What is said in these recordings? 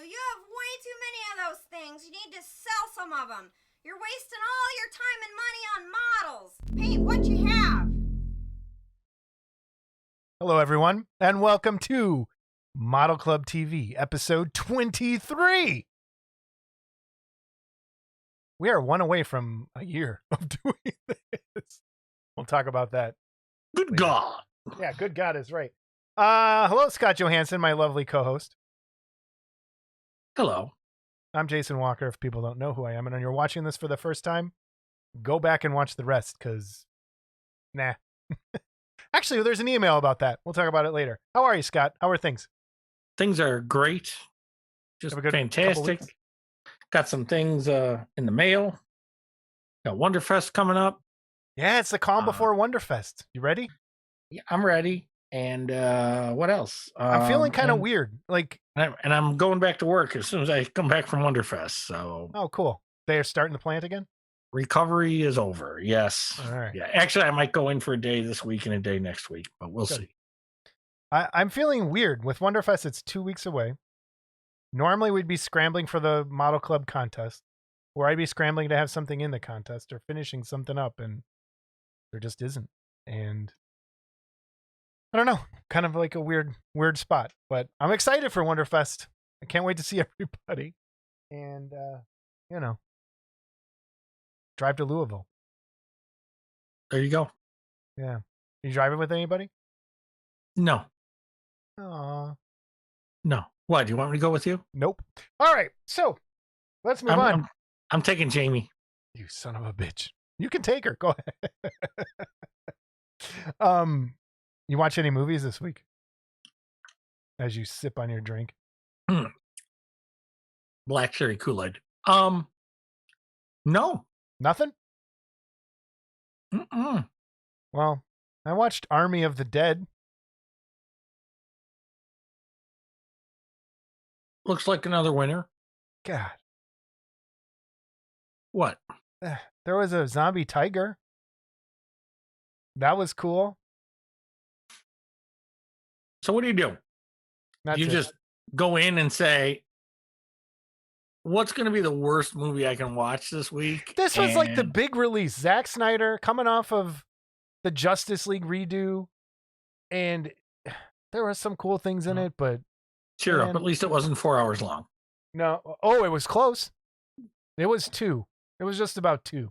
You have way too many of those things. You need to sell some of them. You're wasting all your time and money on models. Paint what you have. Hello, everyone, and welcome to Model Club TV, episode 23. We are one away from a year of doing this. We'll talk about that. Good later. God. Yeah, good God is right. Hello, Scott Johansson, my lovely co-host. Hello. I'm Jason Walker, if people don't know who I am, and you're watching this for the first time, go back and watch the rest, because, nah. Actually, there's an email about that. We'll talk about it later. How are you, Scott? How are things? Things are great. Just Have a good couple fantastic. weeks? Got some things in the mail. Got Wonderfest coming up. Yeah, it's the calm before Wonderfest. You ready? Yeah, I'm ready. And what else? I'm feeling kind of weird. Like, and I'm going back to work as soon as I come back from Wonderfest. So, oh, cool. They are starting the plant again? recovery is over. Yes. All right. Yeah. Actually, I might go in for a day this week and a day next week, but we'll Good. see. I'm feeling weird. With Wonderfest, it's 2 weeks away. Normally, we'd be scrambling for the Model Club contest, or I'd be scrambling to have something in the contest or finishing something up, and there just isn't. And I don't know, kind of like a weird spot. But I'm excited for Wonderfest. I can't wait to see everybody. And, drive to Louisville. There you go. Yeah. You driving with anybody? No. Aw. No. What? Do you want me to go with you? Nope. All right. So let's move on. I'm taking Jamie. You son of a bitch. You can take her. Go ahead. You watch any movies this week? As you sip on your drink. Black cherry Kool-Aid. No. Nothing? Mm-mm. Well, I watched Army of the Dead. Looks like another winner. God. What? There was a zombie tiger. That was cool. So what do? That's You it. just go in and say, what's going to be the worst movie I can watch this week? This was like the And big release. Zack Snyder coming off of the Justice League redo. And there were some cool things in it, but cheer up. man. At least it wasn't 4 hours long. no. Oh, it was close. It was 2. It was just about 2.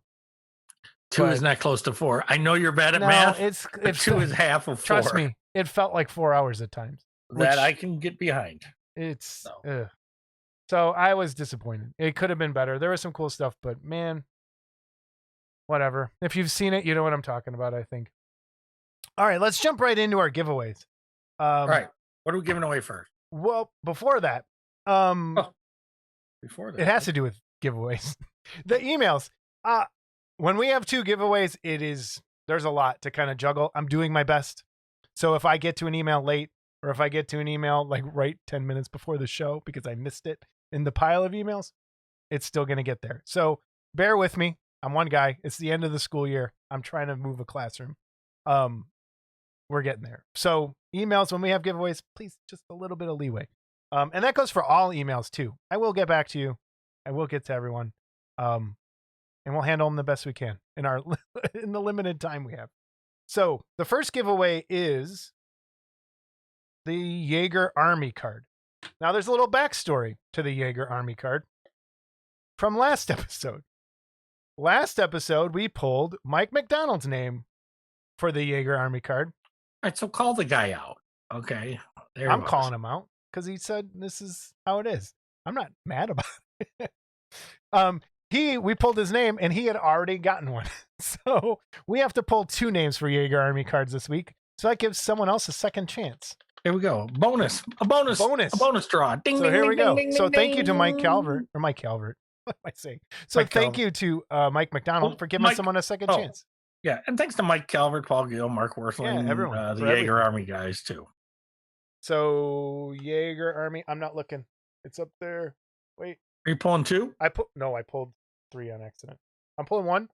Two But- is not close to 4. I know you're bad at No, math. it's But 2 is half of 4. trust me, it felt like 4 hours at times. That which- I can get behind. It's No. So I was disappointed. It could have been better. There was some cool stuff, but man, whatever. If you've seen it, you know what I'm talking about, I think. All right, let's jump right into our giveaways. All right. What are we giving away first? Well, before that, Before that. it has to do with giveaways. The emails. When we have 2 giveaways, there's a lot to kind of juggle. I'm doing my best. So if I get to an email late, or if I get to an email like right 10 minutes before the show because I missed it in the pile of emails, it's still going to get there. So bear with me. I'm one guy. It's the end of the school year. I'm trying to move a classroom. We're getting there. So emails, when we have giveaways, please just a little bit of leeway. And that goes for all emails too. I will get back to you. I will get to everyone. And we'll handle them the best we can in the limited time we have. So the first giveaway is the Jaeger Army card. Now there's a little backstory to the Jaeger Army card from last episode. Last episode, we pulled Mike McDonald's name for the Jaeger Army card. All right. So call the guy out. Okay. There I'm calling him out because he said this is how it is. I'm not mad about it. We pulled his name and he had already gotten one. So we have to pull 2 names for Jaeger Army cards this week. So that gives someone else a second chance. Here we go. Bonus. A bonus draw. Ding, So ding, here ding, we go. ding, So ding, thank you to Mike ding. Calvert. What am I saying? So Mike thank Calvert. you to Mike McDonald for giving Mike- someone a second oh, chance. Yeah. And thanks to Mike Calvert, Paul Gill, Mark Worthling, Yeah, everyone, the for Jaeger everything. Army guys too. So Jaeger Army, I'm not looking. It's up there. Wait, Are you pulling 2? I pulled 3 on accident. I'm pulling 1.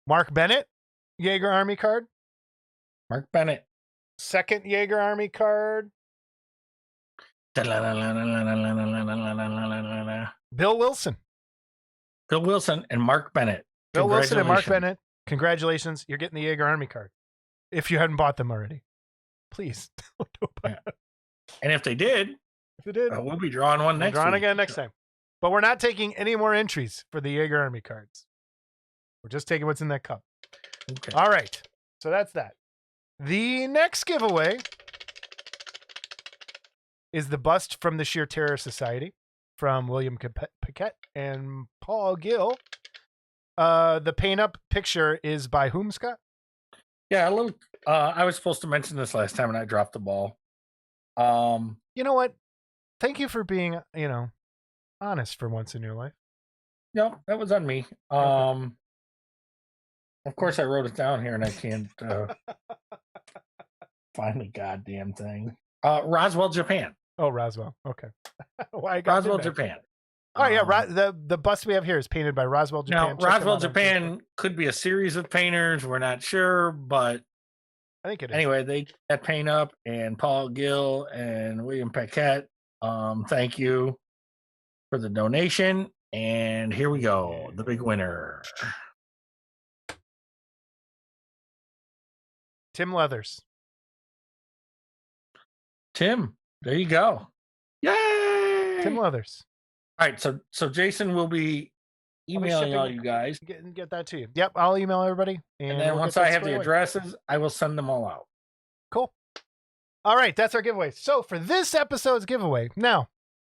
Mark Bennett, Jaeger Army card. Mark Bennett. Second Jaeger Army card. Bill Wilson. Bill Wilson and Mark Bennett. Bill Wilson and Mark Congratulations. Bennett. Congratulations. You're getting the Jaeger Army card. If you hadn't bought them already. Please. Don't buy them. And if they did, If you did, we'll be drawing one next drawing week. again next time. But we're not taking any more entries for the Jaeger Army cards. We're just taking what's in that cup. Okay. All right. So that's that. The next giveaway is the bust from the Sheer Terror Society from William Paquette and Paul Gill. The paint up picture is by whom, Scott? Yeah, a little. I was supposed to mention this last time and I dropped the ball. You know what? Thank you for being, honest for once in your life. No, that was on me. Okay. Of course, I wrote it down here and I can't find the goddamn thing. Roswell, Japan. Oh, Roswell. Okay. Why Roswell, Japan. Oh, yeah. The bust we have here is painted by Roswell, Japan. Now, Roswell, Japan could be a series of painters. We're not sure, but I think it is. Anyway, they did that paint up, and Paul Gill and William Paquette. Thank you for the donation. And here we go. The big winner. Tim Leathers. Tim, there you go. Yay! Tim Leathers. All right, so Jason will be emailing all you guys. Get that to you. Yep, I'll email everybody. And then once I have the addresses, I will send them all out. Cool. All right, that's our giveaway. So for this episode's giveaway, now,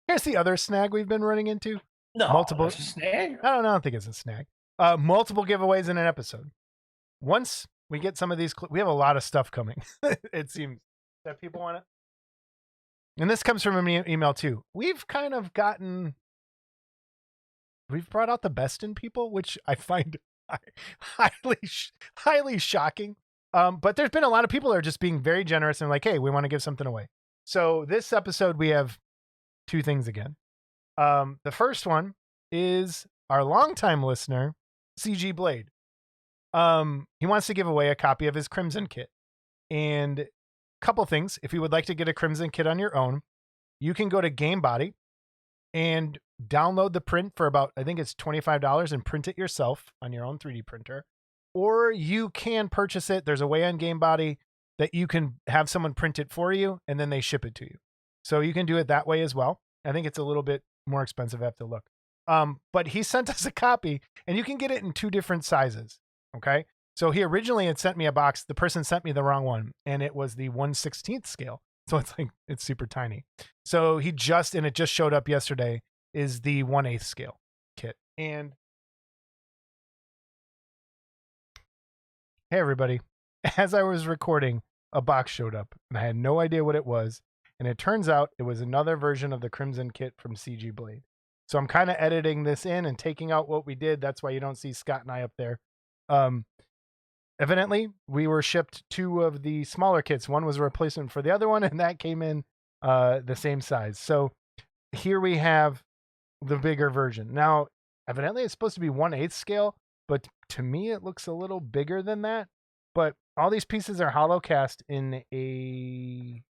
here's the other snag we've been running into. No, multiple snag. I don't think it's a snag. Multiple giveaways in an episode. Once we get some of these, we have a lot of stuff coming. It seems that people want it. And this comes from an email too. We've kind of we've brought out the best in people, which I find highly shocking. But there's been a lot of people that are just being very generous and like, hey, we want to give something away. So this episode, we have two things again. The first one is our longtime listener, CG Blade. He wants to give away a copy of his Crimson kit. And a couple things. If you would like to get a Crimson kit on your own, you can go to GameBody and download the print for about, I think it's $25 and print it yourself on your own 3D printer. Or you can purchase it. There's a way on GameBody that you can have someone print it for you and then they ship it to you. So you can do it that way as well. I think it's a little bit more expensive. I have to look. But he sent us a copy and you can get it in two different sizes. Okay. So he originally had sent me a box. The person sent me the wrong one and it was the 1/16th scale. So it's super tiny. So it just showed up yesterday, is the 1/8 scale kit. And hey, everybody, as I was recording, a box showed up and I had no idea what it was. And it turns out it was another version of the Crimson kit from CG Blade. So I'm kind of editing this in and taking out what we did. That's why you don't see Scott and I up there. Evidently, we were shipped two of the smaller kits. One was a replacement for the other one, and that came in the same size. So here we have the bigger version. Now, evidently, it's supposed to be 1/8 scale, but to me, it looks a little bigger than that. But all these pieces are hollow cast in a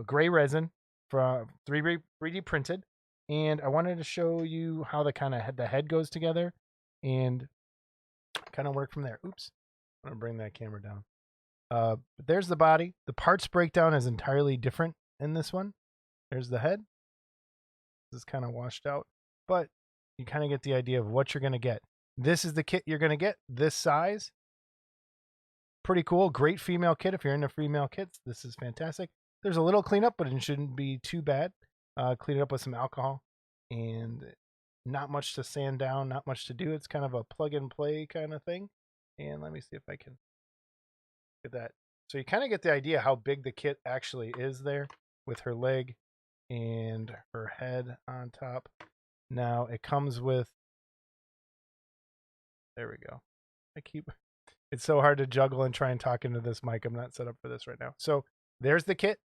gray resin from 3D printed. And I wanted to show you how the head goes together and kind of work from there. Oops. I'm going to bring that camera down. But there's the body. The parts breakdown is entirely different in this one. There's the head. This is kind of washed out, but you kind of get the idea of what you're going to get. This is the kit you're going to get, this size. Pretty cool. Great female kit. If you're into female kits, this is fantastic. There's a little cleanup, but it shouldn't be too bad. Clean it up with some alcohol and not much to sand down, not much to do. It's kind of a plug and play kind of thing. And let me see if I can get that. So you kind of get the idea how big the kit actually is there with her leg and her head on top. Now it comes with, there we go. It's so hard to juggle and try and talk into this mic. I'm not set up for this right now. So there's the kit.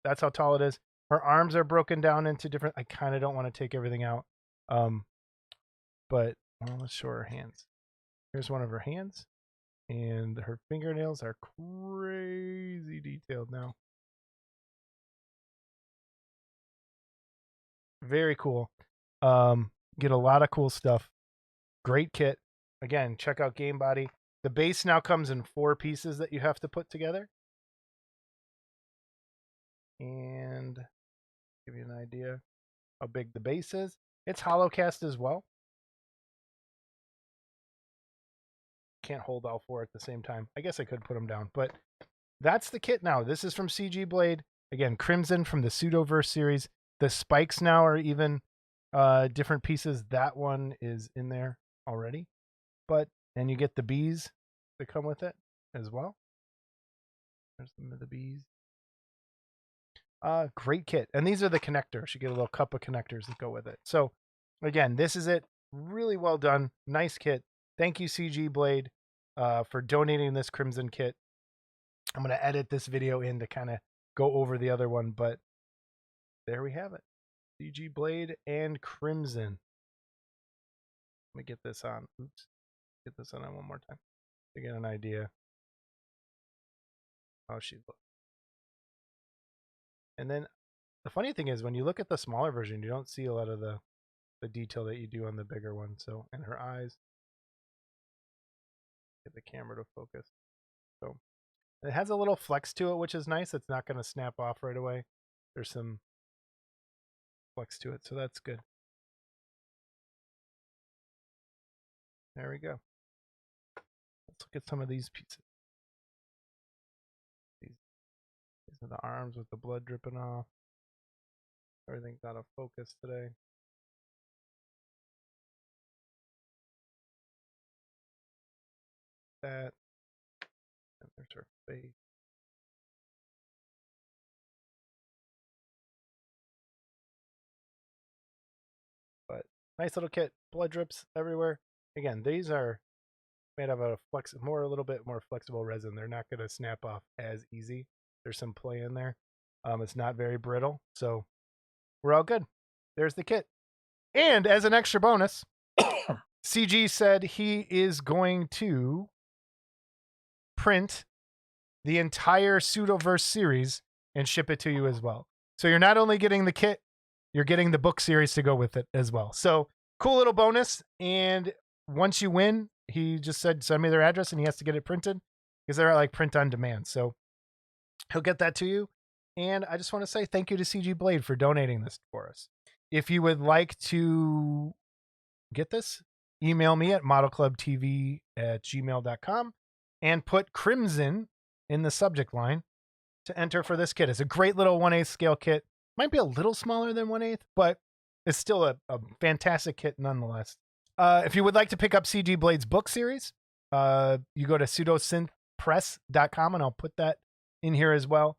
That's how tall it is. Her arms are broken down into different, I kind of don't want to take everything out. But let's show her hands. Here's one of her hands, and her fingernails are crazy detailed now. Very cool. Get a lot of cool stuff. Great kit. Again, check out Game Body. The base now comes in 4 pieces that you have to put together. And give you an idea how big the base is. It's hollow cast as well. Can't hold all 4 at the same time. I guess I could put them down, but that's the kit now. This is from CG Blade. Again, Crimson from the Pseudoverse series. The spikes now are even different pieces. That one is in there already. And you get the bees that come with it as well. There's some of the bees. Great kit. And these are the connectors. You get a little cup of connectors that go with it. So again, this is it. Really well done. Nice kit. Thank you, CG Blade, for donating this Crimson kit. I'm going to edit this video in to kind of go over the other one, but there we have it. CG Blade and Crimson. Let me get this on. Oops. Get this on one more time to get an idea how she looks. And then the funny thing is when you look at the smaller version, you don't see a lot of the detail that you do on the bigger one. So, and her eyes. Get the camera to focus. So it has a little flex to it, which is nice. It's not going to snap off right away. There's some flex to it, so that's good. There we go. Let's look at some of these pieces. These are the arms with the blood dripping off. Everything's out of focus today. That. And there's her face. But nice little kit. Blood drips everywhere. Again, these are made of a little bit more flexible resin. They're not going to snap off as easy. There's some play in there. It's not very brittle, so we're all good. There's the kit. And as an extra bonus, CG said he is going to print the entire Pseudoverse series and ship it to you as well. So you're not only getting the kit, you're getting the book series to go with it as well. So cool little bonus. And once you win, he just said, send me their address, and he has to get it printed because they're like print on demand. So he'll get that to you. And I just want to say thank you to CG Blade for donating this for us. If you would like to get this, email me at modelclubtv@gmail.com and put Crimson in the subject line to enter for this kit. It's a great little 1/8 scale kit. Might be a little smaller than 1/8, but it's still a fantastic kit nonetheless. If you would like to pick up CG Blade's book series, you go to pseudosynthpress.com, and I'll put that in here as well.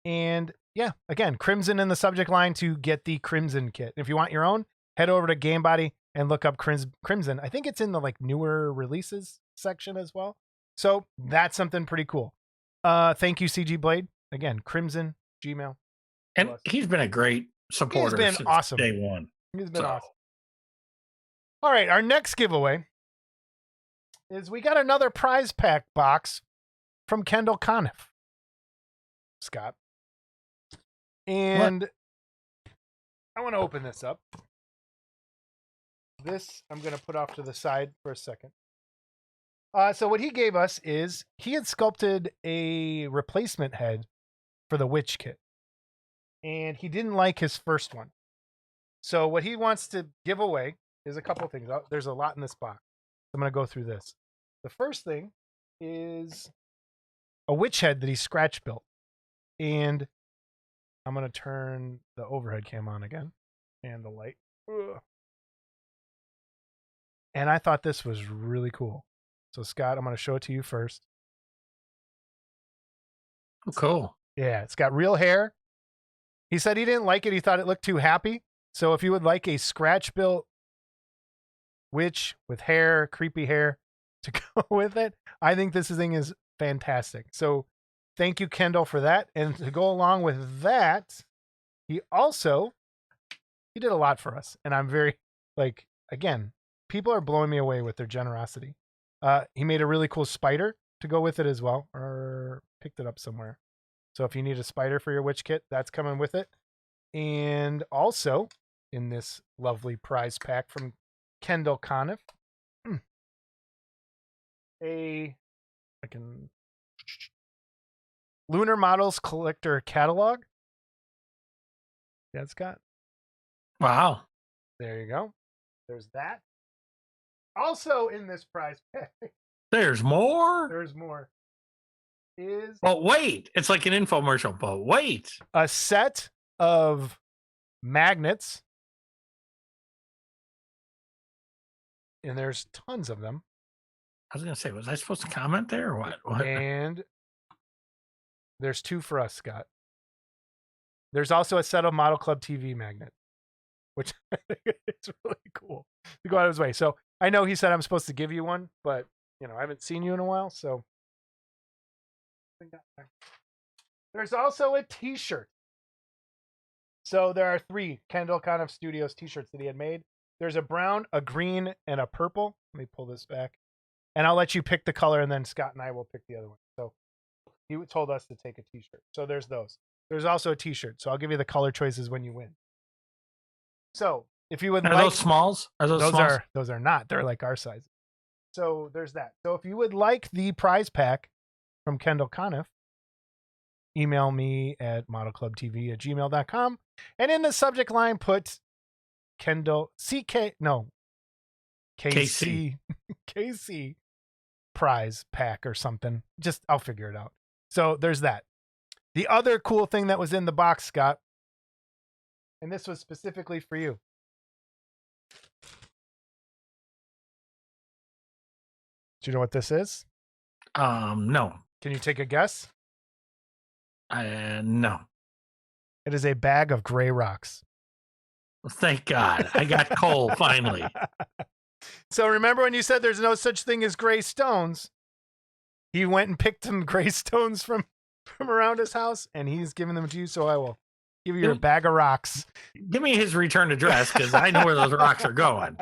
And yeah, again, Crimson in the subject line to get the Crimson kit. If you want your own, head over to Game Body and look up Crimson. I think it's in the like newer releases section as well. So that's something pretty cool. Thank you, CG Blade. Again, Crimson, Gmail. And he's been a great supporter. He's been awesome. Day one. He's been awesome. All right, our next giveaway is we got another prize pack box from Kendall Conniff. Scott. And I want to open this up. This I'm going to put off to the side for a second. So what he gave us is he had sculpted a replacement head for the witch kit. And he didn't like his first one. So what he wants to give away is a couple things. There's a lot in this box. I'm going to go through this. The first thing is a witch head that he scratch built. And I'm going to turn the overhead cam on again and the light. Ugh. And I thought this was really cool. So Scott, I'm going to show it to you first. Oh, cool. Yeah, it's got real hair. He said he didn't like it. He thought it looked too happy. So if you would like a scratch built witch with hair, creepy hair to go with it, I think this thing is fantastic. So thank you, Kendall, for that. And to go along with that, he did a lot for us. And I'm very, again, people are blowing me away with their generosity. He made a really cool spider to go with it as well, or picked it up somewhere. So if you need a spider for your witch kit, that's coming with it. And also, in this lovely prize pack from Kendall Conniff. Lunar Models Collector Catalog. Yeah, Scott. Wow. There you go. There's that. Also in this prize pack. There's more? There's more. Is But wait, it's like an infomercial. But wait. A set of magnets. And there's tons of them. I was going to say, was I supposed to comment there or what? And there's 2 for us, Scott. There's also a set of Model Club TV magnets, which it's really cool to go out of his way. So I know he said I'm supposed to give you one, but I haven't seen you in a while. So there's also a t-shirt. So there are 3 Kendall Conniff Studios t-shirts that he had made. There's a brown, a green, and a purple. Let me pull this back. And I'll let you pick the color, and then Scott and I will pick the other one. So he told us to take a t-shirt. So there's those. There's also a t-shirt. So I'll give you the color choices when you win. So if you would are like... those smalls? Are those smalls? Those are not. They're like our size. So there's that. So if you would like the prize pack from Kendall Conniff, email me at modelclubtv@gmail.com. And in the subject line, put Kendall KC prize pack or something. Just I'll figure it out. So there's that. The other cool thing that was in the box, Scott, and this was specifically for you. Do you know what this is? No. Can you take a guess? No. It is a bag of gray rocks. Thank God. I got coal finally. So remember when you said there's no such thing as gray stones? He went and picked some gray stones from around his house, and he's giving them to you, so I will give you your bag of rocks. Give me his return address, because I know where those rocks are going.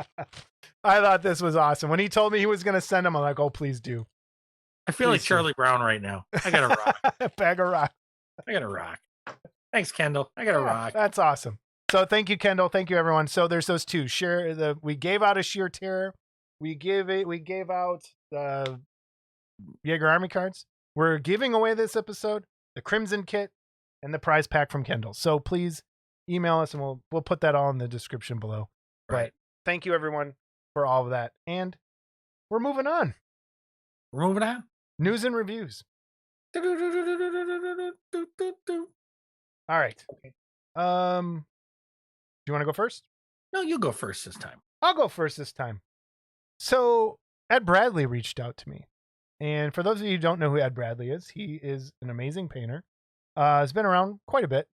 I thought this was awesome. When he told me he was going to send them, I'm like, oh, please do. I feel like Charlie Brown right now. I got a rock. Bag of rocks. I got a rock. Thanks, Kendall. I got a rock. That's awesome. So thank you, Kendall. Thank you, everyone. So there's those 2. We gave out a Sheer Terror. We gave out the Jaeger Army cards. We're giving away this episode the Crimson Kit and the prize pack from Kendall. So please email us, and we'll put that all in the description below. Right. But thank you, everyone, for all of that. And we're moving on. We're moving on. News and reviews. All right. Do you want to go first? No, you go first this time. I'll go first this time. So Ed Bradley reached out to me. And for those of you who don't know who Ed Bradley is, he is an amazing painter. Has been around quite a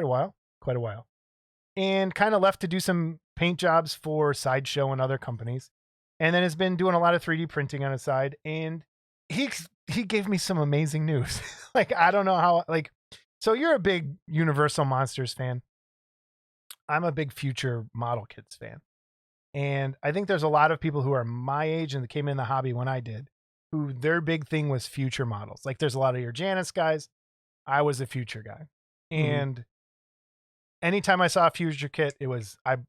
while. And kind of left to do some paint jobs for Sideshow and other companies. And then has been doing a lot of 3D printing on his side. And he gave me some amazing news. Like, I don't know how, so you're a big Universal Monsters fan. I'm a big Future Model Kits fan. And I think there's a lot of people who are my age and that came in the hobby when I did, who their big thing was Future models. Like, there's a lot of your Janus guys. I was a Future guy. And anytime I saw a Future kit,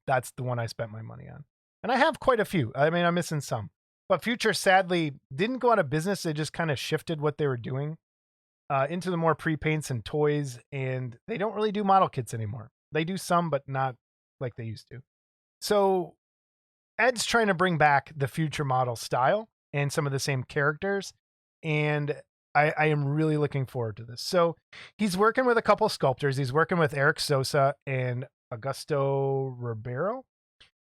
that's the one I spent my money on. And I have quite a few. I mean, I'm missing some. But Future sadly didn't go out of business. They just kind of shifted what they were doing into the more pre-paints and toys. And they don't really do model kits anymore. They do some, but not like they used to. So Ed's trying to bring back the Future model style and some of the same characters. And I am really looking forward to this. So he's working with a couple sculptors. He's working with Eric Sosa and Augusto Ribeiro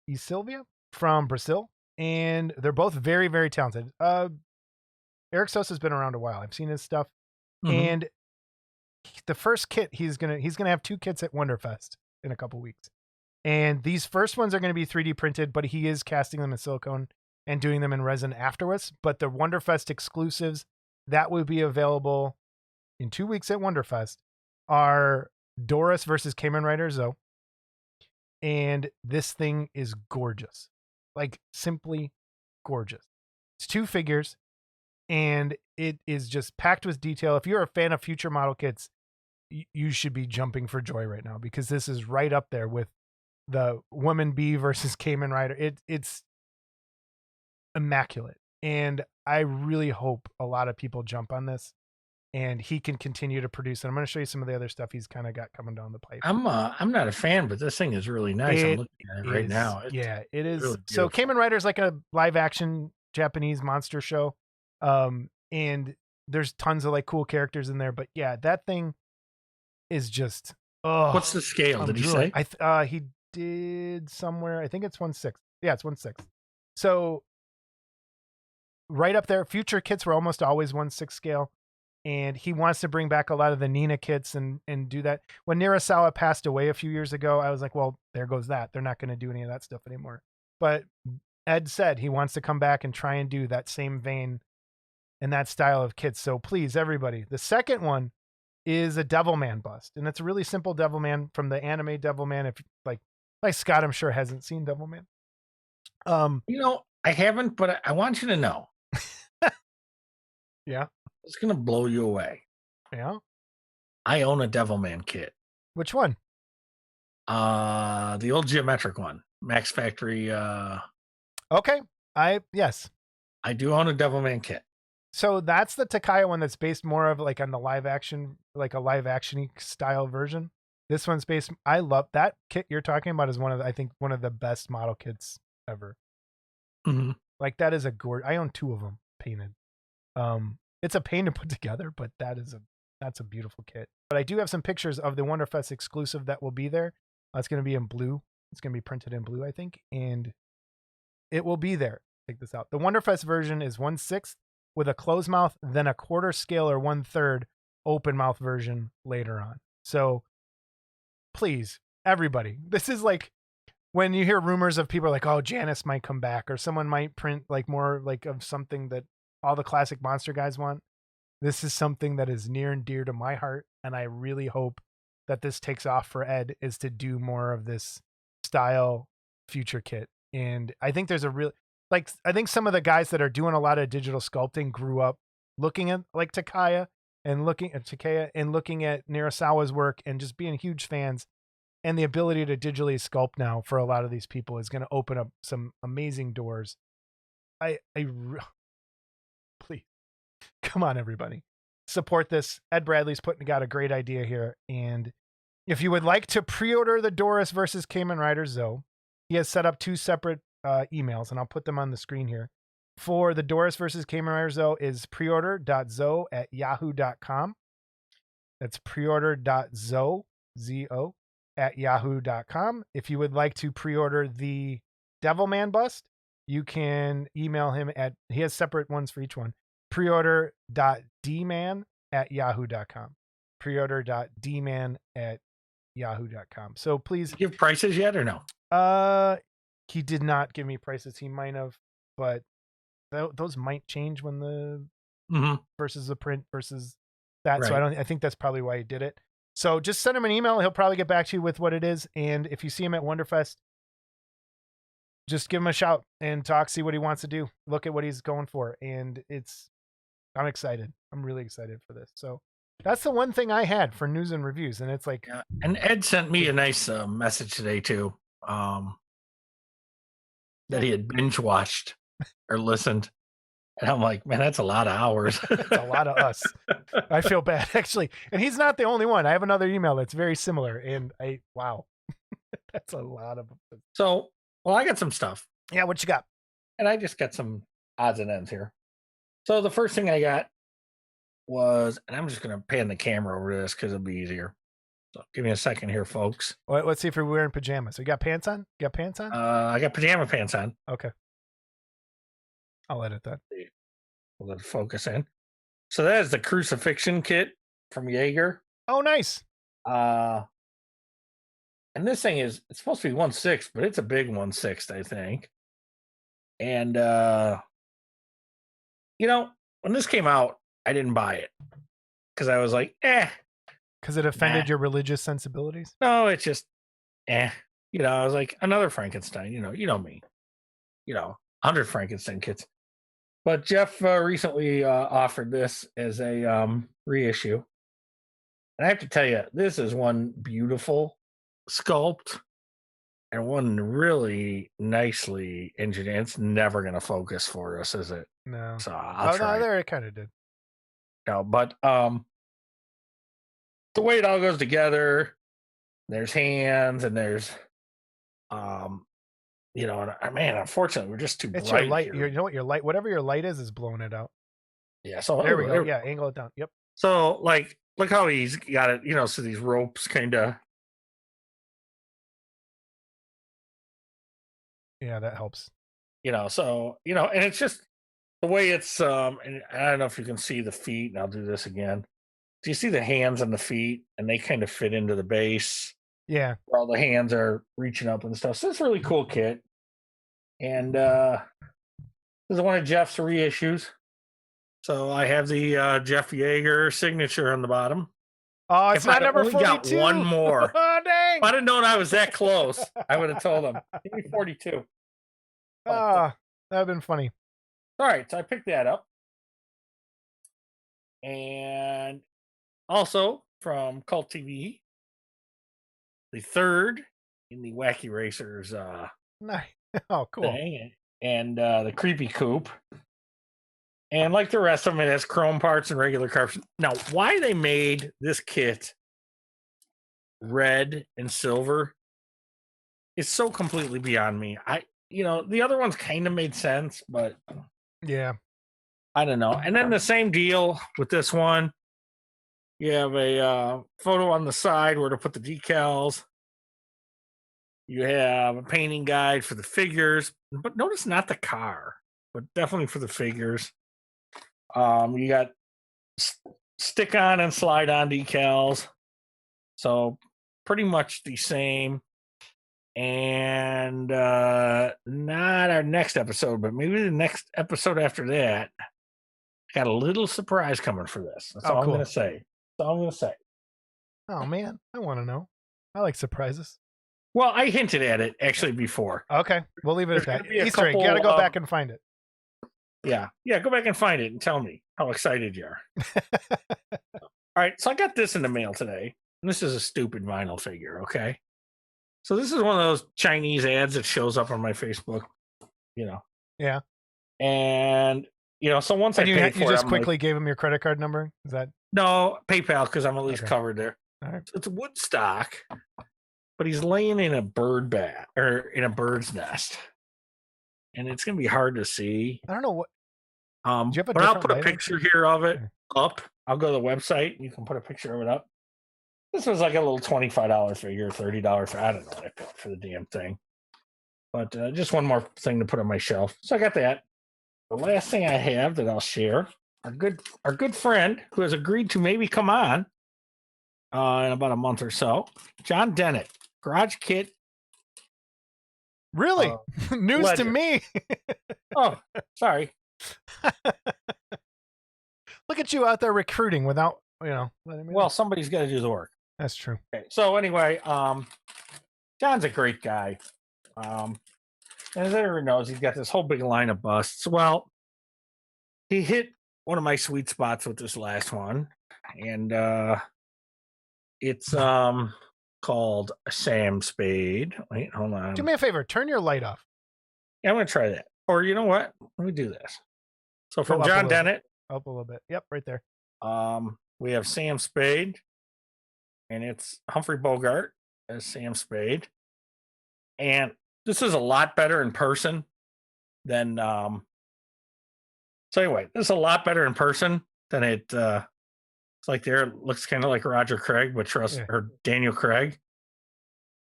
e Silvia from Brazil. And they're both very, very talented. Eric Sosa's been around a while. I've seen his stuff. And the first kit, he's gonna have 2 kits at Wonderfest in a couple weeks. And these first ones are going to be 3D printed, but he is casting them in silicone and doing them in resin afterwards. But the Wonderfest exclusives that will be available in 2 weeks at Wonderfest are Doras versus Kamen Rider ZO. And this thing is gorgeous. Like, simply gorgeous. It's 2 figures, and it is just packed with detail. If you're a fan of Future model kits, you should be jumping for joy right now, because this is right up there with the Woman Bee versus Kamen Rider. It's immaculate, and I really hope a lot of people jump on this, and he can continue to produce. And I'm going to show you some of the other stuff he's kind of got coming down the pipe. I'm not a fan, but this thing is really nice. I'm looking at it right now. Yeah, it is. Really so Kamen Rider is like a live action Japanese monster show, and there's tons of like cool characters in there. But yeah, that thing is just. Oh, what's the scale? Did he say? He did somewhere. I think it's 1/6. Yeah, it's 1/6. So right up there. Future kits were almost always 1/6 scale. And he wants to bring back a lot of the Nina kits and do that. When Nirasawa passed away a few years ago, I was like, well, there goes that. They're not going to do any of that stuff anymore. But Ed said he wants to come back and try and do that same vein and that style of kits. So please, everybody. The second one is a Devilman bust. And it's a really simple Devilman from the anime Devilman. If like Scott, I'm sure hasn't seen Devilman. I haven't, but I want you to know. Yeah. It's going to blow you away. Yeah. I own a Devilman kit. Which one? The old geometric one. Max Factory. Okay. Yes. I do own a Devilman kit. So that's the Takaya one that's based more of like on the live action, like a live action style version. This one's based. I love that kit you're talking about is one of the best model kits ever. Mm-hmm. Like that is I own 2 of them painted. It's a pain to put together, but that's a beautiful kit. But I do have some pictures of the Wonderfest exclusive that will be there. It's going to be in blue. It's going to be printed in blue, I think, and it will be there. Check this out. The Wonderfest version is 1/6 with a closed mouth, then a quarter scale or 1/3 open mouth version later on. So please, everybody, this is like when you hear rumors of people like, oh, Janice might come back or someone might print like more like of something that all the classic monster guys want. This is something that is near and dear to my heart. And I really hope that this takes off for Ed is to do more of this style future kit. And I think there's I think some of the guys that are doing a lot of digital sculpting grew up looking at like Takaya and looking at Nirasawa's work and just being huge fans. And the ability to digitally sculpt now for a lot of these people is going to open up some amazing doors. Please, come on, everybody. Support this. Ed Bradley's got a great idea here. And if you would like to pre-order the Doras versus Kamen Rider ZO, he has set up 2 separate emails, and I'll put them on the screen here. For the Doras versus Kamen Rider ZO is preorder.zo at yahoo.com. That's preorder.zo, Z-O, at yahoo.com. If you would like to pre-order the Devilman bust, you can email him he has separate ones for each one. Preorder.dman at yahoo.com. Preorder.dman at yahoo.com. So please. Give prices yet or no? He did not give me prices. He might have, but those might change when the versus the print versus that. Right. So I think that's probably why he did it. So just send him an email. He'll probably get back to you with what it is. And if you see him at Wonderfest, just give him a shout and talk, see what he wants to do. Look at what he's going for. And I'm excited. I'm really excited for this. So that's the one thing I had for news and reviews. And it's like, yeah. And Ed sent me a nice message today too. That he had binge watched or listened. And I'm like, man, that's a lot of hours. That's a lot of us. I feel bad, actually. And he's not the only one. I have another email that's very similar. And wow. That's a lot of. So, well, I got some stuff. Yeah, what you got? And I just got some odds and ends here. So the first thing I got was, and I'm just going to pan the camera over this because it'll be easier. So give me a second here, folks. Well, let's see if we're wearing pajamas. So you got pants on? You got pants on? I got pajama pants on. Okay. I'll edit that. We'll let it focus in. So that is the crucifixion kit from Jaeger. Oh, nice. And this thing it's supposed to be 1/6, but it's a big 1/6, I think. And when this came out, I didn't buy it because I was like, because it offended your religious sensibilities. No, it's just, I was like, another Frankenstein. You know me. 100 Frankenstein kits. But Jeff recently offered this as a reissue. And I have to tell you, this is one beautiful sculpt. and one really nicely engineered. It's never going to focus for us, is it? No. So I'll try. No, there it kind of did. No, but the way it all goes together, there's hands and there's and man, unfortunately, we're just too It's bright your light. here. You know what your light, whatever your light is blowing it out. Yeah, so There we go. Yeah, angle it down. Yep. So like, look how he's got it. So these ropes kind of. Yeah, that helps. And it's just the way it's. And I don't know if you can see the feet. And I'll do this again. Do you see the hands and the feet, and they kind of fit into the base? Yeah. Where all the hands are reaching up and stuff. So it's a really cool kit. And this is one of Jeff's reissues. So I have the Jeff Yeager signature on the bottom. Oh, it's not number 42. Got one more. Oh, dang. If I'd have known I was that close, I would have told him. Give me 42. Oh, that would have been funny. All right, so I picked that up. And also from Cult TV, the third in the Wacky Racers Nice. Oh, cool. thing, and the Creepy Coop. And like the rest of them, it has chrome parts and regular carbs. Now, why they made this kit red and silver is so completely beyond me. The other ones kind of made sense, but yeah, I don't know. And then the same deal with this one. You have a photo on the side where to put the decals. You have a painting guide for the figures, but notice not the car, but definitely for the figures. You got stick on and slide on decals. So pretty much the same. And not our next episode, but maybe the next episode after that. Got a little surprise coming for this. That's all cool. I'm going to say. That's all I'm going to say. Oh, man. I want to know. I like surprises. Well, I hinted at it actually before. Okay. We'll leave it at that. Easter egg. Couple, You got to go back and find it. Yeah. Go back and find it and tell me how excited you are. All right. So I got this in the mail today. And this is a stupid vinyl figure. Okay. So this is one of those Chinese ads that shows up on my Facebook. Yeah. And, so once and I paid for it, you just quickly gave him your credit card number? Is that? No, PayPal, because I'm at least covered there. All right. So it's Woodstock, but he's laying in a bird bat or in a bird's nest. And it's going to be hard to see. I don't know what. But I'll put a picture here of it up. I'll go to the website. And you can put a picture of it up. This was like a little $25 figure, $30 I don't know what I paid for the damn thing. But just one more thing to put on my shelf. So I got that. The last thing I have that I'll share, our good friend who has agreed to maybe come on in about a month or so, John Dennett, Garage Kit. Really? News legend. To me. Oh, sorry. Look at you out there recruiting without, letting me know. Somebody's got to do the work. That's true. Okay, so anyway, John's a great guy. As everyone knows, he's got this whole big line of busts. Well, he hit one of my sweet spots with this last one, and it's called Sam Spade. Wait, hold on. Do me a favor, turn your light off. Yeah, I'm gonna try that. Or you know what? Let me do this. So from John Dennett, up a little bit. Yep, right there. We have Sam Spade, and it's Humphrey Bogart as Sam Spade, and this is a lot better in person than. So anyway, this is a lot better in person than it. It's like there looks kind of like Roger Craig, but or Daniel Craig.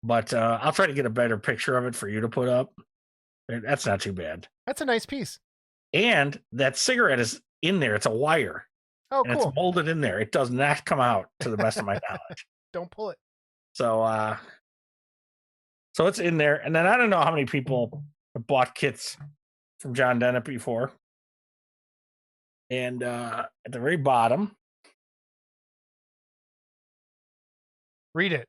But I'll try to get a better picture of it for you to put up. That's not too bad. That's a nice piece. And that cigarette is in there. It's a wire. Oh, and cool. It's molded in there. It does not come out, to the best of my knowledge. Don't pull it. So it's in there. And then I don't know how many people have bought kits from John Dennett before. And at the very bottom, read it.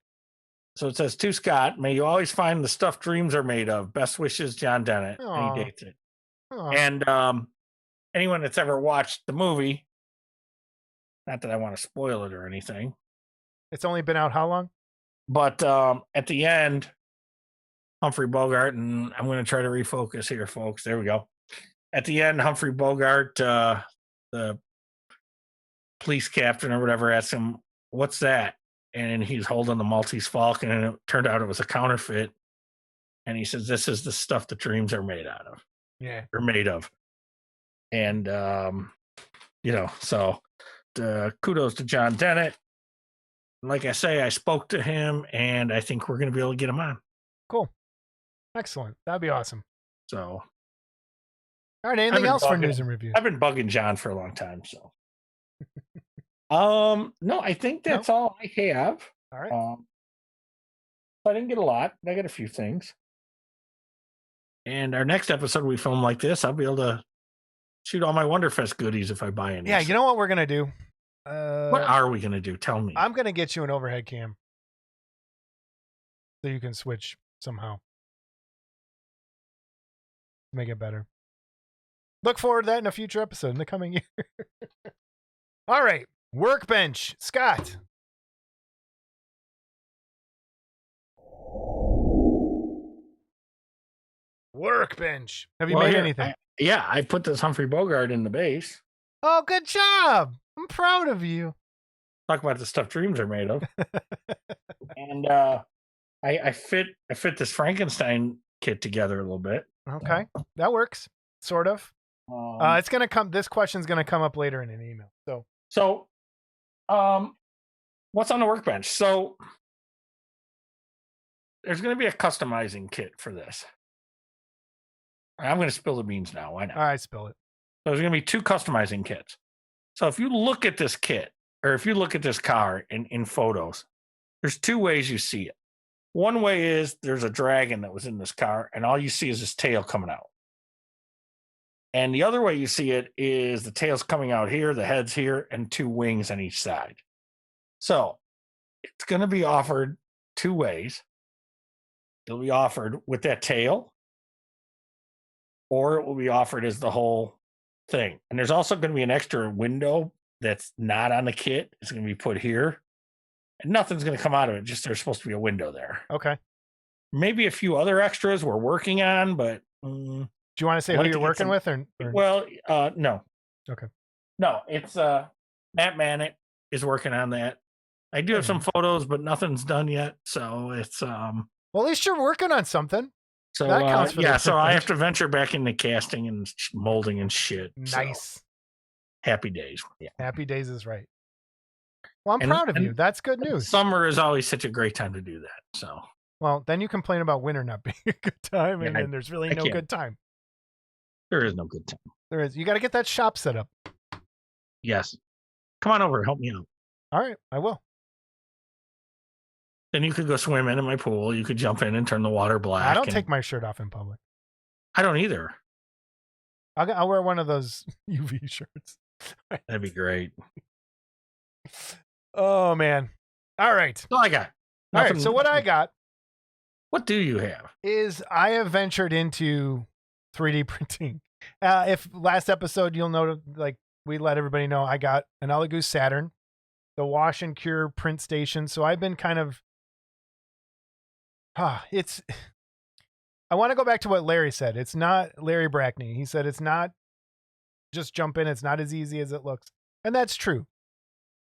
So it says, to Scott, may you always find the stuff dreams are made of. Best wishes, John Dennett. Aww. And he dates it. Aww. And anyone that's ever watched the movie, not that I want to spoil it or anything. It's only been out how long? But at the end, Humphrey Bogart, and I'm going to try to refocus here, folks. There we go. At the end, Humphrey Bogart, the police captain or whatever, asks him, "What's that?" And he's holding the Maltese Falcon, and it turned out it was a counterfeit. And he says, "This is the stuff that dreams are made out of." Yeah. Or made of. And so kudos to John Dennett. Like I say, I spoke to him, and I think we're going to be able to get him on. Cool. Excellent. That'd be awesome. So, all right. Anything else for news and review? I've been bugging John for a long time. So, no, I think that's all I have. All right. I didn't get a lot, but I got a few things. And our next episode we film like this, I'll be able to shoot all my Wonderfest goodies if I buy any. Yeah, you know what we're gonna do? What are we gonna do? Tell me. I'm gonna get you an overhead cam so you can switch somehow. Make it better. Look forward to that in a future episode in the coming year. All right, workbench, Scott. Workbench. Have you made anything? I put this Humphrey Bogart in the base. Oh, good job. I'm proud of you. Talk about the stuff dreams are made of. And I fit this Frankenstein kit together a little bit. Okay. That works. Sort of. It's gonna come. This question's gonna come up later in an email. So what's on the workbench? So there's gonna be a customizing kit for this. I'm going to spill the beans now. Why not? All right, spill it. So there's going to be 2 customizing kits. So if you look at this kit, or if you look at this car in photos, there's 2 ways you see it. One way is there's a dragon that was in this car, and all you see is his tail coming out. And the other way you see it is the tail's coming out here, the head's here, and 2 wings on each side. So it's going to be offered 2 ways. It'll be offered with that tail, or it will be offered as the whole thing. And there's also going to be an extra window that's not on the kit. It's going to be put here. And nothing's going to come out of it. Just there's supposed to be a window there. Okay. Maybe a few other extras we're working on, but... do you want to say who you're working with? Or... Well, no. Okay. No, it's Matt Manick is working on that. I do have some photos, but nothing's done yet. So it's... Well, at least you're working on something. So that counts for so I have to venture back into casting and molding and shit. Nice. So, happy days. Yeah. Happy days is right. Well, I'm proud of you. That's good news. Summer is always such a great time to do that. So, well, then you complain about winter not being a good time, and then there's really no good time. There is no good time. There is. You got to get that shop set up. Yes. Come on over. Help me out. All right, I will. Then you could go swim in my pool. You could jump in and turn the water black. I don't take my shirt off in public. I don't either. I'll wear one of those UV shirts. That'd be great. Oh, man. All right. That's all I got. All right. So what I got. What do you have? Is I have ventured into 3D printing. If last episode, you'll know, like we let everybody know, I got an Elegoo Saturn, the wash and cure print station. So I've been kind of... I want to go back to what Larry said. It's not Larry Brackney. He said it's not just jump in. It's not as easy as it looks. And that's true.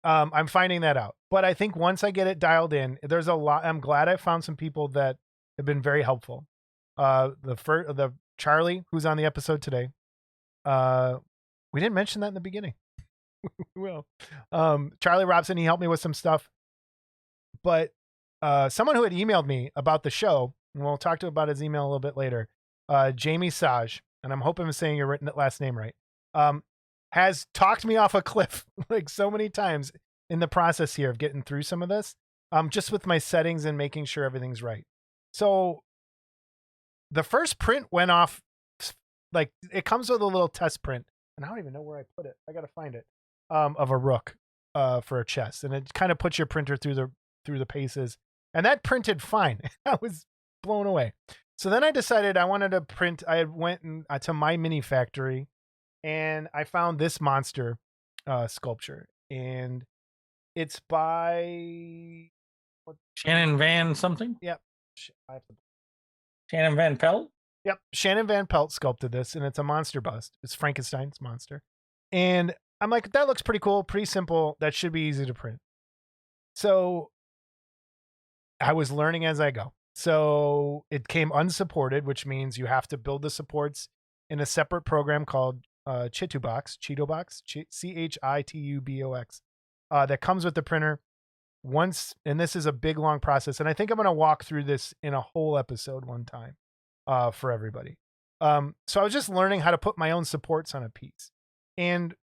I'm finding that out. But I think once I get it dialed in, there's a lot. I'm glad I found some people that have been very helpful. The Charlie, who's on the episode today. We didn't mention that in the beginning. We will. Charlie Robson, he helped me with some stuff. But someone who had emailed me about the show, and we'll talk to about his email a little bit later, Jamie Saj, and I'm hoping I'm saying your last name right, has talked me off a cliff like so many times in the process here of getting through some of this, just with my settings and making sure everything's right. So the first print went off, like it comes with a little test print, and I don't even know where I put it. I got to find it, of a rook for a chest, and it kind of puts your printer through the paces. And that printed fine. I was blown away. So then I decided I wanted to print. I went to My Mini Factory, and I found this monster sculpture. And it's by Shannon Van something? Yep. Shannon Van Pelt? Yep. Shannon Van Pelt sculpted this, and it's a monster bust. It's Frankenstein's monster. And I'm like, that looks pretty cool, pretty simple. That should be easy to print. So I was learning as I go. So it came unsupported, which means you have to build the supports in a separate program called Chitubox, Chitubox, that comes with the printer. Once, and this is a big, long process. And I think I'm going to walk through this in a whole episode one time for everybody. So I was just learning how to put my own supports on a piece. And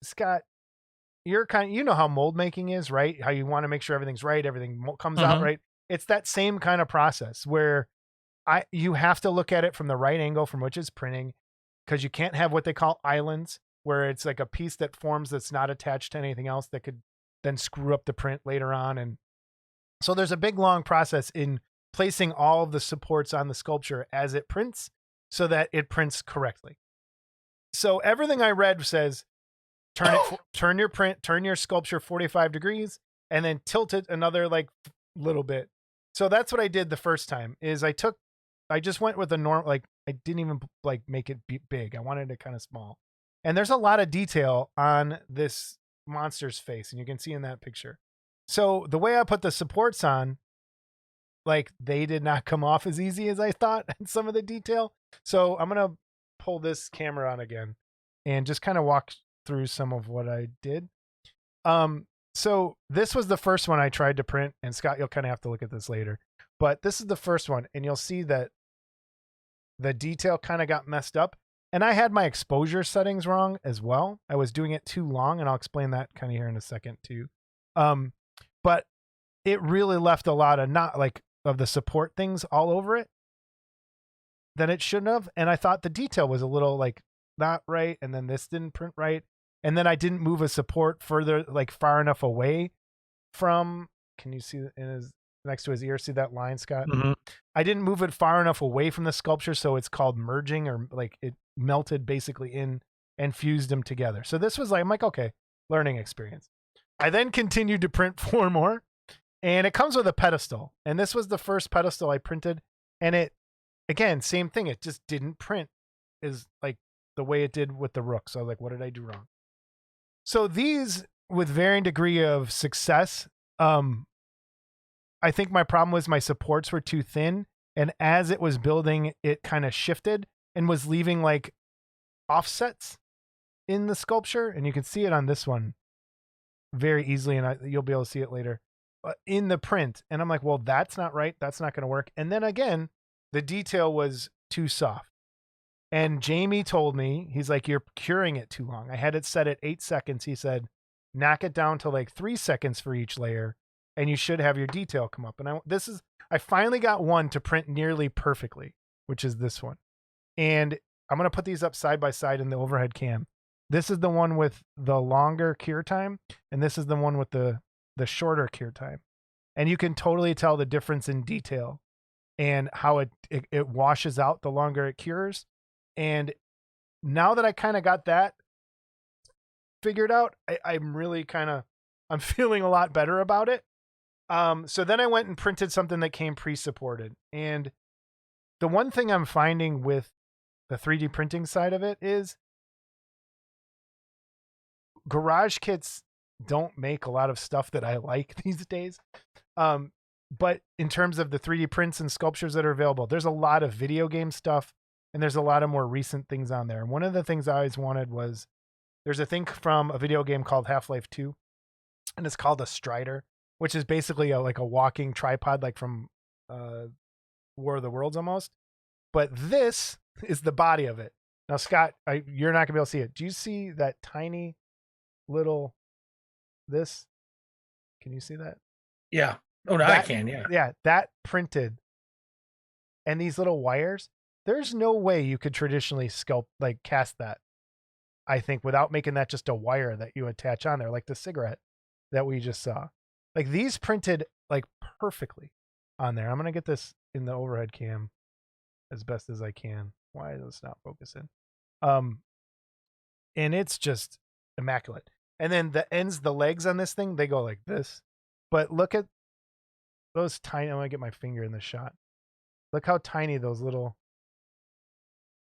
Scott, you're you know how mold making is, right? How you want to make sure everything's right, everything comes out right. It's that same kind of process where you have to look at it from the right angle from which it's printing, because you can't have what they call islands, where it's like a piece that forms that's not attached to anything else that could then screw up the print later on. And so there's a big, long process in placing all of the supports on the sculpture as it prints so that it prints correctly. So everything I read says, turn your sculpture 45 degrees and then tilt it another like little bit. So that's what I did the first time is I just went with a normal, like I didn't even like make it big. I wanted it kind of small. And there's a lot of detail on this monster's face, and you can see in that picture. So the way I put the supports on, like they did not come off as easy as I thought in some of the detail. So I'm going to pull this camera on again and just kind of walk through some of what I did. So this was the first one I tried to print, and Scott, you'll kind of have to look at this later, but this is the first one, and you'll see that the detail kind of got messed up, and I had my exposure settings wrong as well. I was doing it too long, and I'll explain that kind of here in a second too. But it really left a lot of of the support things all over it that it shouldn't have. And I thought the detail was a little like not right. And then this didn't print right. And then I didn't move a support further, like far enough away from, can you see in his next to his ear? See that line, Scott? Mm-hmm. I didn't move it far enough away from the sculpture. So it's called merging, or like it melted basically in and fused them together. So this was like, I'm like, okay, learning experience. I then continued to print 4 more, and it comes with a pedestal. And this was the first pedestal I printed. And it, again, same thing. It just didn't print is like the way it did with the rook. So like, what did I do wrong? So these, with varying degree of success, I think my problem was my supports were too thin. And as it was building, it kind of shifted and was leaving like offsets in the sculpture. And you can see it on this one very easily. And you'll be able to see it later in the print. And I'm like, well, that's not right. That's not going to work. And then again, the detail was too soft. And Jamie told me, he's like, you're curing it too long. I had it set at 8 seconds. He said, knock it down to like 3 seconds for each layer, and you should have your detail come up. And I finally got one to print nearly perfectly, which is this one. And I'm going to put these up side by side in the overhead cam. This is the one with the longer cure time, and this is the one with the shorter cure time. And you can totally tell the difference in detail and how it washes out the longer it cures. And now that I kind of got that figured out, I'm really I'm feeling a lot better about it. So then I went and printed something that came pre-supported. And the one thing I'm finding with the 3D printing side of it is garage kits don't make a lot of stuff that I like these days. But in terms of the 3D prints and sculptures that are available, there's a lot of video game stuff, and there's a lot of more recent things on there. And one of the things I always wanted was, there's a thing from a video game called Half-Life 2, and it's called a Strider, which is basically like a walking tripod, like from War of the Worlds almost. But this is the body of it. Now, Scott, you're not gonna be able to see it. Do you see that tiny little this? Can you see that? Yeah. Oh, no, I can. Yeah. Yeah, that printed, and these little wires. There's no way you could traditionally cast that, I think, without making that just a wire that you attach on there, like the cigarette that we just saw. Like these printed like perfectly on there. I'm going to get this in the overhead cam as best as I can. Why is this not focusing? And it's just immaculate. And then the legs on this thing, they go like this. But look at those tiny. I want to get my finger in the shot. Look how tiny those little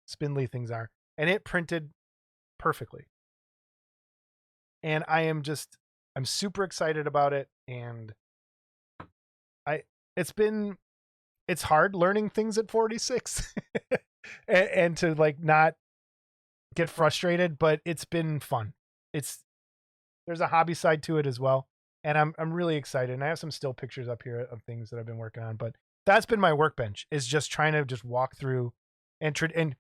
spindly things are, and it printed perfectly. And I'm super excited about it, and it's hard learning things at 46 and to like not get frustrated, but it's been fun. There's a hobby side to it as well. And I'm really excited. And I have some still pictures up here of things that I've been working on, but that's been my workbench, is just trying to just walk through and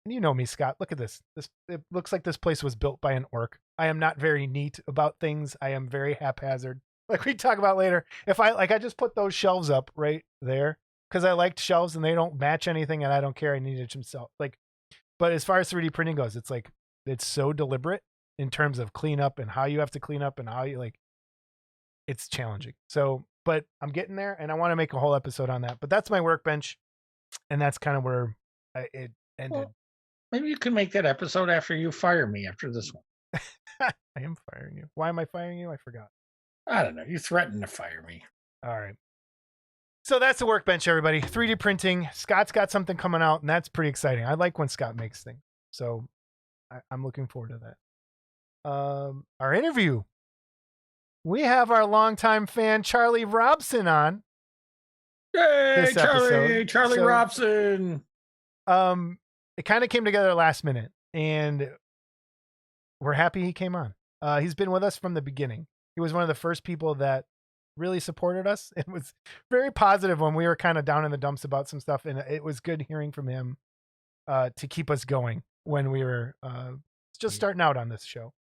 you know me, Scott, look at this. It looks like this place was built by an orc. I am not very neat about things. I am very haphazard. Like we talk about later. If I just put those shelves up right there because I liked shelves and they don't match anything and I don't care. I needed some stuff. But as far as 3D printing goes, it's like, it's so deliberate in terms of cleanup and how you have to clean up and how you it's challenging. So, but I'm getting there and I want to make a whole episode on that, but that's my workbench. And that's kind of where it ended. Well, maybe you can make that episode after you fire me after this one. I am firing you. Why am I firing you? I forgot. I don't know. You threatened to fire me. All right. So that's the workbench, everybody. 3D printing. Scott's got something coming out, and that's pretty exciting. I like when Scott makes things. So I'm looking forward to that. Our interview. We have our longtime fan, Charlie Robson, on. Hey, Charlie Robson. It kind of came together last minute, and we're happy he came on. He's been with us from the beginning. He was one of the first people that really supported us. It was very positive when we were kind of down in the dumps about some stuff, and it was good hearing from him to keep us going when we were just starting out on this show.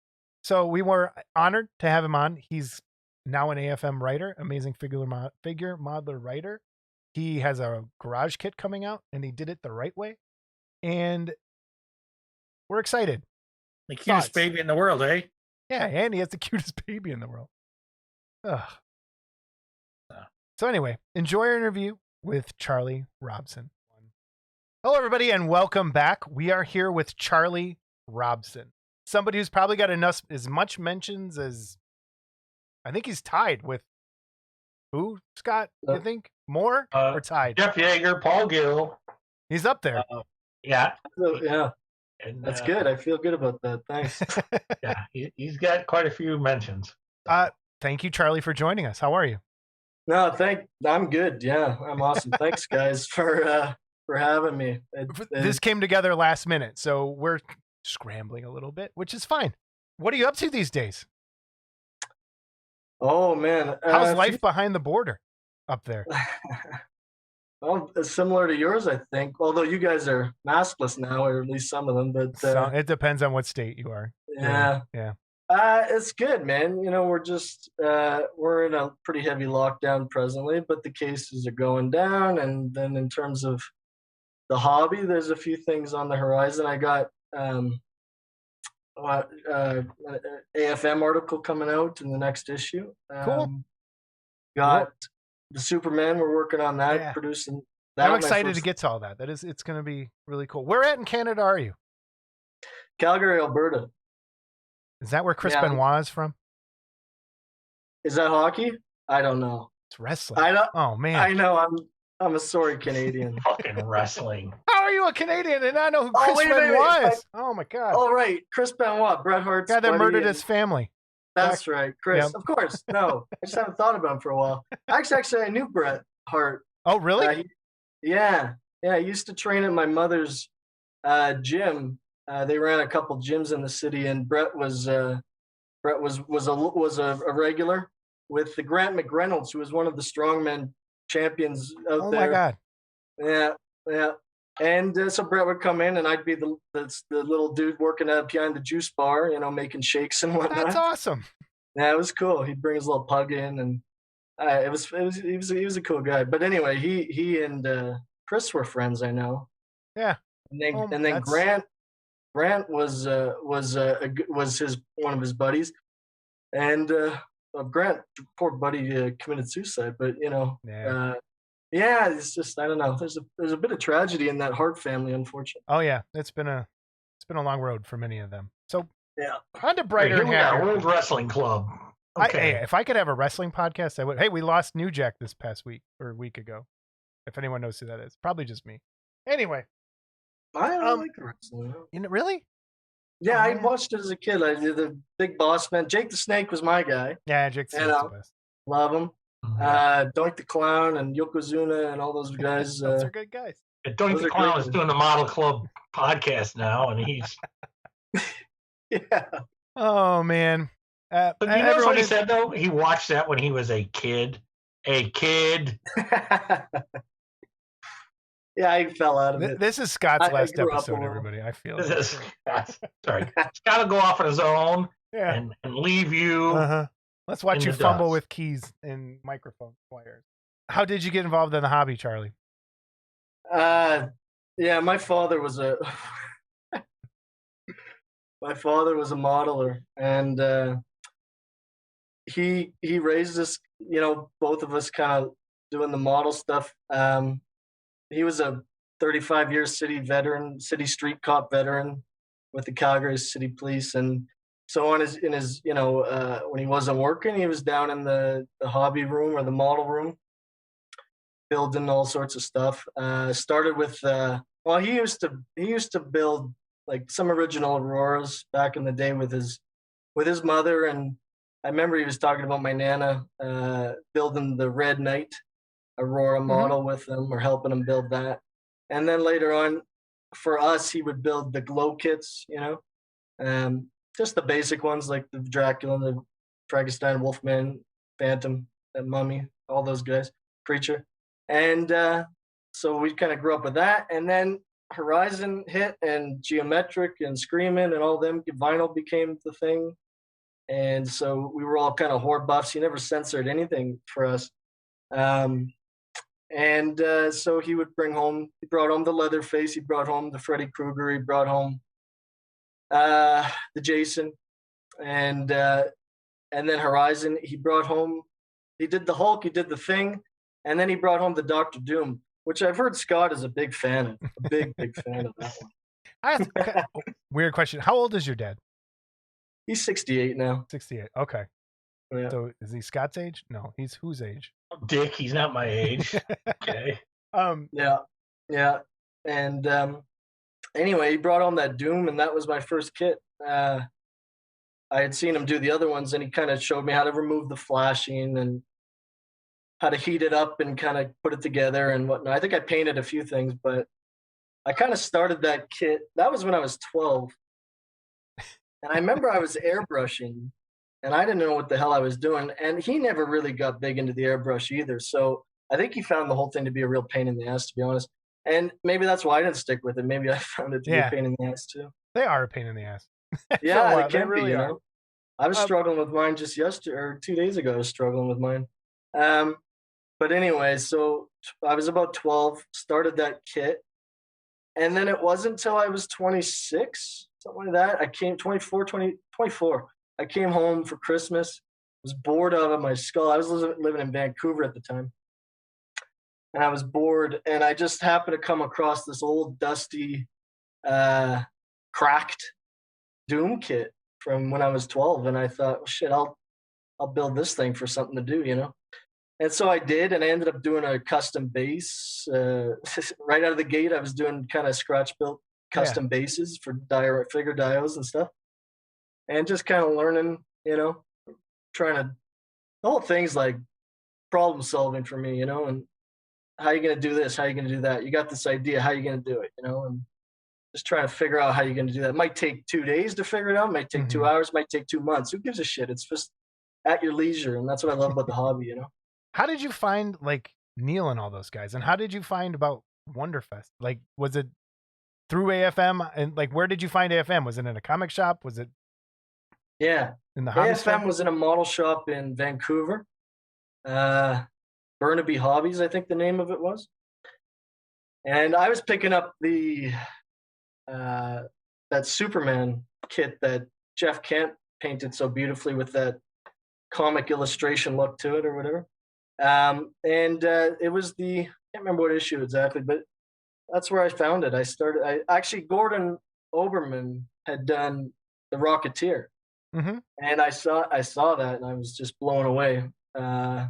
So we were honored to have him on. He's now an AFM writer, amazing figure modeler writer. He has a garage kit coming out, and he did it the right way. And we're excited. The cutest baby in the world, eh? Yeah, and he has the cutest baby in the world. Ugh. So anyway, enjoy our interview with Charlie Robson. Hello, everybody, and welcome back. We are here with Charlie Robson, somebody who's probably got as much mentions as I think he's tied with who, Scott? You think more or tied? Jeff Yeager, Paul Gill. He's up there. Yeah. Yeah. And that's good. I feel good about that. Thanks. Yeah, he's got quite a few mentions. Thank you, Charlie, for joining us. How are you? No, I'm good. Yeah, I'm awesome. Thanks, guys, for having me. This came together last minute, so we're scrambling a little bit, which is fine. What are you up to these days? Oh man, how's life behind the border up there? Well, it's similar to yours, I think. Although you guys are maskless now, or at least some of them. But it depends on what state you are. Yeah. It's good, man. You know, we're in a pretty heavy lockdown presently, but the cases are going down. And then in terms of the hobby, there's a few things on the horizon. I got AFM article coming out in the next issue. Cool. Got the Superman. We're working on that, producing that. I'm excited to get to all that. It's going to be really cool. Where at in Canada are you? Calgary, Alberta. Is that where Chris Benoit is from? Is that hockey? I don't know. It's wrestling. Oh man. I know. I'm a sorry Canadian. Fucking wrestling. How are you a Canadian and I know who Chris Benoit is? Oh my god. Oh right, Chris Benoit, Bret Hart's guy that murdered his family. That's right, Chris. Yep. Of course. No, I just haven't thought about him for a while. Actually, I knew Bret Hart. Oh really? Yeah. I used to train at my mother's gym. They ran a couple gyms in the city, and Bret was a regular with the Grant McReynolds, who was one of the strongman champions out there. Oh my god! Yeah. And so Bret would come in, and I'd be the little dude working out behind the juice bar, making shakes and whatnot. That's awesome. Yeah, it was cool. He'd bring his little pug in, and he was a cool guy. But anyway, he and Chris were friends, I know. Yeah. And then Grant was his one of his buddies, and Grant, poor buddy, committed suicide. But it's just I don't know. There's a bit of tragedy in that Hart family, unfortunately. Oh yeah, it's been a long road for many of them. So yeah, on to brighter and happier. World Wrestling Club. Okay. Hey, if I could have a wrestling podcast, I would. Hey, we lost New Jack this past week or a week ago. If anyone knows who that is, probably just me. Anyway, I like wrestling. really? Yeah, Oh, I man. watched it as a kid. I did the Big Boss Man. Jake the Snake was my guy. Yeah, Jake's And, the best. Love him. Yeah. Doink the Clown and Yokozuna and all those guys. Those are good guys. Doink Those the are Clown great is ones. doing the Model Club podcast now, and he's. Yeah. Oh man. But you know everyone what he is- said though? He watched that when he was a kid. A kid. Yeah, he fell out of it. This is Scott's I last grew up a episode, little. everybody. I feel This it. is, sorry. He's got to go off on his own Yeah. and leave you. Uh-huh. Let's watch in you the fumble dust. with keys and microphone wires. How did you get involved in the hobby, Charlie? Yeah, my father was a modeler, and he raised us, both of us kind of doing the model stuff. He was a 35-year city street cop veteran with the Calgary City Police, and so when he wasn't working, he was down in the hobby room or the model room, building all sorts of stuff. Started with he used to build like some original Auroras back in the day with his mother, and I remember he was talking about my Nana building the Red Knight Aurora model with him, or helping him build that. And then later on, for us, he would build the glow kits, just the basic ones like the Dracula, the Frankenstein, Wolfman, Phantom, and Mummy, all those guys, Creature. And so we kind of grew up with that. And then Horizon hit, and Geometric and Screamin' and all them, vinyl became the thing. And so we were all kind of horror buffs. He never censored anything for us. So he brought home the Leatherface, he brought home the Freddy Krueger, he brought home the Jason, and then Horizon, he did the Hulk, he did the Thing, and then he brought home the Doctor Doom, which I've heard Scott is a big fan of, a big fan of that one. Weird question. How old is your dad? He's 68 now. 68. Okay. Yeah. So is he Scott's age? No, he's whose age? Dick, he's not my age. Okay. Yeah. And anyway, he brought home that Doom, and that was my first kit. I had seen him do the other ones, and he kind of showed me how to remove the flashing and how to heat it up and kind of put it together and whatnot. I think I painted a few things, but I kind of started that kit. That was when I was 12. And I remember I was airbrushing, and I didn't know what the hell I was doing. And he never really got big into the airbrush either. So I think he found the whole thing to be a real pain in the ass, to be honest. And maybe that's why I didn't stick with it. Maybe I found it to be a pain in the ass too. They are a pain in the ass. Yeah, they can really be, are. I was struggling with mine just yesterday, or 2 days ago. I was struggling with mine. But anyway, so I was about 12, started that kit. And then it wasn't until I was 26, something like that. I came 24. I came home for Christmas, was bored out of my skull. I was living in Vancouver at the time. And I was bored, and I just happened to come across this old, dusty, cracked Doom kit from when I was 12. And I thought, well, shit, I'll build this thing for something to do, And so I did, and I ended up doing a custom base. Right out of the gate, I was doing kind of scratch-built custom bases for figure diodes and stuff. And just kind of learning, trying to, the whole thing's like problem solving for me, and how are you going to do this? How are you going to do that? You got this idea. How are you going to do it? And just trying to figure out how you're going to do that. It might take 2 days to figure it out. It might take 2 hours. Might take 2 months. Who gives a shit? It's just at your leisure. And that's what I love about the hobby, How did you find like Neil and all those guys? And how did you find about Wonderfest? Like, was it through AFM? And like, where did you find AFM? Was it in a comic shop? Was it? Yeah. In the hobby AFM store? was in a model shop in Vancouver. Burnaby Hobbies, I think the name of it was. And I was picking up the that Superman kit that Jeff Kent painted so beautifully with that comic illustration look to it or whatever. It was I can't remember what issue exactly, but that's where I found it. Gordon Oberman had done The Rocketeer. Mm-hmm. And I saw that, and I was just blown away. I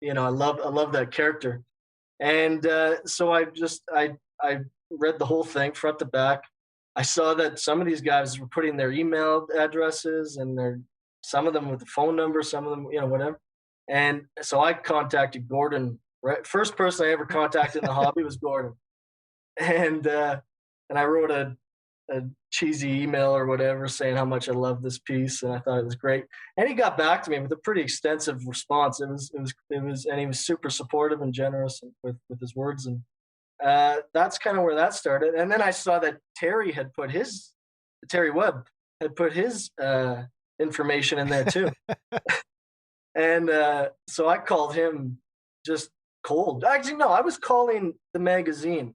love that character, and so I read the whole thing front to back. I saw that some of these guys were putting their email addresses and some of them with the phone number, some of them, whatever. And so I contacted Gordon. Right, first person I ever contacted in the hobby was Gordon, and I wrote a cheesy email or whatever saying how much I love this piece and I thought it was great. And he got back to me with a pretty extensive response. And he was super supportive and generous with his words. And that's kind of where that started. And then I saw that Terry Webb had put his information in there too. And so I called him just cold. Actually, no, I was calling the magazine.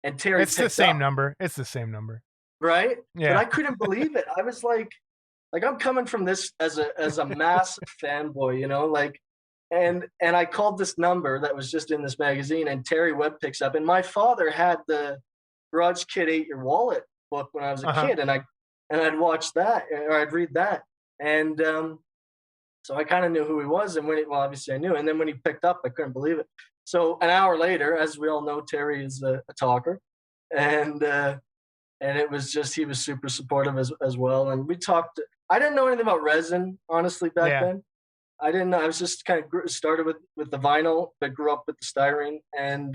And Terry, it's the same number. It's the same number, right? Yeah. But I couldn't believe it. I was like I'm coming from this as a massive fanboy, and I called this number that was just in this magazine, and Terry Webb picks up. And my father had the Garage Kid Ate Your Wallet book when I was a kid, and I'd watch that or I'd read that, and so I kind of knew who he was. And obviously I knew. And then when he picked up, I couldn't believe it. So an hour later, as we all know, Terry is a talker, and it was just, he was super supportive as well. And we talked. I didn't know anything about resin, honestly, back then. I didn't know. I was just kind of started with the vinyl, but grew up with the styrene. And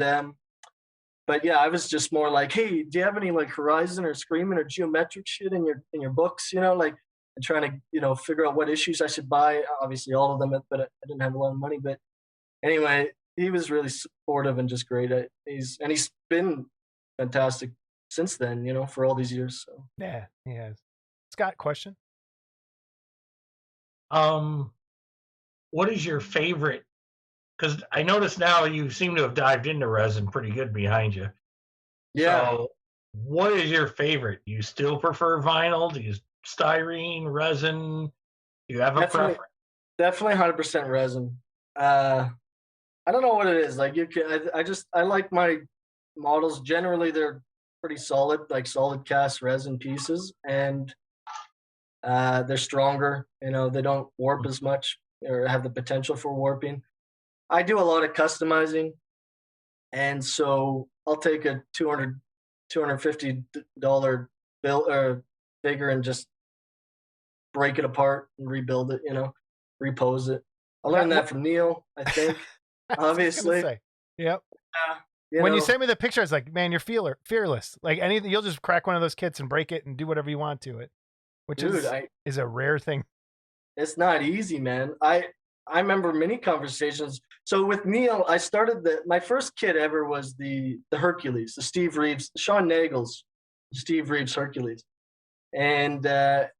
but yeah, I was just more like, hey, do you have any like Horizon or Screaming or Geometric shit in your books? And trying to figure out what issues I should buy. Obviously, all of them, but I didn't have a lot of money. But anyway. He was really supportive and just great. He's been fantastic since then, for all these years. So yeah, he has. Scott, question? What is your favorite? Because I notice now you seem to have dived into resin pretty good behind you. Yeah. So what is your favorite? Do you still prefer vinyl? Do you styrene, resin? Do you have a preference? Definitely 100% resin. I don't know what it is. Like I like my models. Generally, they're pretty solid, like solid cast resin pieces, and they're stronger. They don't warp as much or have the potential for warping. I do a lot of customizing, and so I'll take a $250 bill or figure and just break it apart and rebuild it. Repose it. I learned that from Neil, I think. Obviously. Yep. When you sent me the picture, I was like, man, you're fearless. Like anything, you'll just crack one of those kits and break it and do whatever you want to it, which is a rare thing. It's not easy, man. I remember many conversations. So with Neil, I started my first kit ever was the Hercules, the Steve Reeves, Sean Nagel's Steve Reeves Hercules. And I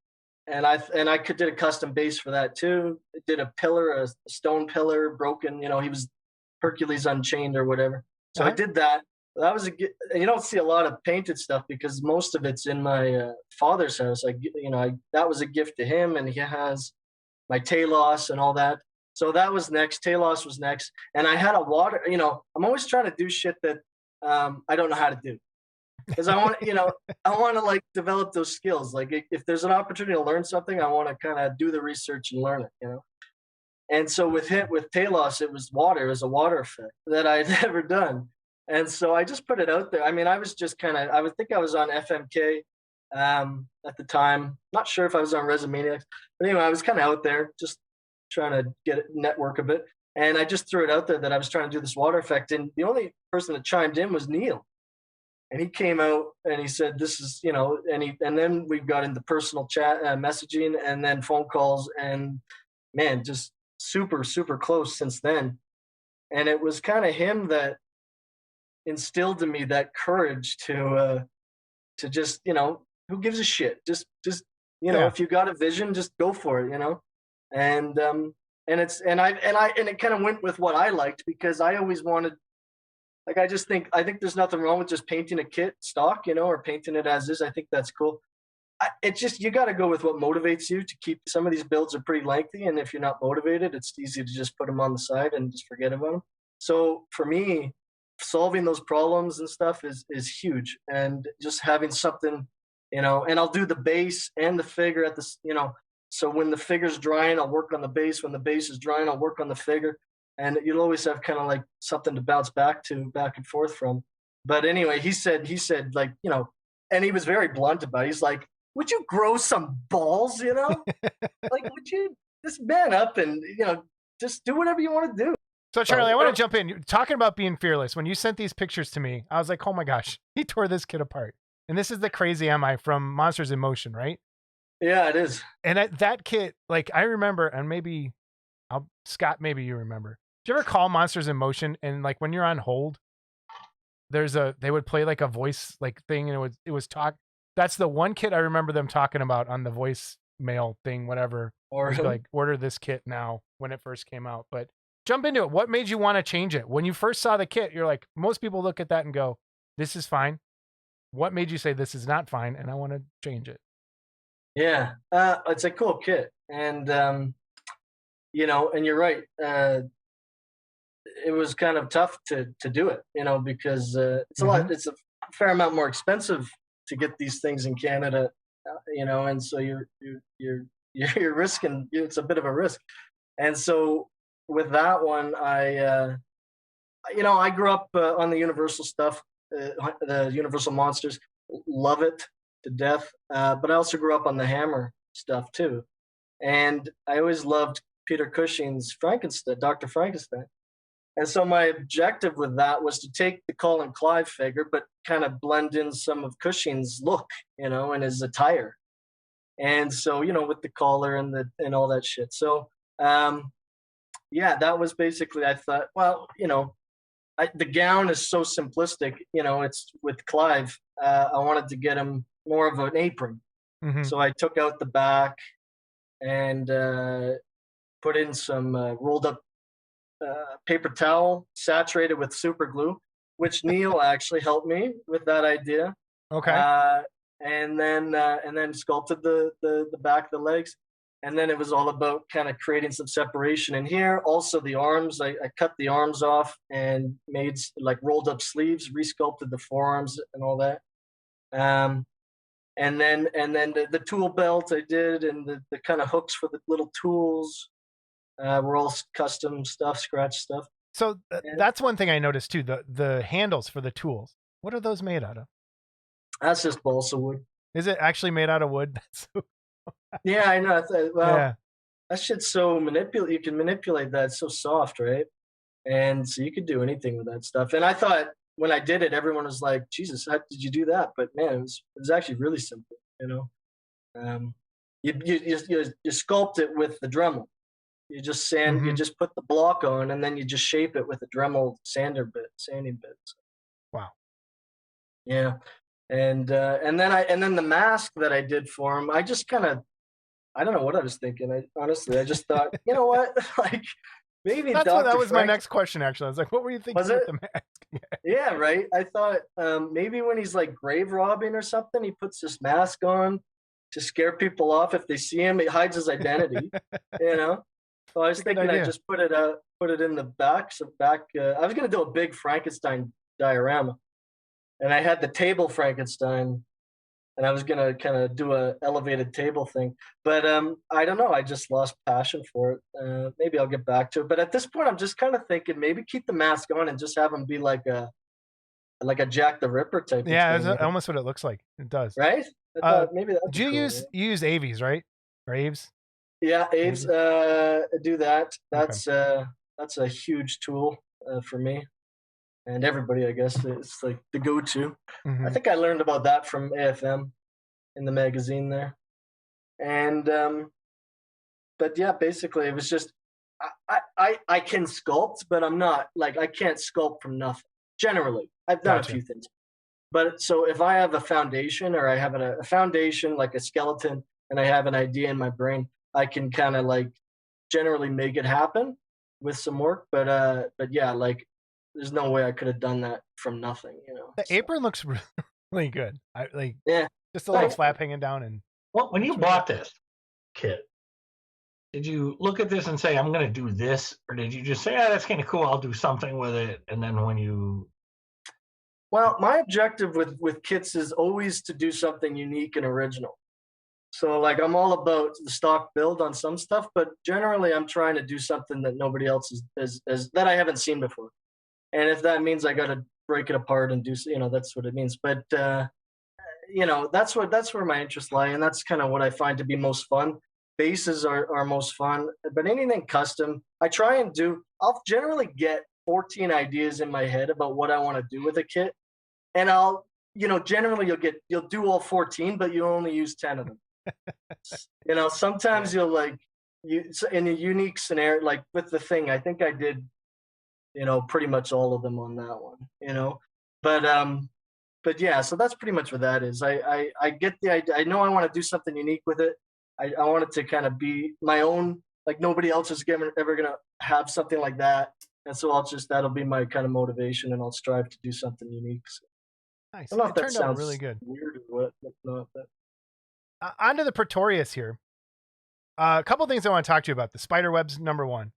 did a custom base for that too. I did a pillar, a stone pillar, broken. He was Hercules Unchained or whatever. So I did that. That was you don't see a lot of painted stuff because most of it's in my father's house. That was a gift to him, and he has my Talos and all that. So that was next. Talos was next, and I had a water. I'm always trying to do shit that I don't know how to do. Because I want to like develop those skills. Like if there's an opportunity to learn something, I want to kind of do the research and learn it, And so with Talos, it was a water effect that I'd never done. And so I just put it out there. I mean, I was just I would think I was on FMK at the time. Not sure if I was on Resumaniacs, but anyway, I was kind of out there just trying to get it, network a bit. And I just threw it out there that I was trying to do this water effect. And the only person that chimed in was Neil. And he came out and he said, this is, and then we got into personal chat, messaging, and then phone calls, and man, just super, super close since then. And it was kind of him that instilled in me that courage to just, who gives a shit? Just, if you got a vision, just go for it, And it kind of went with what I liked because I always wanted. Like I think there's nothing wrong with just painting a kit stock, or painting it as is. I think that's cool. It's just you got to go with what motivates you to keep. Some of these builds are pretty lengthy, and if you're not motivated, it's easy to just put them on the side and just forget about them. So for me, solving those problems and stuff is huge, and just having something you know, and I'll do the base and the figure at the, you know, so when the figure's drying, I'll work on the base. When the base is drying, I'll work on the figure. And you'll always have kind of like something to bounce back and forth from. But anyway, he said like, you know, and he was very blunt about it. He's like, would you grow some balls, you know? Like, would you just man up and, you know, just do whatever you want to do? So Charlie, I want to jump in. You're talking about being fearless. When you sent these pictures to me, I was like, oh my gosh, he tore this kid apart. And this is the Crazy MI from Monsters in Motion, right? Yeah, it is. And that kid, like, I remember, and maybe Scott, maybe you remember. Do you ever call Monsters in Motion and like when you're on hold, they would play like a voice like thing and it was talk. That's the one kit I remember them talking about on the voicemail thing, whatever. Or like order this kit now when it first came out. But jump into it. What made you want to change it? When you first saw the kit, you're like, most people look at that and go, this is fine. What made you say this is not fine and I want to change it? Yeah, it's a cool kit. And, you know, and you're right. It was kind of tough to do it, you know, because it's it's a fair amount more expensive to get these things in Canada, you know, and so you're risking, it's a bit of a risk. And so with that one, you know, I grew up on the Universal stuff, the Universal monsters, love it to death. But I also grew up on the Hammer stuff too. And I always loved Peter Cushing's Frankenstein, Dr. Frankenstein. And so my objective with that was to take the Colin Clive figure, but kind of blend in some of Cushing's look, you know, and his attire. And so, you know, with the collar and all that shit. So, yeah, that was basically, I thought, well, you know, the gown is so simplistic, you know, it's with Clive. I wanted to get him more of an apron. Mm-hmm. So I took out the back and put in some rolled up paper towel saturated with super glue, which Neil actually helped me with that idea. Okay. And then sculpted the back of the legs. And then it was all about kind of creating some separation in here. Also the arms, I cut the arms off and made like rolled up sleeves, resculpted the forearms and all that. And then the tool belt I did, and the kind of hooks for the little tools were all custom stuff, scratch stuff. So that's one thing I noticed too. The handles for the tools. What are those made out of? That's just balsa wood. Is it actually made out of wood? Yeah, I know. Well, yeah. That shit's so you can manipulate that. It's so soft, right? And so you could do anything with that stuff. And I thought when I did it, everyone was like, Jesus, how did you do that? But man, it was actually really simple, you know? You sculpt it with the Dremel. You just sand, you just put the block on, and then you just shape it with a Dremel sanding bit. Wow. Yeah. And then the mask that I did for him, I just kind of, I don't know what I was thinking. I just thought, you know what, like maybe that was my next question. Actually, I was like, what were you thinking with the mask? Yeah, right. I thought maybe when he's like grave robbing or something, he puts this mask on to scare people off. If they see him, he hides his identity. You know. So I was thinking I just put it in the back. So I was gonna do a big Frankenstein diorama. And I had the table Frankenstein, and I was gonna kind of do a elevated table thing, but I don't know. I just lost passion for it. Maybe I'll get back to it. But at this point, I'm just kind of thinking maybe keep the mask on and just have him be like a Jack the Ripper type. Yeah, of thing, that's almost what it looks like. It does, right? Maybe that's. Do you use Avies, right? Or Aves? Yeah, Aves. Do that. That's a huge tool for me. And everybody, I guess, it's like the go-to. I think I learned about that from AFM in the magazine there. And, but yeah, basically it was just, I can sculpt, but I'm not, like, I can't sculpt from nothing. Generally, I've done a few things. But so if I have a foundation, or I have a foundation, like a skeleton, and I have an idea in my brain, I can kind of like generally make it happen with some work. But yeah, like, there's no way I could have done that from nothing, you know. The apron looks really good. Yeah, just a little flap hanging down. And well, when you bought this kit, did you look at this and say, "I'm going to do this," or did you just say, "Ah, that's kind of cool. I'll do something with it"? And then when you Well, my objective with kits is always to do something unique and original. So like I'm all about the stock build on some stuff, but generally I'm trying to do something that nobody else is that I haven't seen before. And if that means I got to break it apart and do, that's what it means. But that's where my interests lie, and that's kind of what I find to be most fun. Bases are most fun, but anything custom, I try and do. I'll generally get 14 ideas in my head about what I want to do with a kit, and generally you'll do all 14, but you only use 10 of them. Sometimes you'll in a unique scenario, like with the thing, I think I did, pretty much all of them on that one, but yeah, so that's pretty much what that is. I get the idea. I know I want to do something unique with it. I want it to kind of be my own, like nobody else is ever going to have something like that. And so that'll be my kind of motivation, and I'll strive to do something unique. So, Nice. I don't know It if that turned out sounds really good. weird or what, but no, Onto the Pretorius here. A couple things I want to talk to you about. The spider web's number one.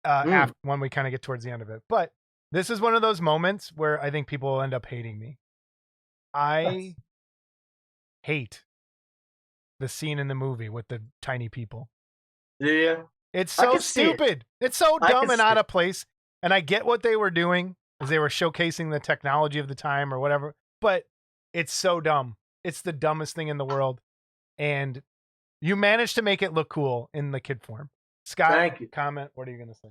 After when we kind of get towards the end of it, but this is one of those moments where I think people will end up hating me. I hate the scene in the movie with the tiny people. Yeah. It's so stupid. It's so dumb and out of place. And I get what they were doing, as they were showcasing the technology of the time or whatever, but it's so dumb. It's the dumbest thing in the world. And you managed to make it look cool in the kid form. Scott, Thank you. comment. What are you going to say?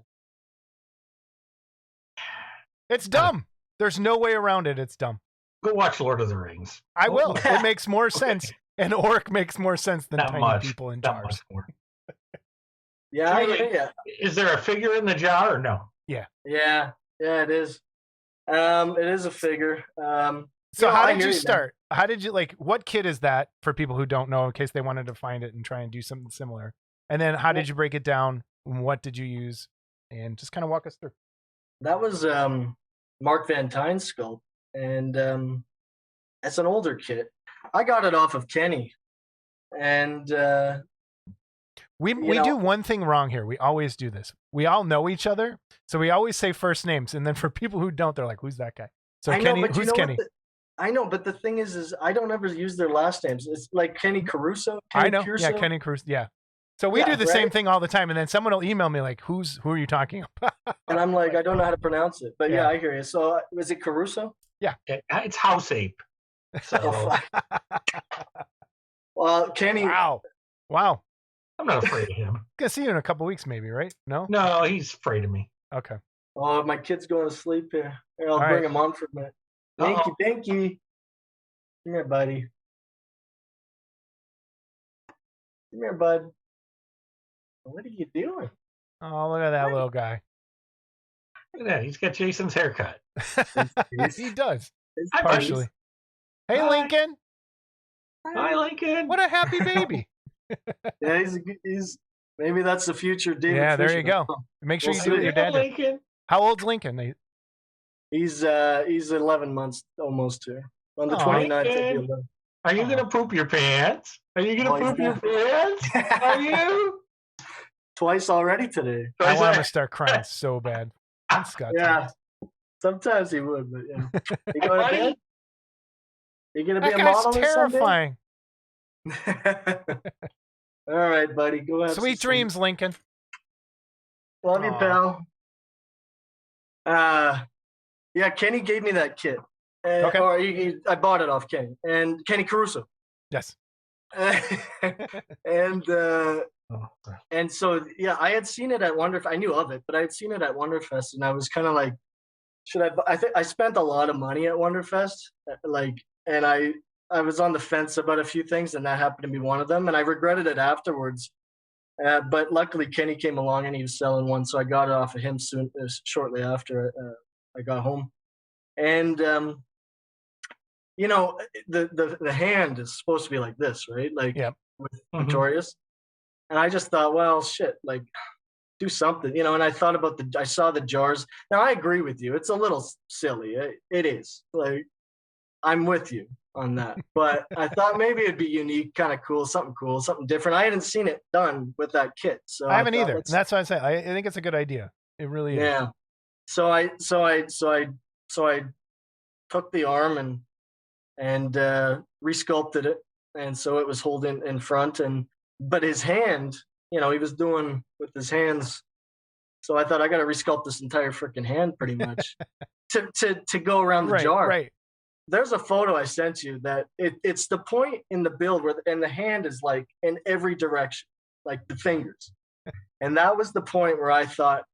It's dumb. There's no way around it. It's dumb. Go watch Lord of the Rings. I will. It makes more sense. And orc makes more sense than Not tiny much. people in Not jars. much more. Yeah, Really? Is there a figure in the jar or no? yeah, it is. It is a figure. So how did you start? How did you what kit is that for people who don't know, in case they wanted to find it and try and do something similar? And then how did you break it down? What did you use? And just kind of walk us through. That was Mark Van Tyne's sculpt, and it's an older kit. I got it off of Kenny, and we do one thing wrong here. We always do this. We all know each other, so we always say first names, and then for people who don't, they're like, "Who's that guy?" So Kenny, who's Kenny? I know, but the thing is I don't ever use their last names. It's like Kenny Caruso. Kenny I know, Curso. yeah, Kenny Caruso, yeah. So we do the same thing all the time, and then someone will email me like, "Who are you talking about?" And I'm like, I don't know how to pronounce it, but yeah I hear you. So is it Caruso? Yeah, it's House Ape. So well, Kenny. Wow. I'm not afraid of him. Gonna see you in a couple weeks, maybe, right? No, he's afraid of me. Okay. Oh, my kid's going to sleep here. Here, I'll bring him on for a minute. Thank you. Come here, buddy. Come here, bud. What are you doing? Oh, look at that little guy. Look at that. He's got Jason's haircut. He does. Hi, Partially. Hey, Hi. Lincoln. Hi, Lincoln. What a happy baby. Yeah, he's maybe that's the future David Yeah, there Fisher. you go. Make sure We'll you do what see. your dad did. Lincoln. How old's Lincoln? He's 11 months almost here. On the Aw. 29th, he'll be Lincoln. 11. Are you gonna poop your pants? Are you gonna poop your pants? Are you? Twice already today. I want him to start crying so bad. Scott. Yeah. Sometimes he would, but yeah. You going to bed? You gonna be That a guy's model terrifying. or something? All right, buddy. Go have Sweet some dreams, Lincoln. Love you, Aw. pal. Yeah, Kenny gave me that kit. Okay. Or I bought it off Kenny. And Kenny Caruso. Yes. and so, yeah, I had seen it at Wonderfest. I knew of it, but I had seen it at Wonderfest, and I was kind of like, I spent a lot of money at Wonderfest, and I was on the fence about a few things, and that happened to be one of them, and I regretted it afterwards. But luckily, Kenny came along, and he was selling one, so I got it off of him shortly after I got home. And the hand is supposed to be like this, right? Like with Pretorius. And I just thought, well, shit, like do something, and I thought about I saw the jars. Now I agree with you. It's a little silly. It is. Like, I'm with you on that. But I thought maybe it'd be unique, kind of cool, something different. I hadn't seen it done with that kit. So I haven't either. And that's why I say I think it's a good idea. It really is. Yeah. So I took the arm and resculpted it, and so it was holding in front. But his hand, he was doing with his hands. So I thought I got to resculpt this entire freaking hand pretty much to go around the jar. Right. There's a photo I sent you that it's the point in the build where the hand is like in every direction, like the fingers. And that was the point where I thought,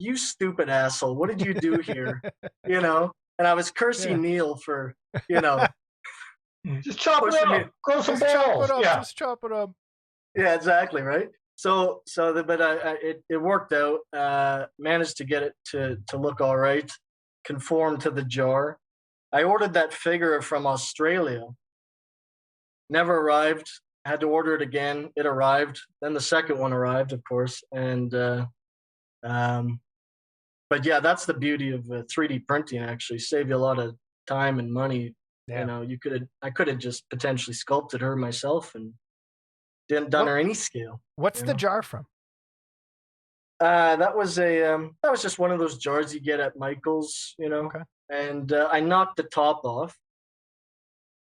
you stupid asshole, what did you do here? And I was cursing Neil for, just chop it up, grow some balls. Just chop it up. Yeah, exactly, right? It worked out. Managed to get it to look all right, conform to the jar. I ordered that figure from Australia. Never arrived. Had to order it again. It arrived. Then the second one arrived, of course. And but yeah, that's the beauty of 3D printing. Actually, save you a lot of time and money. Yeah. I could have just potentially sculpted her myself and done her any scale. What's the jar from? That was just one of those jars you get at Michael's, Okay. And I knocked the top off.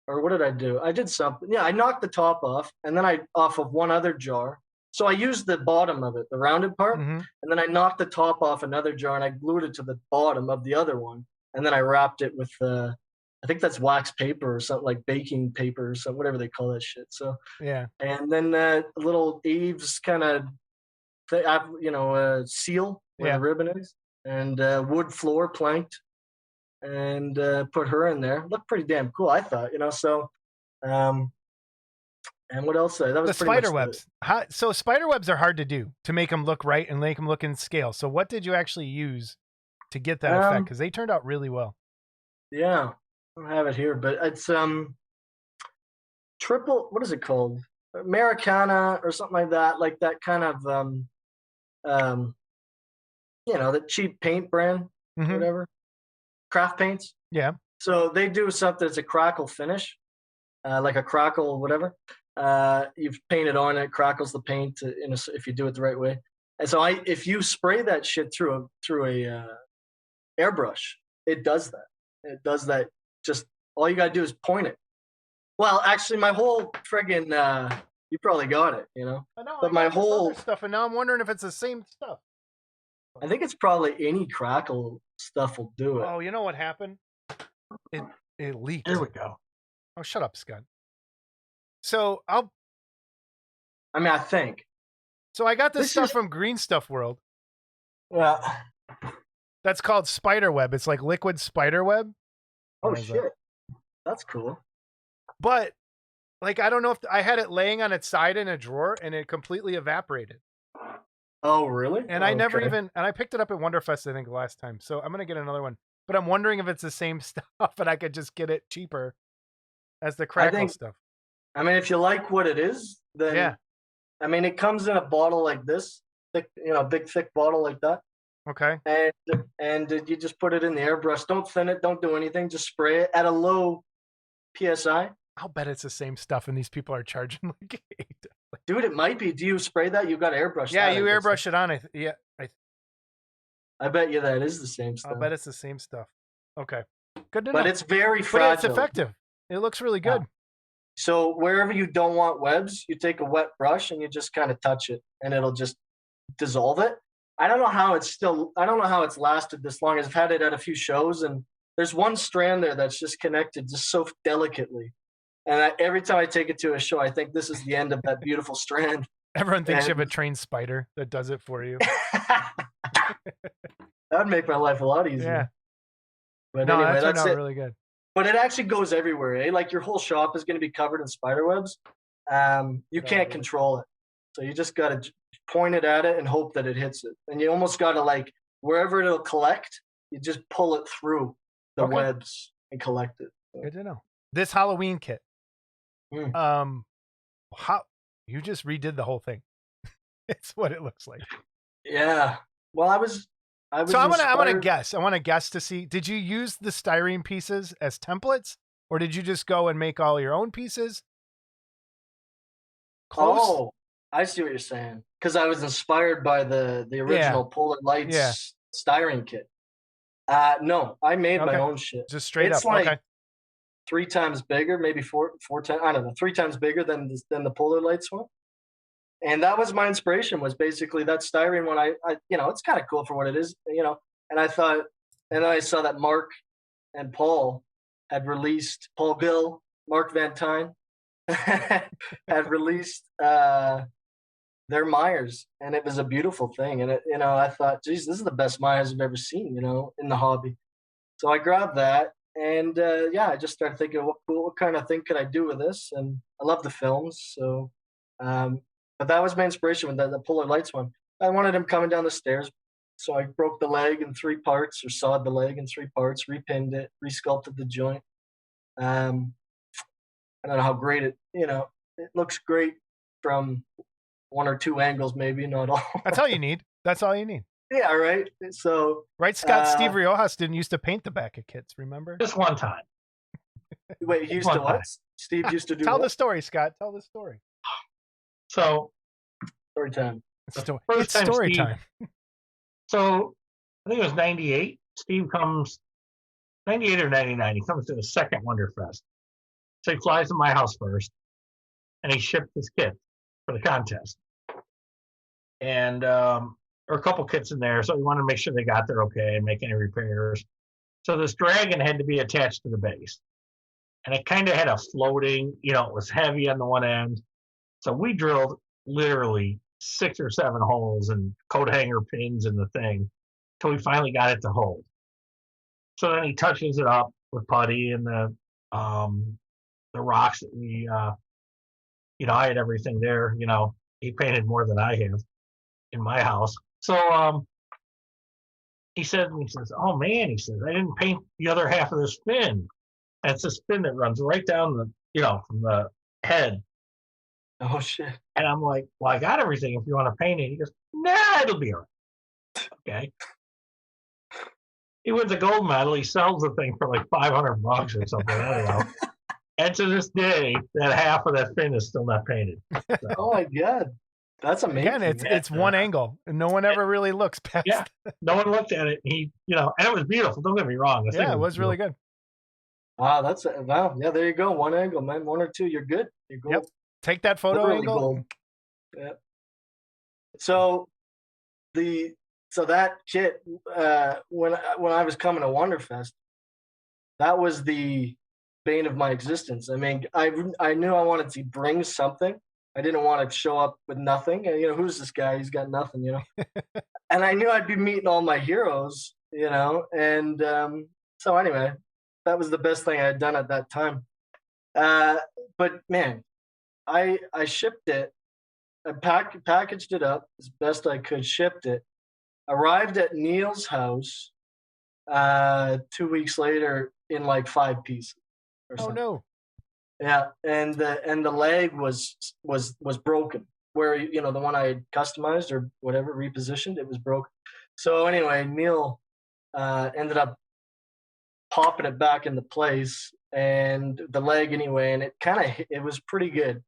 Or what did I do? I did something. Yeah, I knocked the top off, and then off of one other jar. So I used the bottom of it, the rounded part, and then I knocked the top off another jar, and I glued it to the bottom of the other one, and then I wrapped it with I think that's wax paper or something, like baking paper or something, whatever they call that shit. So yeah, and then little Eve's kind of seal where the ribbon is, and wood floor planked, and put her in there. Looked pretty damn cool, I thought. So and what else? That was the spider webs. So spider webs are hard to do to make them look right and make them look in scale. So what did you actually use to get that effect? Because they turned out really well. Yeah, I don't have it here, but it's triple. What is it called? Americana or something like that kind of the cheap paint brand, whatever, craft paints. Yeah. So they do something that's a crackle finish, like a crackle whatever. You've painted on it, crackles the paint if you do it the right way. And so if you spray that shit through a airbrush, it does that. It does that. Just all you gotta do is point it. Well, actually, my whole friggin' you probably got it, I know, but my whole other stuff, and now I'm wondering if it's the same stuff. I think it's probably any crackle stuff will do it. Oh, you know what happened? It leaked. Here we go. Oh, shut up, Scott. So I think. So I got this stuff from Green Stuff World. Yeah. That's called spider web. It's like liquid spider web. Oh shit. That's cool. But I don't know if I had it laying on its side in a drawer and it completely evaporated. Oh, really? And I never even, and I picked it up at Wonderfest, I think, last time. So I'm going to get another one. But I'm wondering if it's the same stuff and I could just get it cheaper as the crackle stuff. If you like what it is, then yeah. It comes in a bottle like this, thick, big thick bottle like that. Okay. And you just put it in the airbrush. Don't thin it. Don't do anything. Just spray it at a low PSI. I'll bet it's the same stuff, and these people are charging like $8. Dude, it might be. Do you spray that? You got airbrush. Yeah, you airbrush it on. I bet you that is the same stuff. I'll bet it's the same stuff. Okay, good to know. But it's very fragile. But it's effective. It looks really good. Yeah. So wherever you don't want webs, you take a wet brush and you just kind of touch it, and it'll just dissolve it. I don't know how it's lasted this long. I've had it at a few shows, and there's one strand there that's just connected just so delicately. And every time I take it to a show, I think this is the end of that beautiful strand. Everyone thinks you have a trained spider that does it for you. That'd make my life a lot easier. Yeah. But no, anyway, that turned that's out it. really good. But it actually goes everywhere, eh? Like your whole shop is going to be covered in spider webs. You can't control it. So you just got to point it at it and hope that it hits it. And you almost got to wherever it'll collect, you just pull it through the webs and collect it. So. Good to know. This Halloween kit. How you just redid the whole thing. It's what it looks like. Yeah. Well, I was so I'm gonna guess. I want to guess to see. Did you use the styrene pieces as templates, or did you just go and make all your own pieces? Close? Oh, I see what you're saying. Because I was inspired by the original Polar Lights styrene kit. No, I made my Okay. own shit. Just straight It's up. like Okay. 3 times bigger, maybe four times. I don't know, 3 times bigger than the Polar Lights one. And that was my inspiration. Was basically that styrene one. I it's kind of cool for what it is. And I thought, and then I saw that Mark and Paul had released Paul Bill, Mark Van Tyne had released their Myers, and it was a beautiful thing. And I thought, geez, this is the best Myers I've ever seen, in the hobby. So I grabbed that, and I just started thinking, what kind of thing could I do with this? And I love the films, so. But that was my inspiration with the Polar Lights one. I wanted him coming down the stairs, so I broke the leg in 3 parts, or sawed the leg in 3 parts, repinned it, resculpted the joint. I don't know how great it looks great from 1 or 2 angles, maybe not all. That's all you need. That's all you need. Yeah, right. So Right, Scott? Steve Riojas didn't used to paint the back of kits, remember? Just one time. wait, he used to what? Steve used to do Tell what? the story, Scott. Tell the story. So Story time. It's story time. So I think it was 98. Steve comes, 98 or 99. He comes to the second Wonderfest. So he flies to my house first, and he shipped his kit for the contest. And there were a couple kits in there, so we wanted to make sure they got there okay and make any repairs. So this dragon had to be attached to the base. And it kind of had a floating, it was heavy on the one end. So we drilled literally 6 or 7 holes and coat hanger pins in the thing till we finally got it to hold. So then he touches it up with putty and the rocks that we, I had everything there. He painted more than I have in my house. So he says, "Oh man," he says, "I didn't paint the other half of this fin. And it's a spin that runs right down from the head." Oh shit. And I'm like, "Well, I got everything if you want to paint it." He goes, "Nah, it'll be all right." Okay. He wins a gold medal. He sells the thing for like $500 or something. I don't know. And to this day, that half of that fin is still not painted. So. Oh my god, that's amazing. Again, it's one angle, and no one ever really looks past. Yeah, no one looked at it. And it was beautiful. Don't get me wrong. It was really good. Wow, wow. Yeah, there you go. One angle, man. 1 or 2, you're good. You're gold. Yep. Take that photo Literally angle. gold. Yeah. So that kit, when I was coming to Wonderfest, that was the bane of my existence. I mean, I knew I wanted to bring something. I didn't want to show up with nothing. Who's this guy? He's got nothing, And I knew I'd be meeting all my heroes, And so anyway, that was the best thing I had done at that time. But man, I shipped it. I packaged it up as best I could, shipped it, arrived at Neil's house 2 weeks later in like 5 pieces. Oh no. Yeah, and the leg was broken. Where the one I had customized or whatever, repositioned, it was broken. So anyway, Neil ended up popping it back into place, and the leg anyway, and it was pretty good.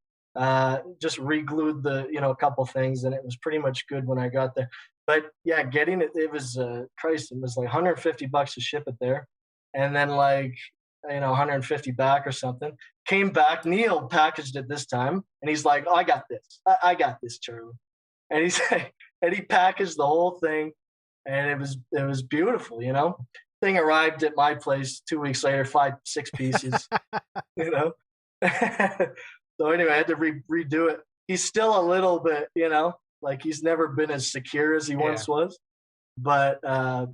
Just re-glued a couple things, and it was pretty much good when I got there. But yeah, getting it was Christ, it was like $150 to ship it there, and then like 150 back or something. Came back, Neil packaged it this time, and he's like, "Oh, I got this. I got this, Charlie." And he packaged the whole thing, and it was beautiful. Thing arrived at my place 2 weeks later, 5-6 pieces. So anyway, I had to redo it. He's still a little bit, like he's never been as secure as he once was. But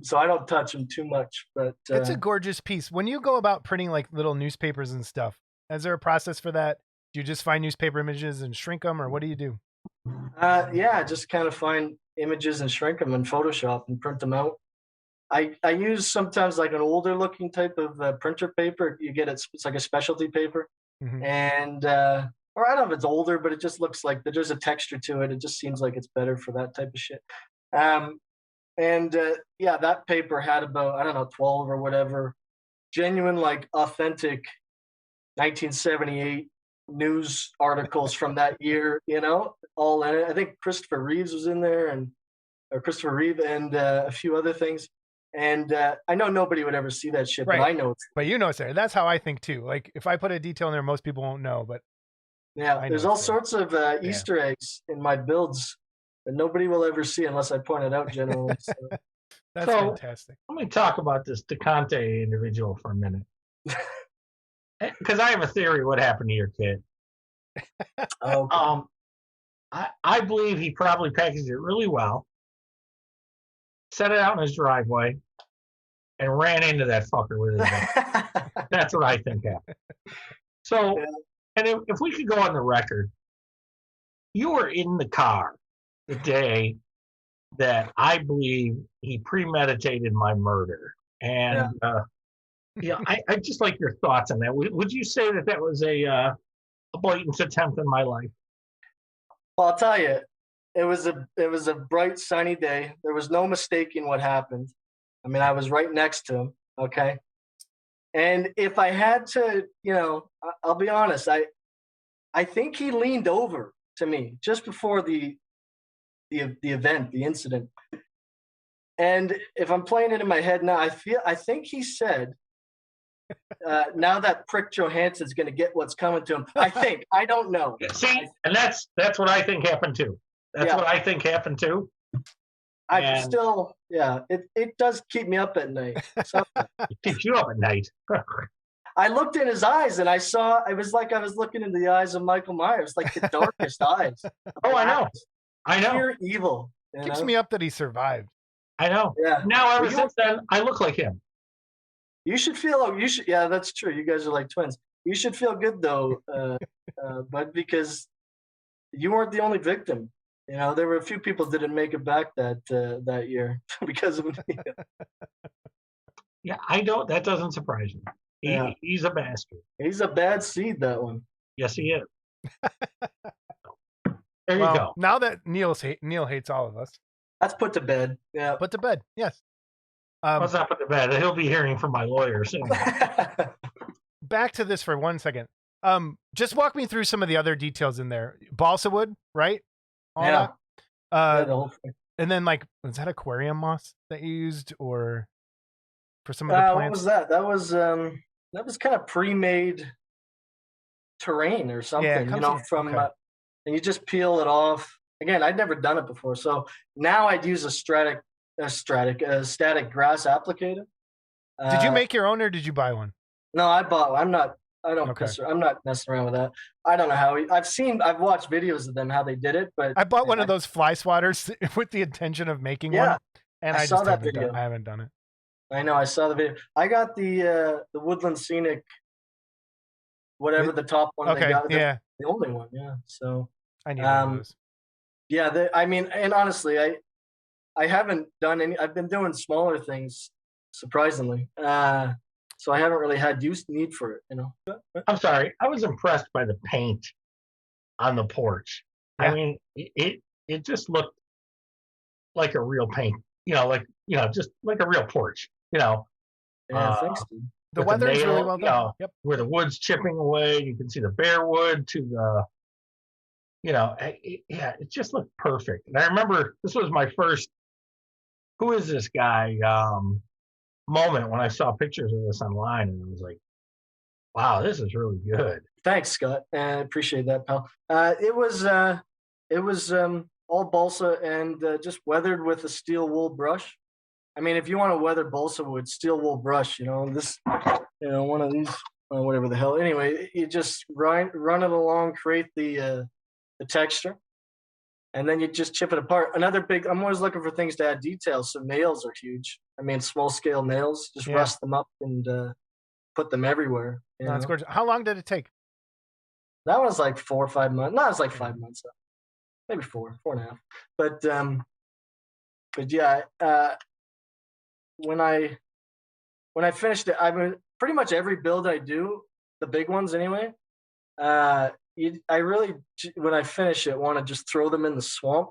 so I don't touch him too much. But it's a gorgeous piece. When you go about printing like little newspapers and stuff, is there a process for that? Do you just find newspaper images and shrink them, or what do you do? Just kind of find images and shrink them in Photoshop and print them out. I use sometimes like an older looking type of printer paper. You get it's like a specialty paper, and or I don't know if it's older, but it just looks like there's a texture to it. It just seems like it's better for that type of shit. And that paper had about, I don't know, 12 or whatever, genuine, like authentic 1978 news articles from that year, all in it. I think Christopher Reeve was in there, or Christopher Reeve, and a few other things. And I know nobody would ever see that shit, Right. but I know it's But you know it's there. That's how I think too. Like if I put a detail in there, most people won't know. But yeah. There's all sorts of Easter eggs in my builds that nobody will ever see unless I point it out generally. So. That's fantastic. Let me talk about this DeConte individual for a minute. Because I have a theory what happened to your kid. Okay. I believe he probably packaged it really well, set it out in his driveway, and ran into that fucker with his gun. That's what I think happened. So, and if we could go on the record, you were in the car the day that I believe he premeditated my murder. And I just like your thoughts on that. Would you say that was a blatant attempt in my life? Well, I'll tell you, it was a bright sunny day. There was no mistaking what happened. I mean, I was right next to him. Okay, and if I had to, I'll be honest. I think he leaned over to me just before the event, the incident. And if I'm playing it in my head now, I think he said, now that Prick Johansson's going to get what's coming to him. I don't know. See, and that's what I think happened too. That's what I think happened too. It does keep me up at night. It keeps you up at night. I looked in his eyes and it was like I was looking into the eyes of Michael Myers, like the darkest eyes. Oh, I know. Pure evil. Keeps me up that he survived. I know. Yeah. Now ever since then, I look like him. You should feel. Yeah, that's true. You guys are like twins. You should feel good though, but because you weren't the only victim. There were a few people that didn't make it back that year because of me. Yeah, I don't. That doesn't surprise me. He's a bastard. He's a bad seed. That one. Yes, he is. There you go. Now that Neil hates all of us. That's put to bed. Yeah. Put to bed. Yes. Let's not put to bed. He'll be hearing from my lawyer soon. Back to this for 1 second. Just walk me through some of the other details in there. Balsa wood, right? All that. The whole thing. And then, was that aquarium moss that you used, or for some of the plants? What was that? That was kind of pre-made terrain or something. And you just peel it off. Again, I'd never done it before, so now I'd use a static grass applicator. Did you make your own, or did you buy one? No, I bought one. I'm not messing around with that. I don't know how. I've watched videos of them how they did it, but I bought one of those fly swatters with the intention of making one, and I saw that video. I haven't done it. I know. I saw the video. I got the Woodland Scenic, whatever the top one. Okay, they got, the only one. Yeah. So I need one of those. Yeah, and honestly, I haven't done any. I've been doing smaller things, surprisingly. So I haven't really had need for it, I'm sorry. I was impressed by the paint on the porch. Yeah. I mean, it just looked like a real paint. Just like a real porch. Yeah, thanks, dude. The weather is really well done. Where the wood's chipping away, you can see the bare wood to the. It just looked perfect. And I remember this was my first, who is this guy, moment when I saw pictures of this online, and I was like, wow, this is really good. Thanks, Scott. I appreciate that, pal. It was all balsa and just weathered with a steel wool brush. I mean, if you want to weather balsa wood, steel wool brush, this, one of these, whatever the hell. Anyway, you just run it along, create the texture, and then you just chip it apart. I'm always looking for things to add details, so nails are huge. I mean, small scale nails, just rust them up and put them everywhere. That's gorgeous. How long did it take? That was like 4 or 5 months. No, it was like 5 months. Maybe 4.5. But yeah, when I finished it, I mean, pretty much every build I do, the big ones anyway, I really, when I finish it, want to just throw them in the swamp,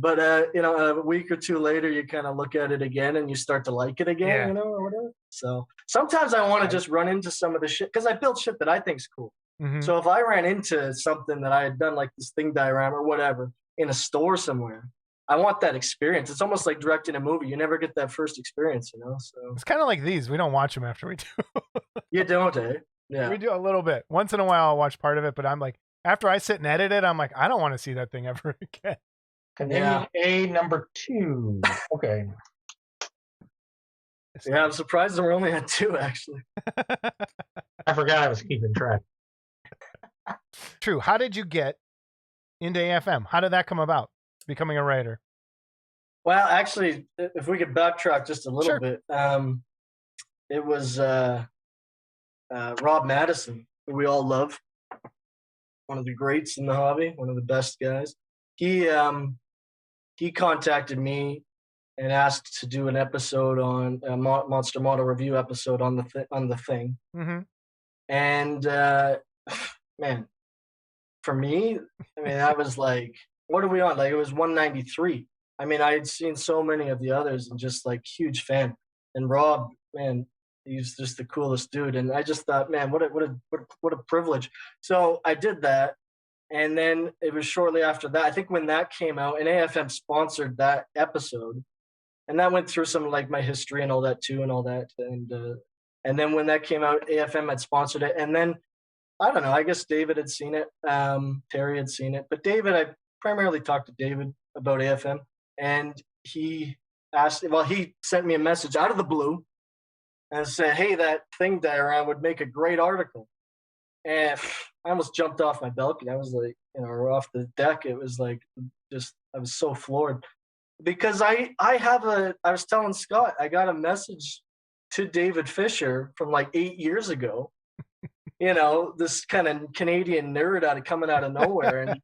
But a week or two later, you kind of look at it again and you start to like it again, or whatever. So sometimes I want to just run into some of the shit because I build shit that I think's cool. Mm-hmm. So if I ran into something that I had done, like this thing diorama or whatever, in a store somewhere, I want that experience. It's almost like directing a movie. You never get that first experience, you know. So It's kind of like these. We don't watch them after we do. you don't, eh? Yeah. We do a little bit. Once in a while, I'll watch part of it, but I'm like, after I sit and edit it, I'm like, I don't want to see that thing ever again. Canadian A number 2. Okay. Yeah, I'm surprised that we're only at 2 actually. I forgot I was keeping track. True. How did you get into AFM? How did that come about? Becoming a writer? Well, actually, if we could backtrack just a little Sure. bit, it was Rob Madison, who we all love, one of the greats in the hobby, one of the best guys. He contacted me and asked to do an episode on a Monster Model Review episode on the thing. Mm-hmm. And man, for me, I mean, that was like, what are we on? Like, it was 193. I mean, I had seen so many of the others and just like huge fan. And Rob, man, he's just the coolest dude. And I just thought, man, what a privilege. So I did that. And then it was shortly after that, I think when that came out, and AFM sponsored that episode, and that went through some like my history and all that too, and all that. And then when that came out, AFM had sponsored it. And then I don't know, I guess David had seen it, Terry had seen it, but David, I primarily talked to David about AFM, and he sent me a message out of the blue and said, hey, that thing diagram would make a great article. And I almost jumped off my balcony. I was like, or off the deck. It was like, I was so floored. Because I was telling Scott, I got a message to David Fisher from like 8 years ago. This kind of Canadian nerd coming out of nowhere, and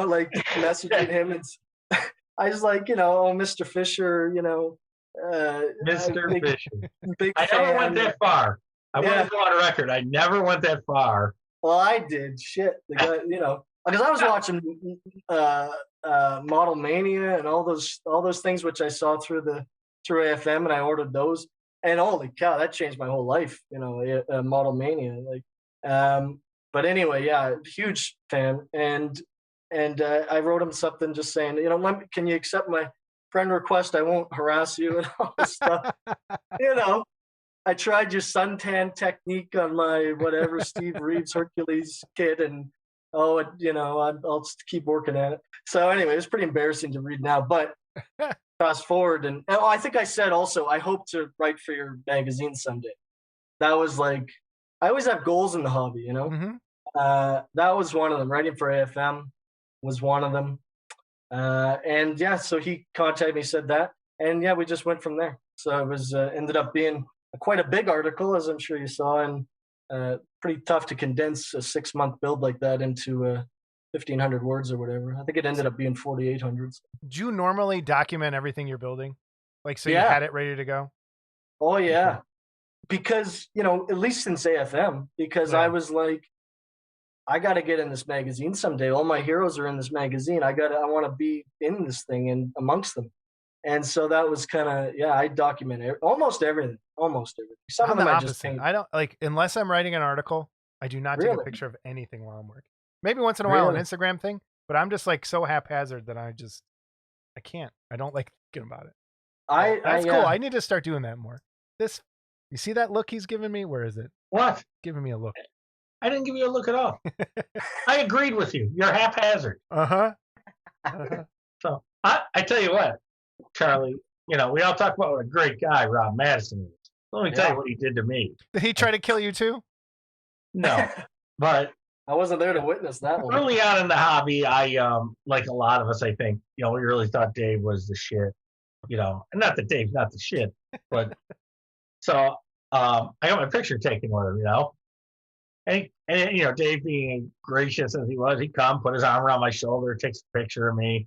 like messaging him. And I was like, oh, Mr. Fisher, Mr. Fisher. Big I fan. never went that far. I want to go on record. I never went that far. Well, I did. Shit, the guy, because I was watching Model Mania and all those things which I saw through AFM, and I ordered those. And holy cow, that changed my whole life. Model Mania, but anyway, yeah, huge fan. And I wrote him something just saying, can you accept my friend request? I won't harass you and all this stuff. I tried your suntan technique on my whatever Steve Reeves Hercules kit, and I'll just keep working at it. So anyway, it's pretty embarrassing to read now, but fast forward, and I think I said also, I hope to write for your magazine someday. That was like, I always have goals in the hobby, Mm-hmm. That was one of them. Writing for AFM was one of them. And yeah, so he contacted me, said that, and yeah, we just went from there. So it was ended up being quite a big article, as I'm sure you saw, and pretty tough to condense a 6-month build like that into 1,500 words or whatever. I think it ended up being 4,800. Do you normally document everything you're building? Like, so Yeah. you had it ready to go? Oh yeah, because at least since AFM, because Yeah. I was like, I got to get in this magazine someday. All my heroes are in this magazine. I want to be in this thing and amongst them. And so that was kind of, I document almost everything. Some I'm of them the I just opposite. paint. I don't like, unless I'm writing an article, I do not take a Really? picture of anything while I'm working. Maybe once in a while an Really? Instagram thing, but I'm just like so haphazard that I can't. I don't like thinking about it. That's cool. I need to start doing that more. You see that look he's giving me? Where is it? What? Giving me a look. I didn't give you a look at all. I agreed with you. You're haphazard. Uh-huh. So I tell you what, Charlie, we all talk about what a great guy Rob Madison is. Let me tell you what he did to me. Did he try to kill you too? No, but I wasn't there to witness that one. early on in the hobby, I like a lot of us, I think, we really thought Dave was the shit, and not that Dave's not the shit, but so I got my picture taken with him, and Dave being gracious as he was, he'd come, put his arm around my shoulder, takes a picture of me.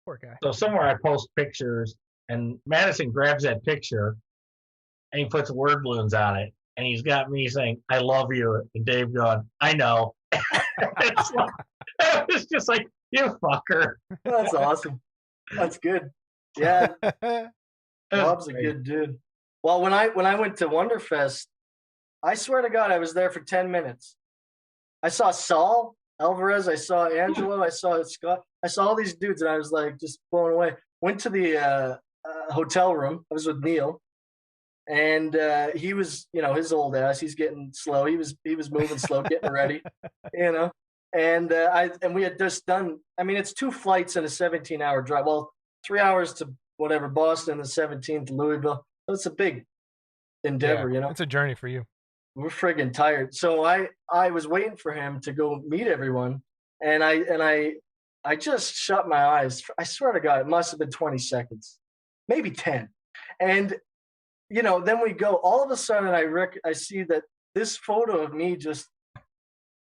Poor guy. So somewhere I post pictures, and Madison grabs that picture, and he puts word balloons on it, and he's got me saying, "I love you," and Dave going, "I know." It was just like, you fucker. That's awesome. That's good. Yeah, It was Rob's a great. good dude. Well, when I went to Wonderfest, I swear to God, I was there for 10 minutes. I saw Saul, Alvarez. I saw Angelo. I saw Scott. I saw all these dudes, and I was like just blown away. Went to the hotel room. I was with Neil, and he was, his old ass. He's getting slow. He was moving slow, getting ready, And we had just done. I mean, it's 2 flights and a 17-hour drive. Well, 3 hours to whatever Boston, the 17th to Louisville. So it's a big endeavor, It's a journey for you. We're friggin' tired. So I was waiting for him to go meet everyone, and I just shut my eyes. I swear to God, it must have been 20 seconds, maybe 10. And then we go. All of a sudden, I see that this photo of me just,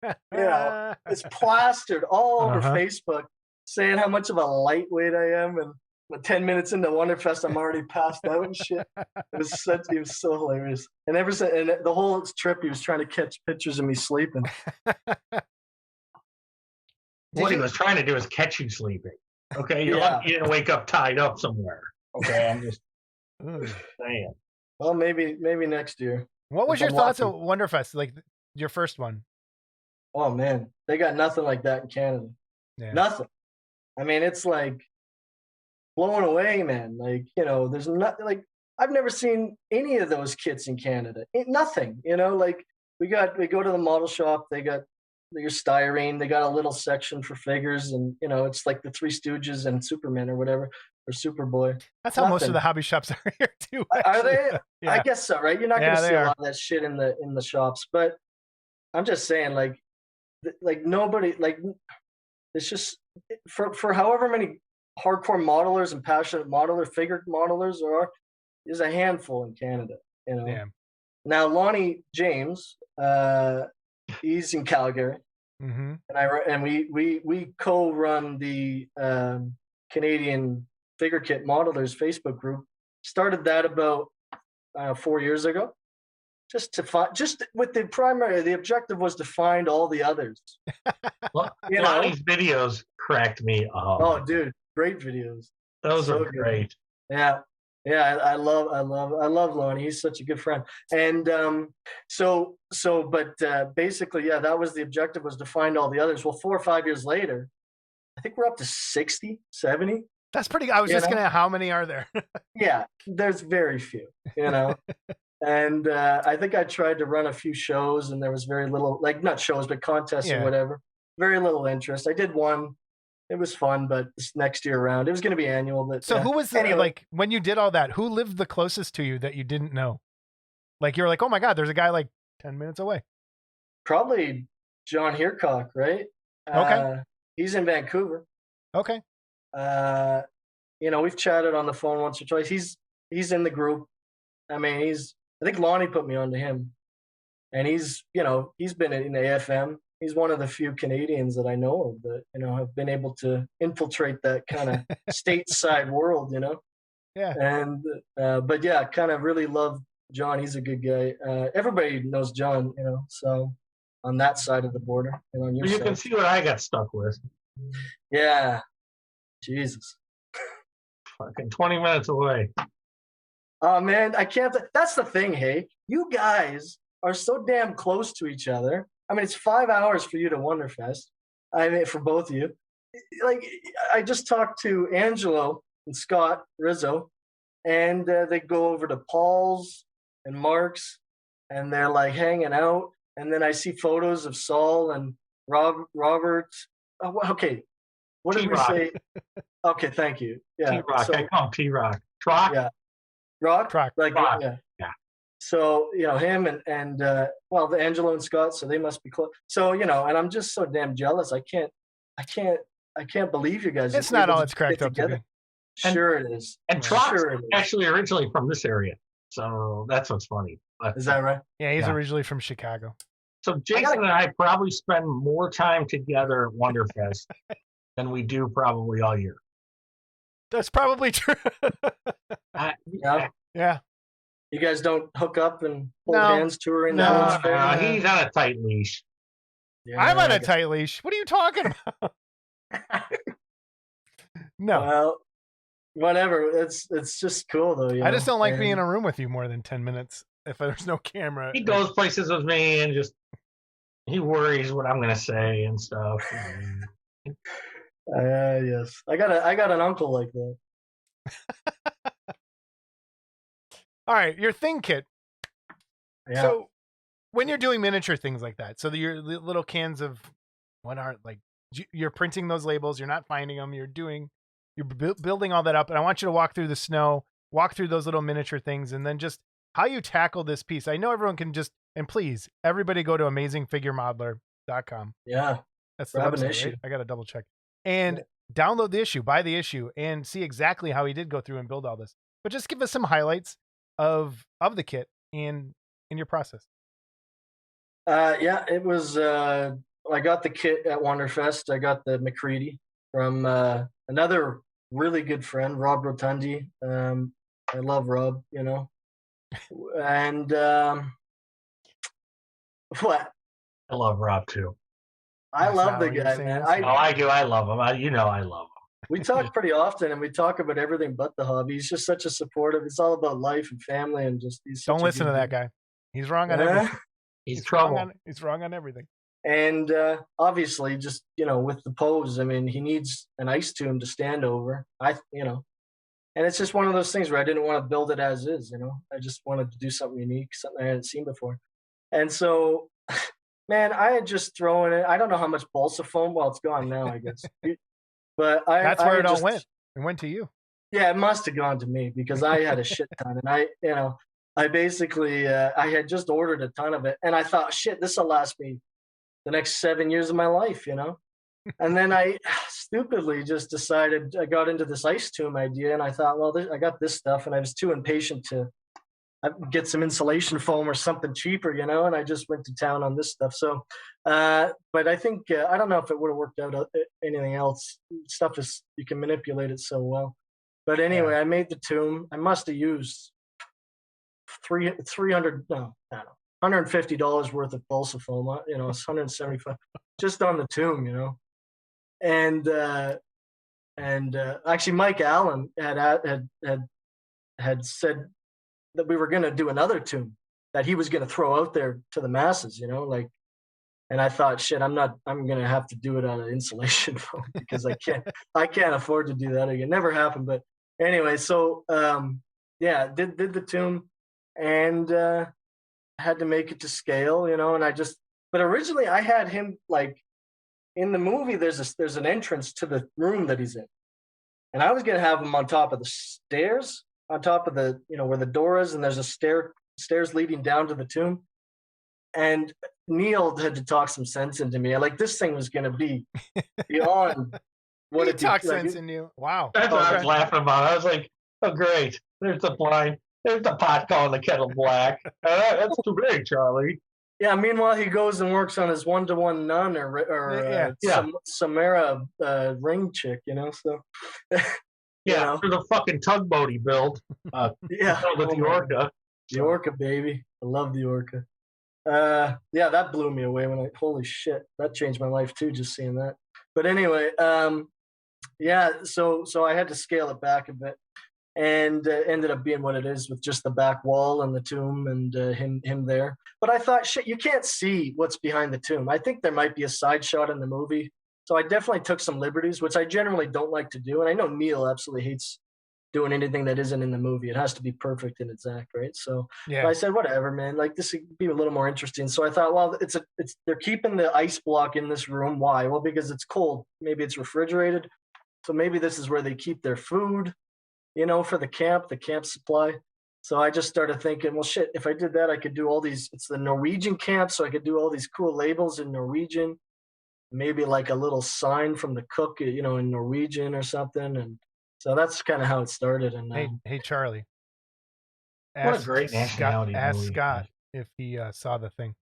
it's plastered all over Facebook, saying how much of a lightweight I am, and 10 minutes into Wonderfest, I'm already passed out and shit. It was so hilarious. And the whole trip, he was trying to catch pictures of me sleeping. What he was trying to do is catch you sleeping. Okay, you didn't wake up tied up somewhere. Okay, I'm just saying. Well, maybe next year. What was your thoughts of Wonderfest? Like your first one? Oh man, they got nothing like that in Canada. Yeah. Nothing. I mean, it's like blown away, man. Like, there's not, like, I've never seen any of those kits in Canada. Nothing, like we go to the model shop, they got your styrene, they got a little section for figures, and it's like the Three Stooges and Superman or whatever, or Superboy. That's how most of the hobby shops are here too. Are they? Yeah. I guess so, right? You're not going to see a lot of that shit in the shops, but I'm just saying, like nobody, like, it's just for however many hardcore modelers and passionate figure modelers there's a handful in Canada, Yeah. Now Lonnie James, he's in Calgary, and we co-run the Canadian Figure Kit Modelers Facebook group. Started that about 4 years ago, just with the objective was to find all the others. Well, Lonnie's videos cracked me up. Oh, dude. Great videos. Those are great. Yeah. I love Lonnie. He's such a good friend. And basically, that was the objective, was to find all the others. Well, 4 or 5 years later, I think we're up to 60, 70. That's pretty. I was just gonna. How many are there? Yeah, there's very few. And I think I tried to run a few shows, and there was very little, like, not shows, but contests or whatever. Very little interest. I did one. It was fun, but this next year around, it was going to be annual. But so who was like, when you did all that, who lived the closest to you that you didn't know? Like, you're like, oh my God, there's a guy like 10 minutes away. Probably John Heercock, right? Okay. He's in Vancouver. Okay. We've chatted on the phone once or twice. He's in the group. I mean, I think Lonnie put me onto him, and he's been in AFM. He's one of the few Canadians that I know of that, have been able to infiltrate that kind of stateside world, Yeah. And, but yeah, kind of really love John. He's a good guy. Everybody knows John, so on that side of the border, on your side. Can see what I got stuck with. Yeah. Jesus. Fucking 20 minutes away. Oh man, I can't. That's the thing. Hey, you guys are so damn close to each other. I mean, it's 5 hours for you to Wonderfest. I mean, for both of you. Like, I just talked to Angelo and Scott Rizzo, and they go over to Paul's and Mark's, and they're like hanging out. And then I see photos of Saul and Robert. Oh, okay, what did we say? Okay, thank you. Yeah, T-Rock. I call him T-Rock. Trock? Yeah. Rock? Like, Rock. Yeah. So, him and the Angelo and Scott, so they must be close. So, and I'm just so damn jealous. I can't believe you guys. It's not all it's cracked up to be. Sure it is. And Trock's actually originally from this area. So that's what's funny. But, is that right? Yeah, he's originally from Chicago. So Jason and I probably spend more time together at Wonderfest than we do probably all year. That's probably true. Yeah. You guys don't hook up and hold hands touring? No, he's on a tight leash. Yeah, I'm on a tight leash. What are you talking about? No. Well, whatever. It's just cool though. I just don't like being in a room with you more than 10 minutes if there's no camera. He goes places with me and just he worries what I'm going to say and stuff. Yes, I got an uncle like that. All right, your thing kit. Yeah. So when you're doing miniature things like that, so your little cans of what are like, you're printing those labels, you're not finding them, you're building all that up, and I want you to walk through the snow, walk through those little miniature things, and then just how you tackle this piece. I know everyone can just, and please, everybody go to amazingfiguremodeler.com. Yeah. That's the Grab an website, issue. right? I got to double check. And download the issue, buy the issue, and see exactly how he did go through and build all this. But just give us some highlights of the kit in your process. Yeah, it was. I got the kit at Wonderfest. I got the McCready from another really good friend, Rob Rotundi. I love Rob, you know. And what? I love Rob too. I That's love not the what you're guy, saying, man. so- I do. I love him. You know I love him. We talk pretty often, and we talk about everything but the hobby. He's just such a supportive. It's all about life and family, and just he's. Don't listen to that guy. He's wrong on everything. He's trouble. He's wrong on everything. And obviously, just with the pose, I mean, he needs an ice tomb to stand over. And it's just one of those things where I didn't want to build it as is. I just wanted to do something unique, something I hadn't seen before. And so, man, I had just thrown it. I don't know how much balsa foam. Well, it's gone now, I guess. But That's where it all just went. It went to you. Yeah, it must have gone to me because I had a shit ton, and I basically I had just ordered a ton of it, and I thought, shit, this will last me the next 7 years of my life, And then I stupidly just decided I got into this ice tomb idea, and I thought, well, I got this stuff, and I was too impatient to get some insulation foam or something cheaper, and I just went to town on this stuff. So, but I think I don't know if it would have worked out anything else. Stuff is you can manipulate it so well. But anyway, I made the tomb. I must have used $150 worth of balsa foam. It's 175 just on the tomb. And actually, Mike Allen had said that we were going to do another tomb that he was going to throw out there to the masses, and I thought, shit, I'm going to have to do it on an insulation foam because I can't afford to do that again. Never happened. But anyway, so, did the tomb and, had to make it to scale, but originally I had him in the movie, there's an entrance to the room that he's in. And I was going to have him on top of the stairs, on top of the, where the door is, and there's a stairs leading down to the tomb. And Neil had to talk some sense into me. This thing was going to be beyond what he it talked sense in you. Wow. That's what I was laughing about. I was like, oh, great. There's the blind. There's the pot calling the kettle black. That's too big, Charlie. Yeah, meanwhile, he goes and works on his one-to-one nun or Samara ring chick, so... Yeah, for the fucking tugboat he built. With the Orca. The Orca, baby. I love the Orca. That blew me away holy shit, that changed my life too, just seeing that. But anyway, so I had to scale it back a bit, and ended up being what it is with just the back wall and the tomb and him there. But I thought, shit, you can't see what's behind the tomb. I think there might be a side shot in the movie. So I definitely took some liberties, which I generally don't like to do. And I know Neil absolutely hates doing anything that isn't in the movie. It has to be perfect and exact, right? So I said, whatever, man. This would be a little more interesting. So I thought, well, they're keeping the ice block in this room. Why? Well, because it's cold. Maybe it's refrigerated. So maybe this is where they keep their food, for the camp supply. So I just started thinking, well, shit, if I did that, I could do all these. It's the Norwegian camp, so I could do all these cool labels in Norwegian. Maybe a little sign from the cook, in Norwegian or something. And so that's kind of how it started. And hey, Charlie. What a great nationality. Ask Scott if he saw the thing.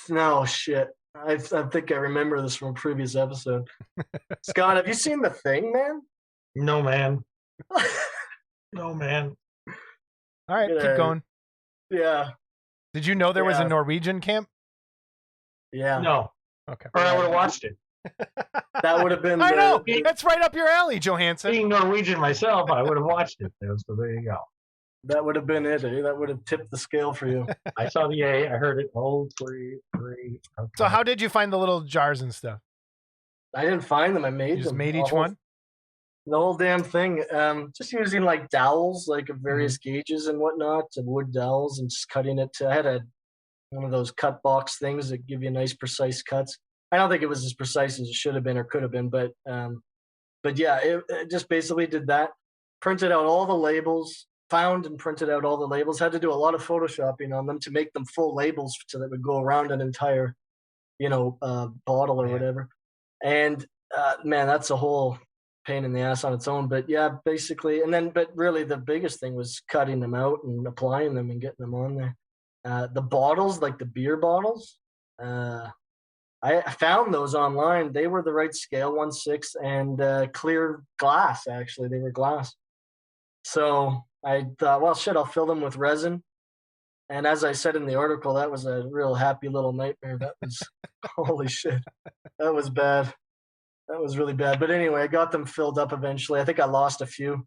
No, shit. I think I remember this from a previous episode. Scott, have you seen the thing, man? No, man. No, man. All right, keep going. Yeah. Did you know there was a Norwegian camp? Yeah. No. Okay. Or I would have watched it. That would have been. I know. That's right up your alley, Johansson. Being Norwegian myself, I would have watched it. So there you go. That would have been it. Eh? That would have tipped the scale for you. I saw the A. I heard it. Hold 3. Okay. So how did you find the little jars and stuff? I didn't find them. I made You them. just made each one? The whole damn thing. Just using like dowels, like of various gauges and whatnot, and wood dowels, and just cutting it. I had one of those cut box things that give you nice, precise cuts. I don't think it was as precise as it should have been or could have been, but yeah, it just basically did that. Printed out all the labels, found and printed out all the labels. Had to do a lot of photoshopping on them to make them full labels so that would go around an entire, bottle or whatever. And man, that's a whole pain in the ass on its own. But yeah, basically, but really the biggest thing was cutting them out and applying them and getting them on there. The bottles, like the beer bottles, I found those online. They were the right scale, 1/6, and clear glass. Actually, they were glass. So I thought, well, shit, I'll fill them with resin. And as I said in the article, that was a real happy little nightmare. That was, holy shit, that was bad. That was really bad. But anyway, I got them filled up eventually. I think I lost a few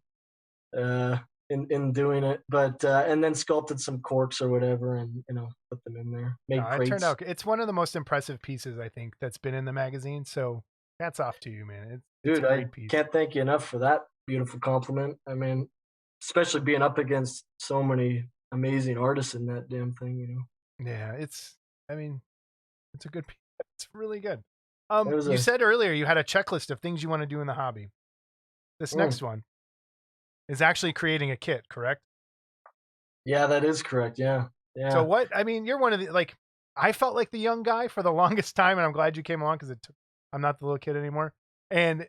in doing it, but and then sculpted some corks or whatever, and put them in there. Made crates. It turned out. It's one of the most impressive pieces I think that's been in the magazine. So hats off to you, man. It's a great piece. Can't thank you enough for that beautiful compliment. I mean, especially being up against so many amazing artists in that damn thing, Yeah, it's a good piece. It's really good. You said earlier you had a checklist of things you want to do in the hobby. This next one is actually creating a kit, correct? Yeah, that is correct. Yeah. So you're one of the, I felt like the young guy for the longest time, and I'm glad you came along because I'm not the little kid anymore. And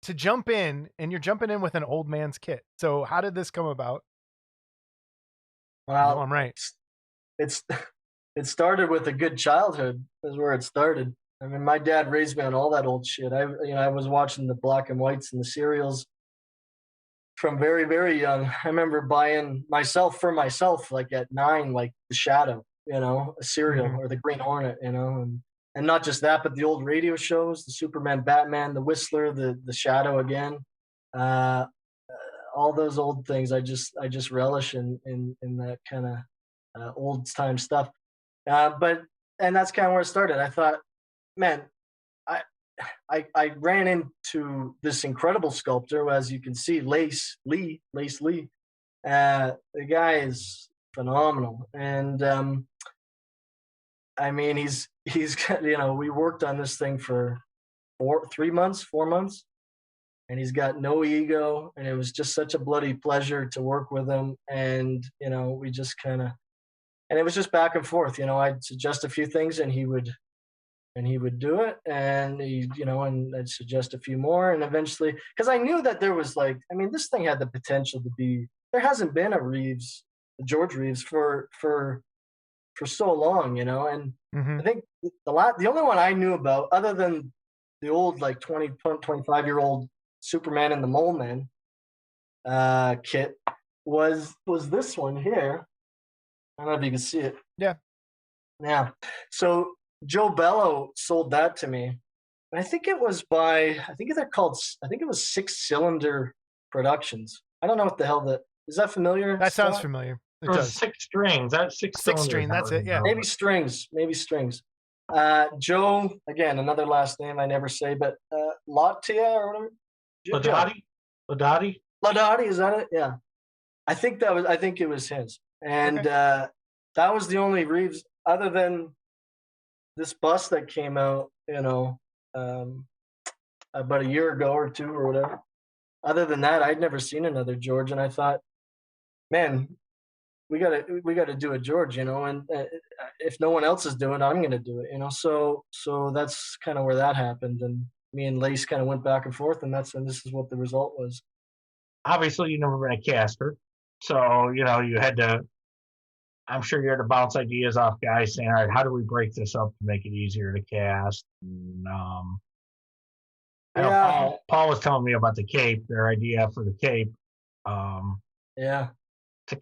to jump in, and you're jumping in with an old man's kit. So how did this come about? Well, I'm right. It started with a good childhood. Is where it started. I mean, my dad raised me on all that old shit. I was watching the black and whites and the serials from very, very young. I remember buying for myself, like at 9, like The Shadow, a serial, or The Green Hornet, and not just that, but the old radio shows, the Superman, Batman, the Whistler, the Shadow again, all those old things. I just relish in that kind of old time stuff. And that's kind of where it started. I thought, man, I ran into this incredible sculptor, as you can see, Lace Lee. The guy is phenomenal, and I mean, he's we worked on this thing for 4 months, and he's got no ego, and it was just such a bloody pleasure to work with him, and we just kind of, and it was just back and forth. I'd suggest a few things, and he would do it, and and I'd suggest a few more, and eventually, because I knew that there was this thing had the potential to be. There hasn't been a George Reeves for so long, and I think the only one I knew about, other than the old 25-year-old Superman and the Mole Man kit, was this one here. I don't know if you can see it. Yeah. So Joe Bello sold that to me. And I think it was it was 6 Cylinder Productions. I don't know what the hell is that familiar? That sounds familiar. It does. 6 strings. That's 6 string. That's it. Yeah. Maybe strings. Joe, again, another last name I never say, but Latia or whatever. Ladotti, is that it? Yeah. I think it was his. And that was the only Reeves, other than this bust that came out, about a year ago or 2 or whatever. Other than that, I'd never seen another George, and I thought, man, we gotta do a George, and if no one else is doing it, I'm gonna do it, So that's kind of where that happened, and me and Lace kind of went back and forth, and this is what the result was. Obviously, you never been a caster, so you had to. I'm sure you had to bounce ideas off guys saying, all right, how do we break this up to make it easier to cast? And, I know Paul was telling me about the cape, their idea for the cape, to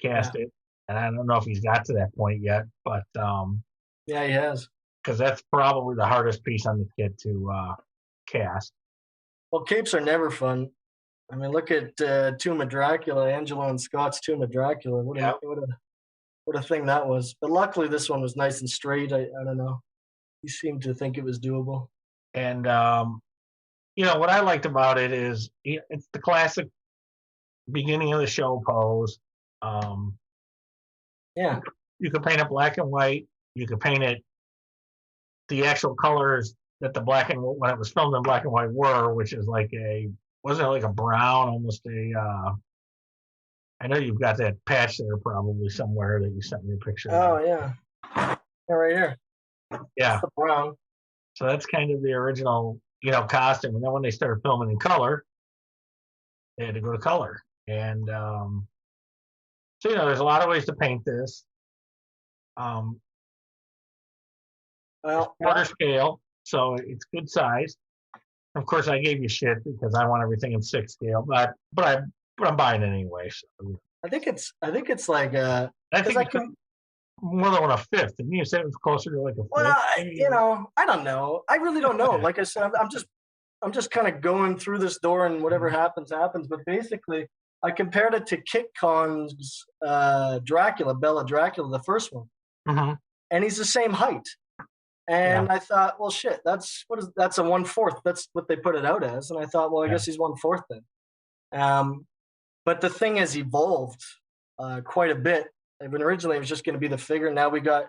cast it. And I don't know if he's got to that point yet, but yeah, he has. Because that's probably the hardest piece on the kit to cast. Well, capes are never fun. I mean, look at Tomb of Dracula, Angelo and Scott's Tomb of Dracula. What a thing that was. But luckily, this one was nice and straight. I don't know. He seemed to think it was doable. And what I liked about it is it's the classic beginning of the show pose. Yeah. You can paint it black and white. You can paint it the actual colors that the black and when it was filmed in black and white were, which is like wasn't it like a brown, almost I know you've got that patch there probably somewhere that you sent me a picture Oh of. yeah. Yeah, right here. Yeah. That's the brown. So that's kind of the original, costume. And then when they started filming in color, they had to go to color. And so there's a lot of ways to paint this. Well, Quarter scale, so it's good size. Of course, I gave you shit because I want everything in 6 scale, but I'm buying it anyway. So I think it's like I think I can. More than 1/5. And you said it was closer to like a 5th. Well, I don't know. I really don't know. Like I said, I'm just kind of going through this door, and whatever happens. But basically, I compared it to Kit Kon's Dracula, Bella Dracula, the first one, and he's the same height. And I thought, well, shit, that's a 1/4. That's what they put it out as. And I thought, well, I guess he's 1/4 then. But the thing has evolved quite a bit. When originally it was just going to be the figure. Now we got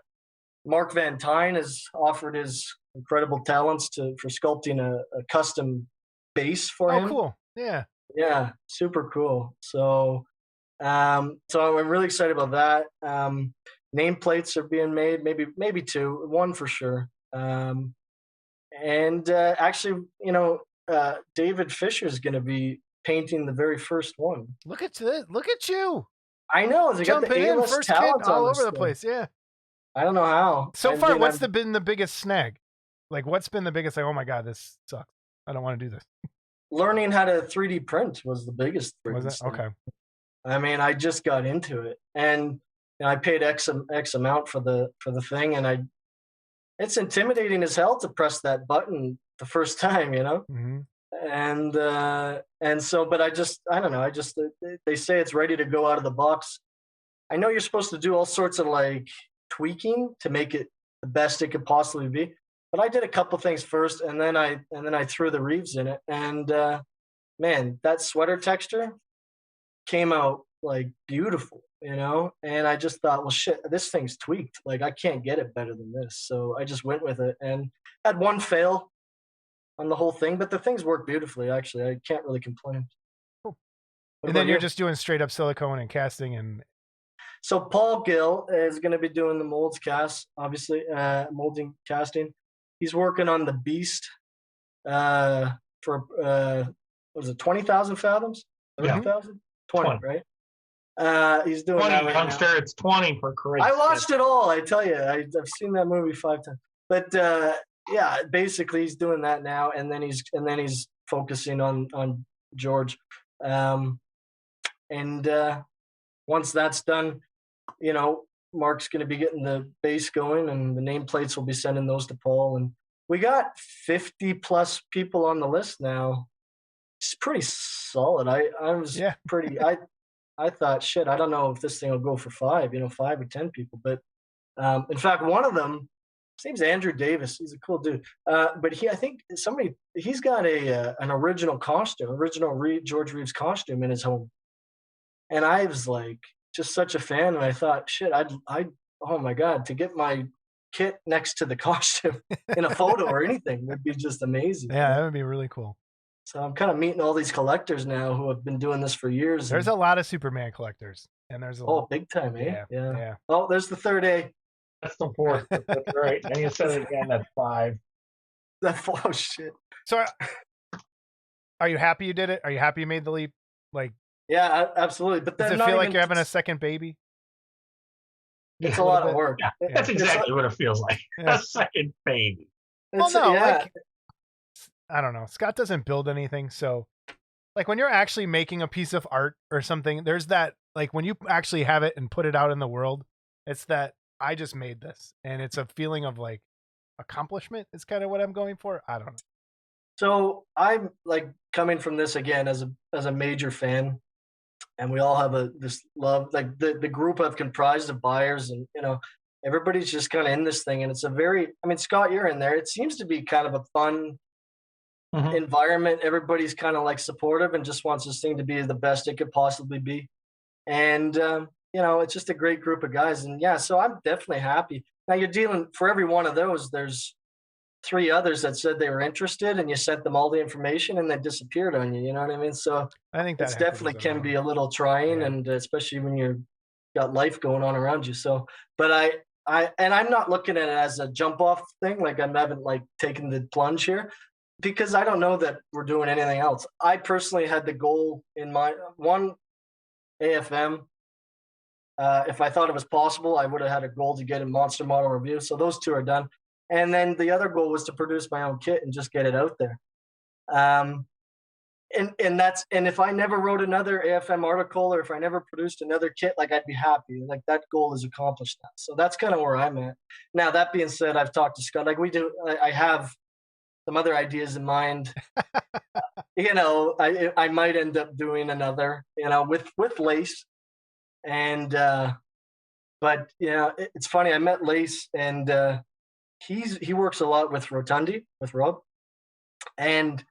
Mark Van Tine has offered his incredible talents for sculpting a custom base for him. Oh, cool. Yeah. Yeah, super cool. So I'm really excited about that. Nameplates are being made, maybe 2, 1 for sure. Actually, David Fisher is going to be painting the very first one. Look at this. Look at you. I know. They got the A-list first kid talent all over the place. Yeah. I don't know how. So far, what's been the biggest snag? Like, what's been the biggest? Like, oh my god, this sucks. I don't want to do this. Learning how to 3D print was the biggest. Was it? Okay. I mean, I just got into it, and I paid X amount for the thing, and it's intimidating as hell to press that button the first time, Mm-hmm. And so, but I don't know. They say it's ready to go out of the box. I know you're supposed to do all sorts of like tweaking to make it the best it could possibly be, but I did a couple things first, and then I threw the Reeves in it, and man, that sweater texture came out like beautiful, and I just thought, well, shit, this thing's tweaked. Like, I can't get it better than this. So I just went with it and had one fail on the whole thing, but the things work beautifully, actually. I can't really complain. Cool. And then you're just doing straight up silicone and casting. And so Paul Gill is going to be doing the molds cast, obviously, molding casting. He's working on the Beast for, what is it, 20,000 fathoms? 30,000? 20, right? He's doing 20, that right youngster. now. It's 20 for Christ's I watched it all. I tell you, I've seen that movie 5 times. But yeah, basically he's doing that now, and then he's focusing on George. Once that's done, Mark's going to be getting the base going, and the nameplates will be sending those to Paul. And we got 50 plus people on the list now. It's pretty solid. I was pretty. I thought, shit, I don't know if this thing will go for 5 or 10 people. But in fact, one of them, his name's Andrew Davis. He's a cool dude. But he's got an original costume, George Reeves costume in his home. And I was like, just such a fan. And I thought, shit, oh my God, to get my kit next to the costume in a photo or anything would be just amazing. Yeah, that would be really cool. So I'm kind of meeting all these collectors now who have been doing this for years. There's a lot of Superman collectors, and there's big time, eh? Yeah. Oh, there's the third A. That's the 4th. That's right. And you said it again. That's 5. Oh shit. So, are you happy you did it? Are you happy you made the leap? Like, yeah, absolutely. But does it feel like you're having a second baby? It's a lot of work. Yeah, that's exactly what it feels like. A second baby. Well, no, like, I don't know. Scott doesn't build anything, so like when you're actually making a piece of art or something, there's that, like when you actually have it and put it out in the world, it's that I just made this, and it's a feeling of like accomplishment is kind of what I'm going for. I don't know. So I'm like coming from this again as a major fan, and we all have this love. Like the group I've comprised of buyers, and everybody's just kind of in this thing, and it's a very. I mean, Scott, you're in there. It seems to be kind of a fun environment. Everybody's kind of like supportive and just wants this thing to be the best it could possibly be. And it's just a great group of guys. And yeah, so I'm definitely happy. Now you're dealing for every one of those. There's 3 others that said they were interested, and you sent them all the information, and they disappeared on you. You know what I mean? So I think that definitely can be a little trying, and especially when you're got life going on around you. So, but I'm not looking at it as a jump off thing. Like I haven't like taken the plunge here, because I don't know that we're doing anything else. I personally had the goal in mind, one AFM. If I thought it was possible, I would have had a goal to get a monster model review. So those 2 are done. And then the other goal was to produce my own kit and just get it out there. And if I never wrote another AFM article, or if I never produced another kit, like I'd be happy. Like that goal is accomplished now. So that's kind of where I'm at. Now that being said, I've talked to Scott. Like I have some other ideas in mind. I might end up doing another, with Lace. And but it's funny. I met Lace, and he works a lot with Rotundi, with Rob, and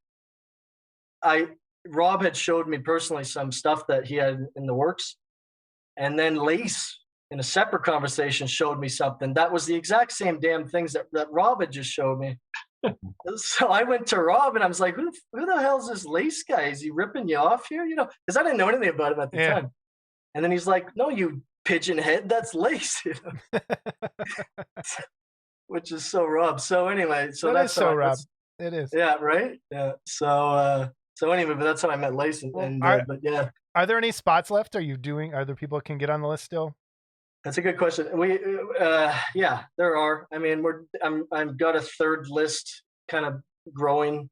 Rob had showed me personally some stuff that he had in the works, and then Lace in a separate conversation showed me something that was the exact same damn things that Rob had just showed me. So I went to Rob and I was like, who the hell's this Lace guy? Is he ripping you off here? Because I didn't know anything about him at the time. And then he's like, no, you pigeon head, that's Lace. Which is so Rob. So anyway, that's so Rob. It is. Yeah, right? Yeah. So anyway, but that's how I met Lace. But yeah. Are there any spots left? Are there people that can get on the list still? That's a good question. Yeah, there are. I mean, I've got a 3rd list kind of growing.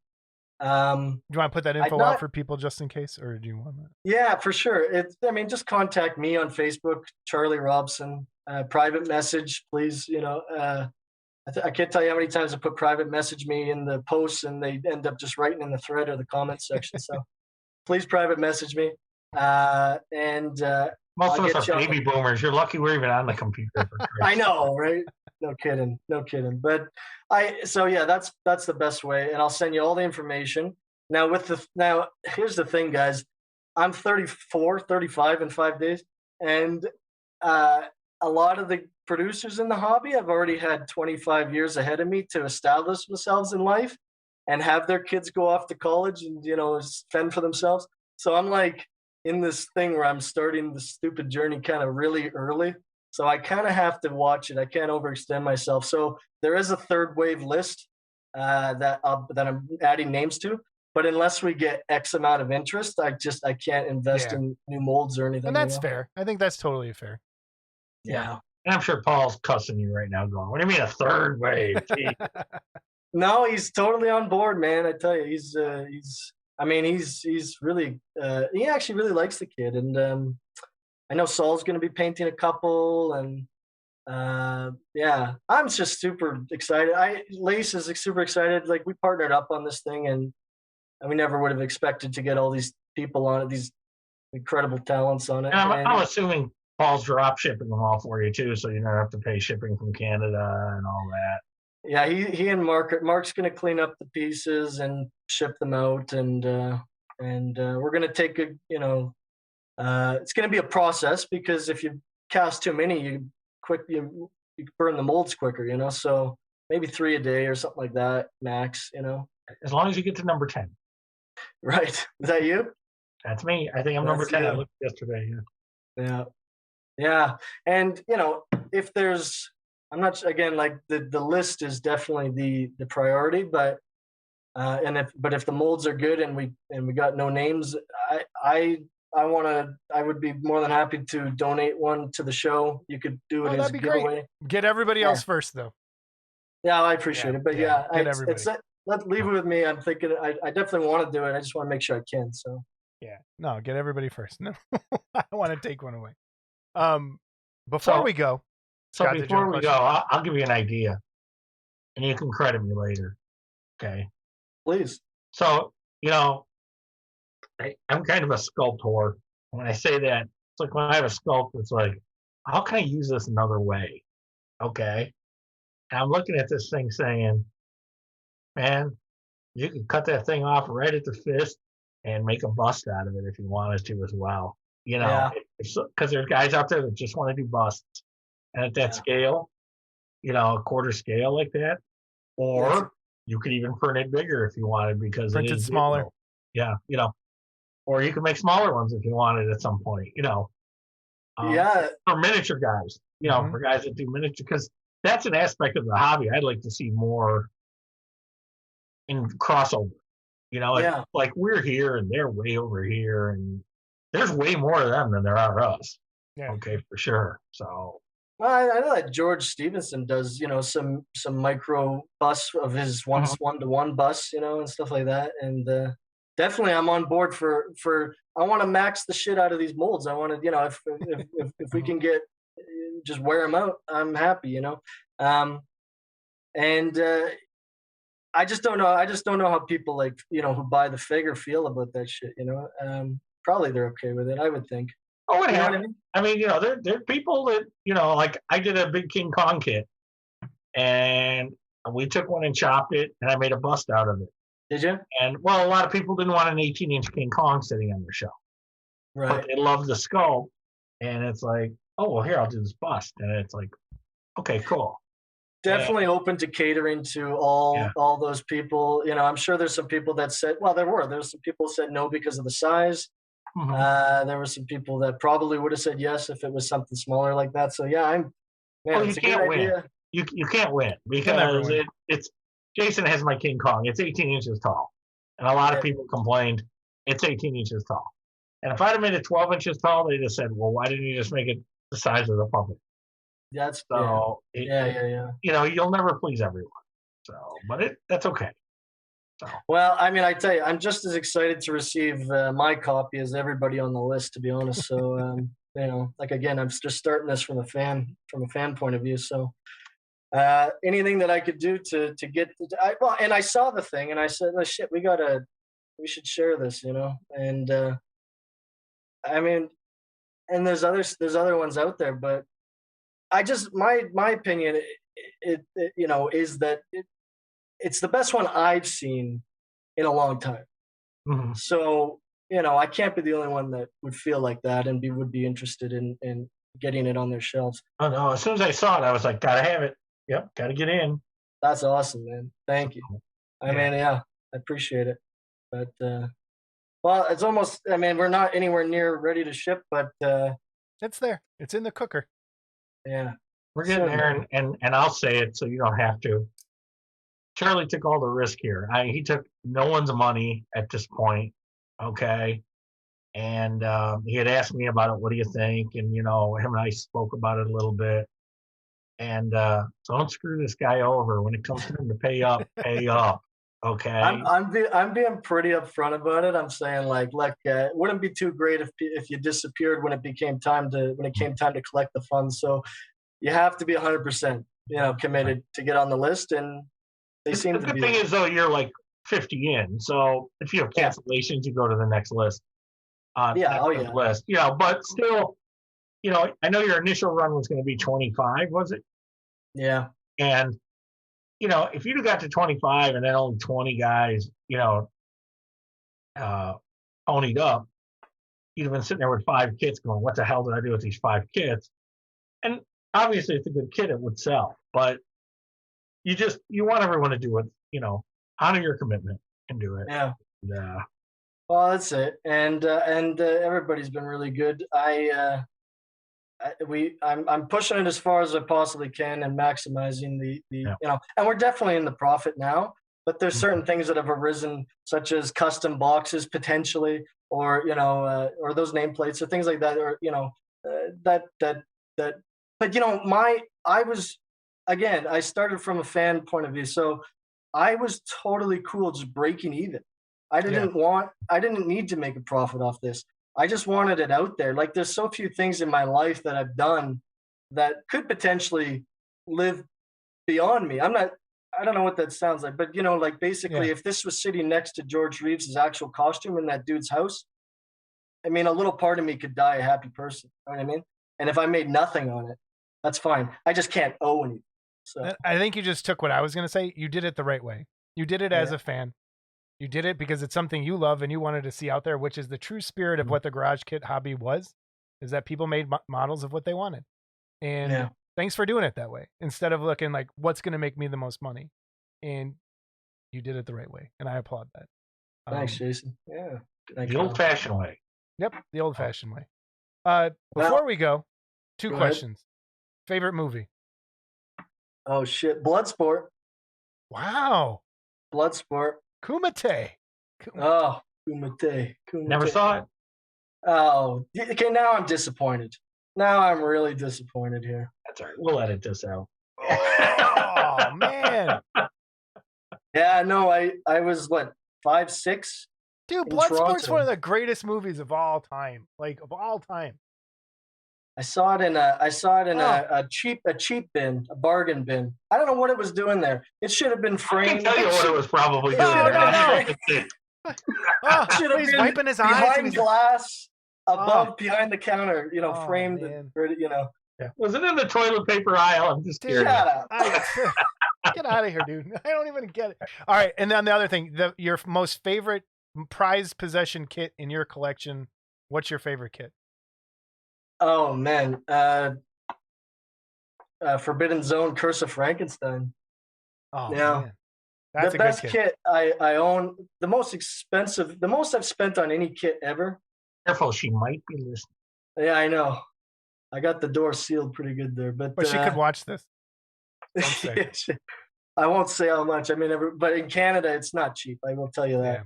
Do you want to put that info out for people just in case, or do you want that? Yeah, for sure. Just contact me on Facebook, Charlie Robson. Private message, please. I can't tell you how many times I put private message me in the posts, and they end up just writing in the thread or the comments section. So please private message me. Most of us are baby boomers. You're lucky we're even on the computer. I know, right? No kidding. But that's the best way. And I'll send you all the information. Now here's the thing, guys. I'm 35 in 5 days. And a lot of the producers in the hobby have already had 25 years ahead of me to establish themselves in life and have their kids go off to college and, fend for themselves. So I'm like in this thing where I'm starting the stupid journey kind of really early. So I kind of have to watch it. I can't overextend myself. So there is a 3rd wave list that I'm adding names to. But unless we get X amount of interest, I can't invest in new molds or anything. And that's fair. I think that's totally fair. Yeah. And I'm sure Paul's cussing you right now going, what do you mean a 3rd wave? No, he's totally on board, man. I tell you, he's really, he actually really likes the kid. And I know Saul's going to be painting a couple, and I'm just super excited. Lace is super excited. Like we partnered up on this thing, and we never would have expected to get all these people on it, ththese incredible talents on it. And I'm assuming Paul's drop shipping them all for you too, so you don't have to pay shipping from Canada and all that. Yeah, he and Mark's going to clean up the pieces and ship them out, and we're going to take it's going to be a process, because if you cast too many, you burn the molds quicker, so maybe 3 a day or something like that max, As long as you get to number 10. Right. Is that you? That's me. I think I'm number 10. I looked yesterday. Yeah. And if there's, I'm not, again, like the list is definitely the priority, but if the molds are good and we got no names, I would be more than happy to donate one to the show. You could do it as a giveaway. Great. Get everybody else first, though. Yeah, I appreciate it, but leave it with me. I'm thinking I definitely want to do it. I just want to make sure I can. So no, get everybody first. No, I don't want to take one away. Before we go, I'll give you an idea, and you can credit me later. Okay, please. So, I'm kind of a sculptor. When I say that, it's like when I have a sculpt, it's like, how can I use this another way? Okay. And I'm looking at this thing saying, man, you could cut that thing off right at the fist and make a bust out of it if you wanted to as well. Yeah. Because there's guys out there that just want to do busts. And at that scale, a quarter scale like that, or you could even print it bigger if you wanted because Print it smaller. Digital. Yeah, or you could make smaller ones if you wanted at some point. For miniature guys, for guys that do miniature, because that's an aspect of the hobby I'd like to see more in crossover. Like we're here and they're way over here, and there's way more of them than there are us. Yeah. Okay, for sure. So. Well, I know that George Stevenson does, some micro busts of his one-to-one busts, and stuff like that. And definitely, I'm on board for. I want to max the shit out of these molds. I want to, if we can get just wear them out, I'm happy, and I just don't know. I just don't know how people who buy the figure feel about that shit. Probably they're okay with it, I would think. Oh, it happens. I mean, there are people that, like I did a big King Kong kit, and we took one and chopped it, and I made a bust out of it. Did you? And a lot of people didn't want an 18-inch King Kong sitting on their shelf, right? But they loved the sculpt, and it's like, oh well, here I'll do this bust, and it's like, okay, cool. Definitely open to catering to all those people. I'm sure there's some people that said, well, there's some people who said no because of the size. There were some people that probably would have said yes if it was something smaller like that. So yeah, you can't win. You can't win because it's Jason has my King Kong. It's 18 inches tall, and a lot of people complained it's 18 inches tall. And if I'd have made it 12 inches tall, they'd have said, well, why didn't you just make it the size of the puppet? That's so. You'll never please everyone. So, but that's okay. So. Well, I mean, I tell you, I'm just as excited to receive my copy as everybody on the list, to be honest. So, again, I'm just starting this from a fan point of view. So, anything that I could do to get, and I saw the thing, and I said, "Oh shit, we should share this," And I mean, and there's other ones out there, but I just my opinion, is that it's the best one I've seen in a long time. Mm-hmm. So, I can't be the only one that would feel like that and would be interested in getting it on their shelves. Oh, no. As soon as I saw it, I was like, gotta have it. Yep, gotta get in. That's awesome, man. Thank you. I mean, I appreciate it. But, well, it's almost, we're not anywhere near ready to ship, but... it's there. It's in the cooker. Yeah. We're getting there, and I'll say it so you don't have to. Charlie took all the risk here. He took no one's money at this point, okay? And he had asked me about it, what do you think? And, him and I spoke about it a little bit. And so don't screw this guy over. When it comes time to pay up, pay up, okay? I'm being pretty upfront about it. I'm saying, look, it wouldn't be too great if you disappeared when it came time to collect the funds. So you have to be 100%, committed to get on the list, and they seem to be. The good thing is, though, you're like 50 in, so if you have cancellations, you go to the next list. List. But still, I know your initial run was going to be 25, was it? Yeah. And if you'd have got to 25 and then only 20 guys, ponied up, you'd have been sitting there with 5 kits going, what the hell did I do with these 5 kits? And obviously, it's a good kit, it would sell, but you want everyone to do it, honor your commitment and do it. Yeah. Yeah. Well, that's it. And everybody's been really good. I'm pushing it as far as I possibly can and maximizing the and we're definitely in the profit now, but there's certain things that have arisen, such as custom boxes potentially, or or those nameplates or things like that, or but I started from a fan point of view, so I was totally cool just breaking even. I didn't need to make a profit off this. I just wanted it out there. Like, there's so few things in my life that I've done that could potentially live beyond me. I don't know what that sounds like, but like basically, Yeah. if this was sitting next to George Reeves' actual costume in that dude's house, I mean, a little part of me could die a happy person. You know what I mean? And if I made nothing on it, that's fine. I just can't owe anything. So I think you just took what I was going to say. You did it the right way. You did it as a fan. You did it because it's something you love and you wanted to see out there, which is the true spirit of what the garage kit hobby was, is that people made models of what they wanted. And thanks for doing it that way instead of looking like what's going to make me the most money. And you did it the right way. And I applaud that. Thanks, Jason. Yeah. The old-fashioned way. Yep, the old-fashioned way. Before we go, two questions. Favorite movie? Oh, shit. Bloodsport. Wow. Bloodsport. Kumite. Oh, Kumite. Never saw it. Oh, okay. Now I'm disappointed. Now I'm really disappointed here. That's all right. We'll edit this out. Oh, man. Yeah, no, I was, 5, 6? Dude, Bloodsport's one of the greatest movies of all time. Like, of all time. I saw it in a cheap bin, a bargain bin. I don't know what it was doing there. It should have been framed. I can tell you what it was probably doing. No. He's wiping his eyes. Behind glass, behind the counter, framed. Yeah. Was it in the toilet paper aisle? I'm just curious. Shut up. Get out of here, dude. I don't even get it. All right, and then the other thing, your most favorite prized possession kit in your collection. What's your favorite kit? Oh man, Forbidden Zone, Curse of Frankenstein. Oh man, that's the best kit I own. The most expensive, the most I've spent on any kit ever. Careful, she might be listening. Yeah, I know. I got the door sealed pretty good there, but she could watch this. I won't say how much. I mean, but in Canada, it's not cheap. I will tell you that.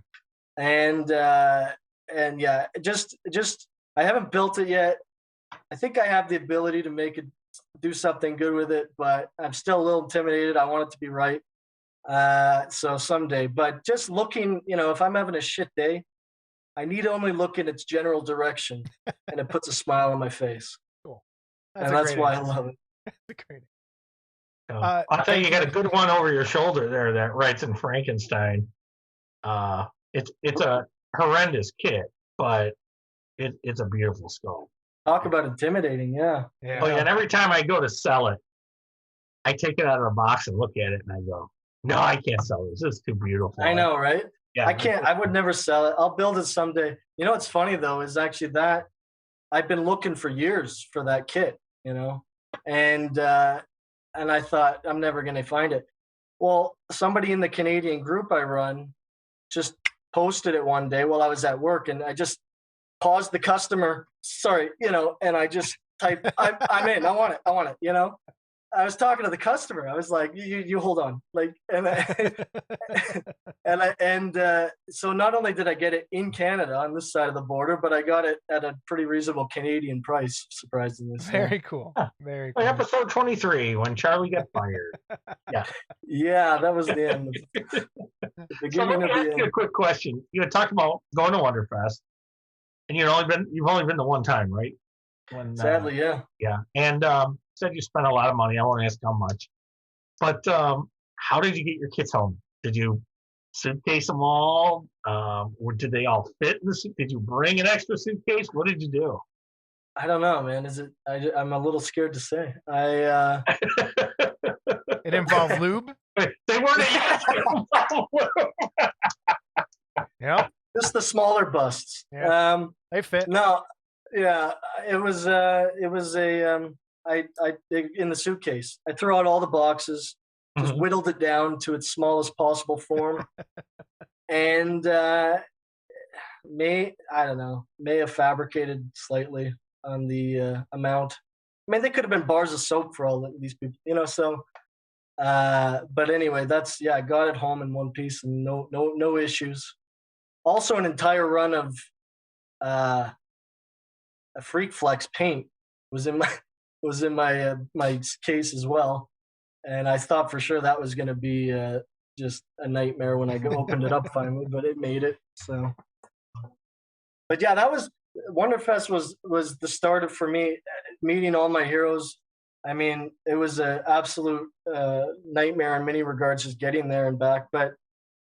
Yeah. And yeah, just I haven't built it yet. I think I have the ability to do something good with it, but I'm still a little intimidated. I want it to be right. So someday, but just looking, if I'm having a shit day, I need to only look in its general direction and it puts a smile on my face. Cool. That's why I love it. That's great. I'll tell you, you got a good one over your shoulder there that writes in Frankenstein. It's a horrendous kit, but it's a beautiful skull. Talk about intimidating, yeah. Oh, yeah, and every time I go to sell it, I take it out of the box and look at it, and I go, "No, I can't sell this. This is too beautiful." I know, right? Yeah, I can't. I would never sell it. I'll build it someday. You know what's funny though is actually that I've been looking for years for that kit, and I thought I'm never going to find it. Well, somebody in the Canadian group I run just posted it one day while I was at work, and I just paused the customer. Sorry, and I just typed, I'm in. I want it. I was talking to the customer. I was like, you hold on. So not only did I get it in Canada on this side of the border, but I got it at a pretty reasonable Canadian price, surprisingly. Very cool. Very cool. Episode 23, when Charlie got fired. Yeah. Yeah, that was the end. The beginning so let me of the ask end. you a quick question. You had talked about going to Wonderfest, and you've only been the one time, right? Sadly, yeah. Yeah. And said you spent a lot of money. I won't ask how much. But how did you get your kits home? Did you suitcase them all? Or did they all fit in the suit? Did you bring an extra suitcase? What did you do? I don't know, man. I'm a little scared to say. It involved lube? They weren't asking. Yeah. Just the smaller busts. Yeah. They fit. No, yeah. It was I in the suitcase. I threw out all the boxes, just whittled it down to its smallest possible form, and may have fabricated slightly on the amount. I mean, they could have been bars of soap for all these people, So, but anyway, I got it home in one piece and no issues. Also, an entire run of a Freak Flex paint was in my my case as well, and I thought for sure that was going to be just a nightmare when I opened it up finally, but it made it. So, but yeah, that was Wonderfest was the start of for me meeting all my heroes, I mean, it was an absolute nightmare in many regards just getting there and back, but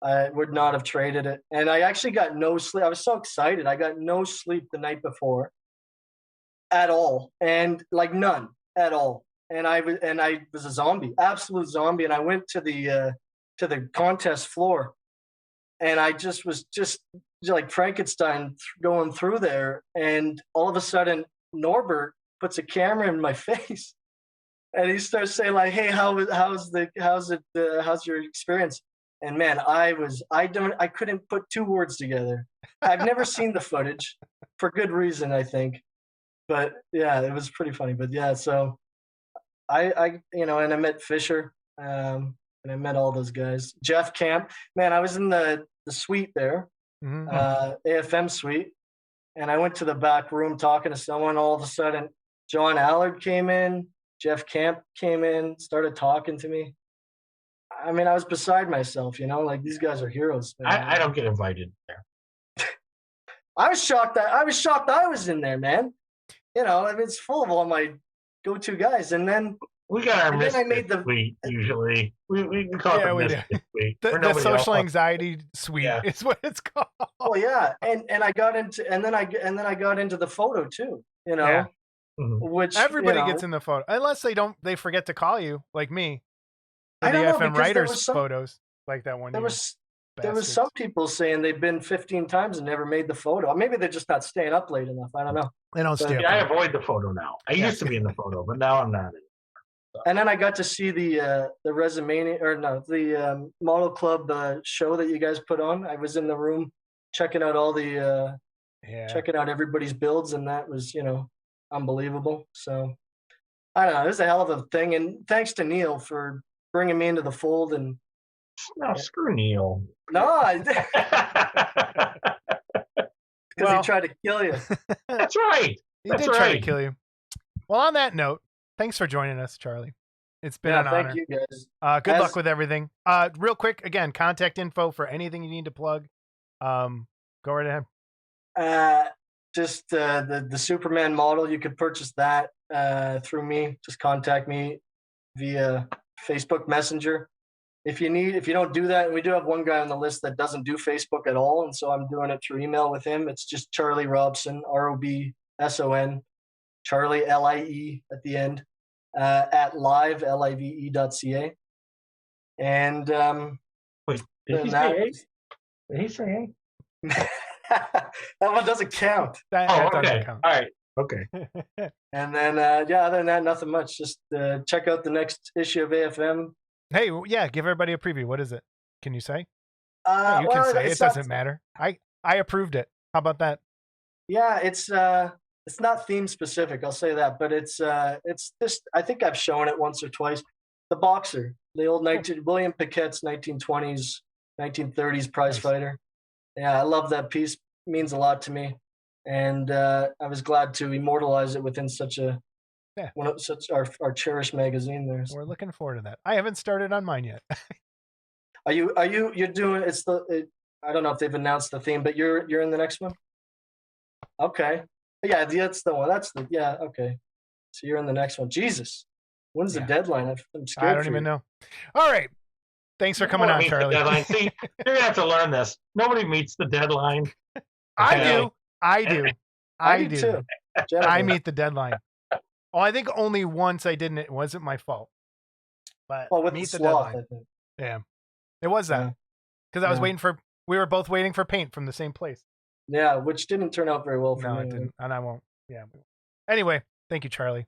I would not have traded it. And I actually got no sleep. I was so excited. I got no sleep the night before at all, and like none at all. And I was a zombie, absolute zombie. And I went to the contest floor, and I just was just like Frankenstein going through there. And all of a sudden, Norbert puts a camera in my face, and he starts saying like, "Hey, how's your experience?" And man, I couldn't put two words together. I've never seen the footage, for good reason, I think. But yeah, it was pretty funny. But yeah, so I and I met Fisher, and I met all those guys. Jeff Camp, man, I was in the suite there, AFM suite, and I went to the back room talking to someone. All of a sudden, John Allard came in. Jeff Camp came in, started talking to me. I mean, I was beside myself, like these guys are heroes. I don't get invited there. I was shocked that I was in there, man. I mean, it's full of all my go-to guys, and then we got our misfit suite usually. We call it the misfit suite. The social anxiety suite is what it's called. Oh yeah, and I got into and then I got into the photo too. Yeah. Which everybody gets in the photo unless they forget to call you, like me. I the don't know, FM writers photos like that one. There was some people saying they've been 15 times and never made the photo. Maybe they're just not staying up late enough. I don't know. They don't stay up. I avoid the photo now. I used to be in the photo, but now I'm not. And then I got to see the Model Club show that you guys put on. I was in the room checking out all the checking out everybody's builds, and that was unbelievable. So I don't know. It was a hell of a thing, and thanks to Neil for bringing me into the fold. And no, screw Neil. No, because he tried to kill you. That's right. He did try to kill you. Well, on that note, thanks for joining us, Charlie. It's been an honor. Thank you, guys. Good luck with everything. Real quick, again, contact info for anything you need to plug. Go right ahead. Just the Superman model. You could purchase that through me. Just contact me via Facebook Messenger. If you don't do that, and we do have one guy on the list that doesn't do Facebook at all, and so I'm doing it through email with him. It's just Charlie Robson, ROBSON, Charlie LIE at the end, at live.ca. And wait, did he say Did he say that one doesn't count. That okay. doesn't count. All right. Okay. And then other than that, nothing much. Just check out the next issue of AFM. Hey, yeah, give everybody a preview. What is it? Can you say? You can say. It doesn't matter. I approved it. How about that? Yeah, it's not theme specific. I'll say that, but it's just. I think I've shown it once or twice. The Boxer, the old William Piquet's 1920s, 1930s prize fighter. Yeah, I love that piece. It means a lot to me, and I was glad to immortalize it within such our cherished magazine there. We're looking forward to that. I haven't started on mine yet. You're doing I don't know if they've announced the theme, but you're in the next one. Okay. Yeah, that's the one. Okay. So you're in the next one. Jesus. When's the deadline? I'm scared. I don't even know. All right. Thanks for coming on, Charlie. See, you're gonna have to learn this. Nobody meets the deadline. I do. I do too. I meet the deadline. Oh, I think only once I didn't. It wasn't my fault. But with meet the deadline. I think. Yeah, it was that because I was waiting for. We were both waiting for paint from the same place. Yeah, which didn't turn out very well for me. No, it didn't, and I won't. Yeah. Anyway, thank you, Charlie.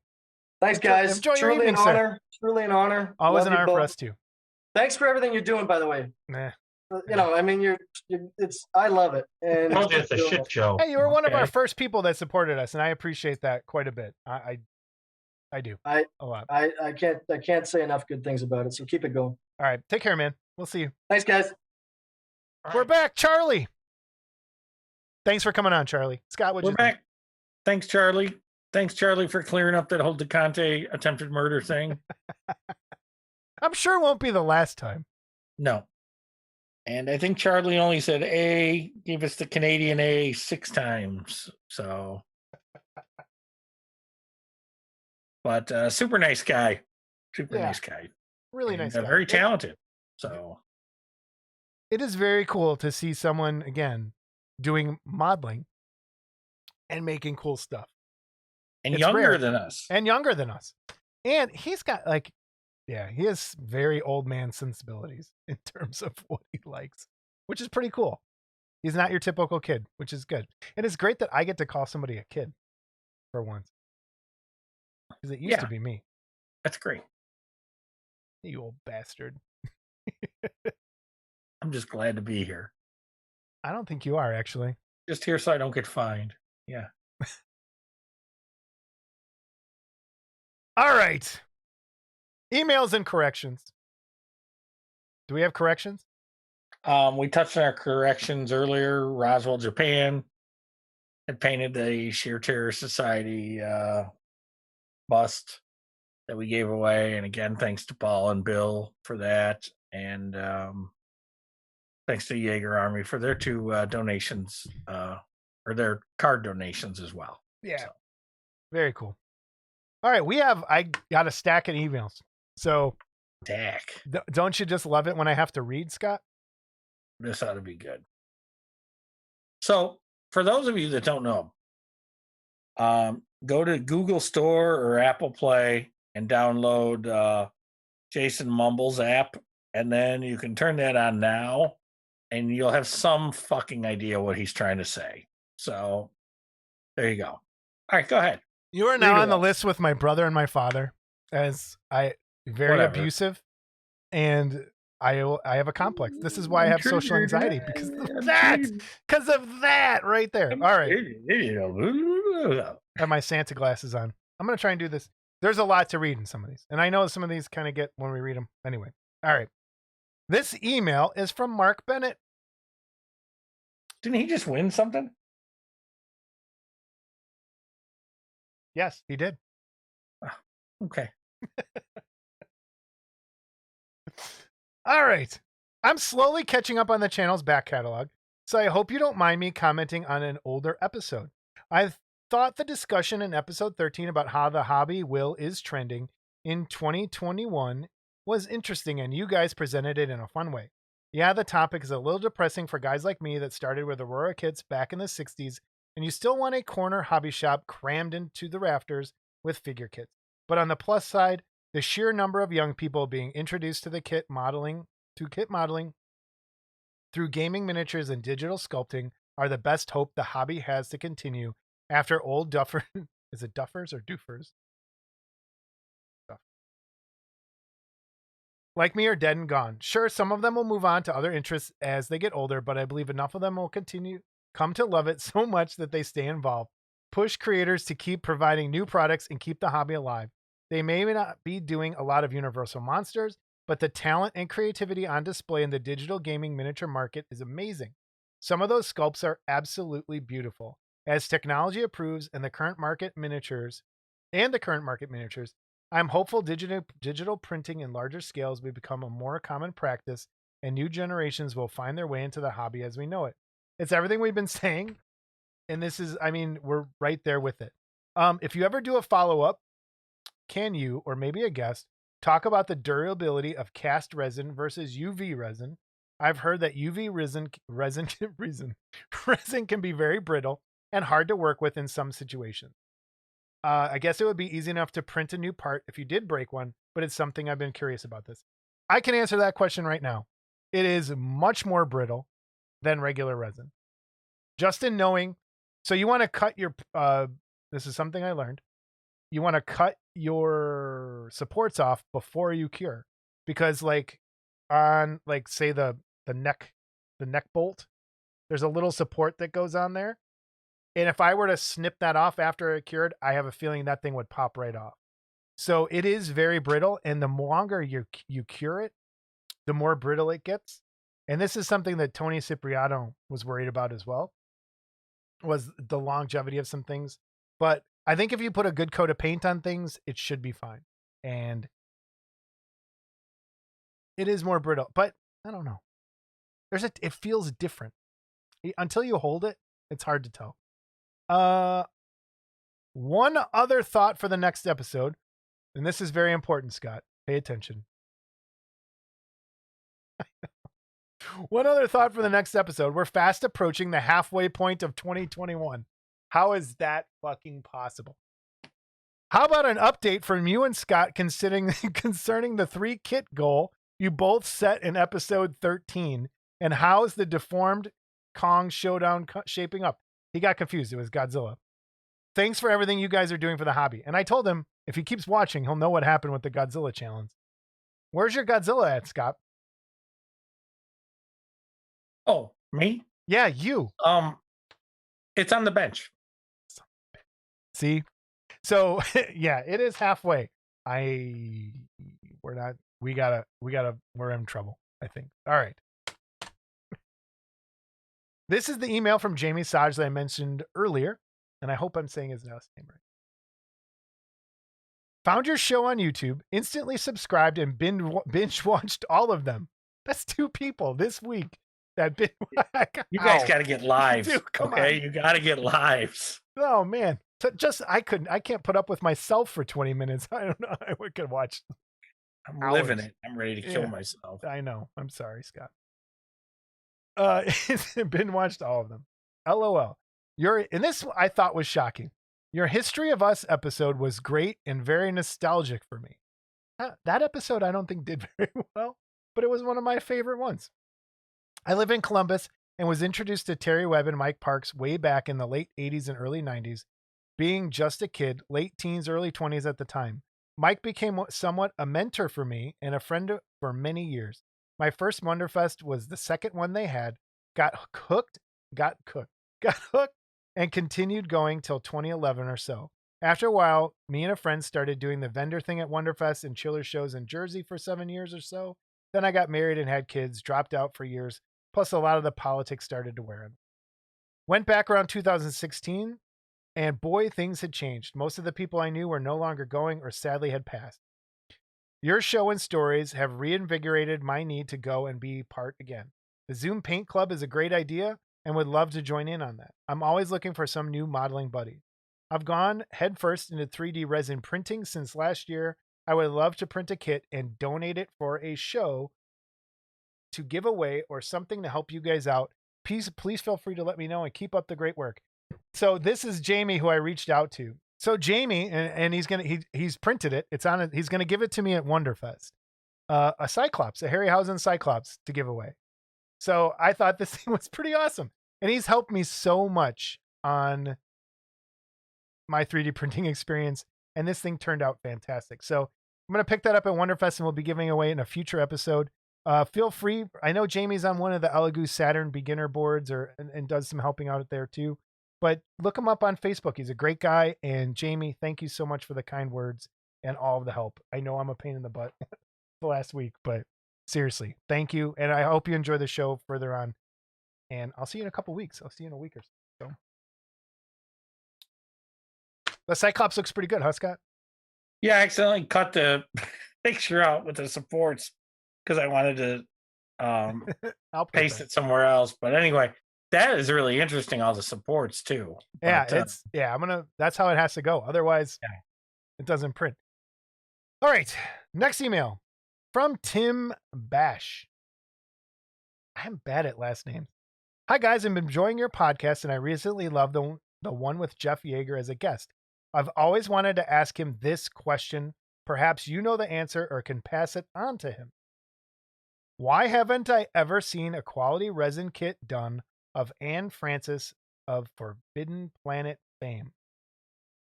Thanit's guys. Enjoy your evening, sir. Truly an honor. Always an honor for us too. Thanks for everything you're doing, by the way. Nah. I mean, I love it. And I told you it's a shit show. Hey, you were one of our first people that supported us, and I appreciate that quite a bit. I do. A lot. I can't say enough good things about it. So keep it going. All right, take care, man. We'll see you. Thanks, guys. We're back, Charlie. Thanks for coming on, Charlie. Scott, what'd you think? Back. Thanks, Charlie. Thanks, Charlie, for clearing up that whole DeConte attempted murder thing. I'm sure it won't be the last time. No. And I think Charlie only said A, gave us the Canadian A 6 times. So. But super nice guy. Super Yeah. nice guy. Really And, nice guy. very talented. So It is very cool to see someone, again, doing modeling and making cool stuff. and It's younger rare. than us. And younger than us. And he's got like, yeah, he has very old man sensibilities in terms of what he likes, which is pretty cool. He's not your typical kid, which is good. And it's great that I get to call somebody a kid for once. Because it used to be me. That's great. You old bastard. I'm just glad to be here. I don't think you are, actually. Just here so I don't get fined. Yeah. All right. Emails and corrections. Do we have corrections? We touched on our corrections earlier. Roswell, Japan had painted the Sheer Terror Society bust that we gave away. And again, thanks to Paul and Bill for that. And thanks to Jaeger Army for their 2 donations, or their card donations as well. Yeah. So. Very cool. All right. I got a stack of emails. So Dak. Don't you just love it when I have to read, Scott? This ought to be good. So, for those of you that don't know, go to Google Store or Apple Play and download Jason Mumble's app, and then you can turn that on now, and you'll have some fucking idea what he's trying to say. So, there you go. All right, go ahead. You are now on the list with my brother and my father, as very abusive, and I have a complex. This is why I have social anxiety, because of that. Because of that right there. All right. I have my Santa glasses on. I'm going to try and do this. There's a lot to read in some of these, and I know some of these kind of get when we read them. Anyway. All right. This email is from Mark Bennett. Didn't he just win something? Yes, he did. Okay. All right. I'm slowly catching up on the channel's back catalog, so I hope you don't mind me commenting on an older episode. I thought the discussion in episode 13 about how the hobby is trending in 2021 was interesting, and you guys presented it in a fun way. Yeah, the topic is a little depressing for guys like me that started with Aurora kits back in the 60s, and you still want a corner hobby shop crammed into the rafters with figure kits. But on the plus side, the sheer number of young people being introduced to kit modeling through gaming miniatures and digital sculpting are the best hope the hobby has to continue after old duffer is it duffers or doofers? Like me are dead and gone. Sure, some of them will move on to other interests as they get older, but I believe enough of them will come to love it so much that they stay involved. Push creators to keep providing new products and keep the hobby alive. They may not be doing a lot of Universal Monsters, but the talent and creativity on display in the digital gaming miniature market is amazing. Some of those sculpts are absolutely beautiful. As technology improves and the current market miniatures, I'm hopeful digital printing in larger scales will become a more common practice, and new generations will find their way into the hobby as we know it. It's everything we've been saying, and this is, we're right there with it. If you ever do a follow-up, can you, or maybe a guest, talk about the durability of cast resin versus UV resin? I've heard that UV resin can be very brittle and hard to work with in some situations. I guess it would be easy enough to print a new part if you did break one, but it's something I've been curious about this. I can answer that question right now. It is much more brittle than regular resin. Just in knowing, so you want to cut your, this is something I learned. You want to cut your supports off before you cure, because like on say the neck bolt, there's a little support that goes on there. And if I were to snip that off after it cured, I have a feeling that thing would pop right off. So it is very brittle, and the longer you cure it, the more brittle it gets. And this is something that Tony Cipriano was worried about as well, was the longevity of some things. But I think if you put a good coat of paint on things, it should be fine. And it is more brittle, but I don't know. It feels different. Until you hold it, it's hard to tell. One other thought for the next episode. And this is very important, Scott. Pay attention. One other thought for the next episode. We're fast approaching the halfway point of 2021. How is that fucking possible? How about an update from you and Scott concerning the 3 kit goal you both set in episode 13? And how's the deformed Kong showdown shaping up? He got confused. It was Godzilla. Thanks for everything you guys are doing for the hobby. And I told him if he keeps watching, he'll know what happened with the Godzilla challenge. Where's your Godzilla at, Scott? Oh, me? Yeah, you. It's on the bench. See? So yeah, it is halfway. We're in trouble, I think. All right. This is the email from Jamie Saj that I mentioned earlier, and I hope I'm saying his last name right. Found your show on YouTube, instantly subscribed, and binge watched all of them. That's 2 people this week that binge. You guys got to get lives. Dude, come okay? on. You got to get lives. Oh man. So I can't put up with myself for 20 minutes. I don't know. I could watch. I'm living it. I'm ready to kill myself. I know. I'm sorry, Scott. Been watched all of them. LOL. And this I thought was shocking. Your History of Us episode was great and very nostalgic for me. That episode I don't think did very well, but it was one of my favorite ones. I live in Columbus and was introduced to Terry Webb and Mike Parks way back in the late 80s and early 90s, being just a kid, late teens, early 20s at the time. Mike became somewhat a mentor for me and a friend for many years. My first Wonderfest was the second one they had, got hooked, and continued going till 2011 or so. After a while, me and a friend started doing the vendor thing at Wonderfest and chiller shows in Jersey for 7 years or so. Then I got married and had kids, dropped out for years, plus a lot of the politics started to wear on. Went back around 2016, and boy, things had changed. Most of the people I knew were no longer going or sadly had passed. Your show and stories have reinvigorated my need to go and be part again. The Zoom Paint Club is a great idea and would love to join in on that. I'm always looking for some new modeling buddy. I've gone headfirst into 3D resin printing since last year. I would love to print a kit and donate it for a show to give away or something to help you guys out. Please feel free to let me know and keep up the great work. So this is Jamie who I reached out to. So Jamie, and he's printed it. It's on it. He's gonna give it to me at Wonderfest. A Cyclops, a Harryhausen Cyclops to give away. So I thought this thing was pretty awesome, and he's helped me so much on my 3D printing experience, and this thing turned out fantastic. So I'm gonna pick that up at Wonderfest, and we'll be giving away in a future episode. Feel free. I know Jamie's on one of the Elegoo Saturn beginner boards, and does some helping out there too. But look him up on Facebook. He's a great guy. And Jamie, thank you so much for the kind words and all of the help. I know I'm a pain in the butt the last week, but seriously, thank you. And I hope you enjoy the show further on. And I'll see you in a couple weeks. I'll see you in a week or so. The Cyclops looks pretty good, huh, Scott? Yeah, I accidentally cut the picture out with the supports because I wanted to paste it somewhere else. But anyway, that is really interesting. All the supports too. Yeah, But, that's how it has to go. Otherwise, it doesn't print. All right. Next email from Tim Bash. I'm bad at last names. Hi guys, I'm enjoying your podcast, and I recently loved the one with Jeff Yeager as a guest. I've always wanted to ask him this question. Perhaps you know the answer or can pass it on to him. Why haven't I ever seen a quality resin kit done of Anne Francis of Forbidden Planet fame?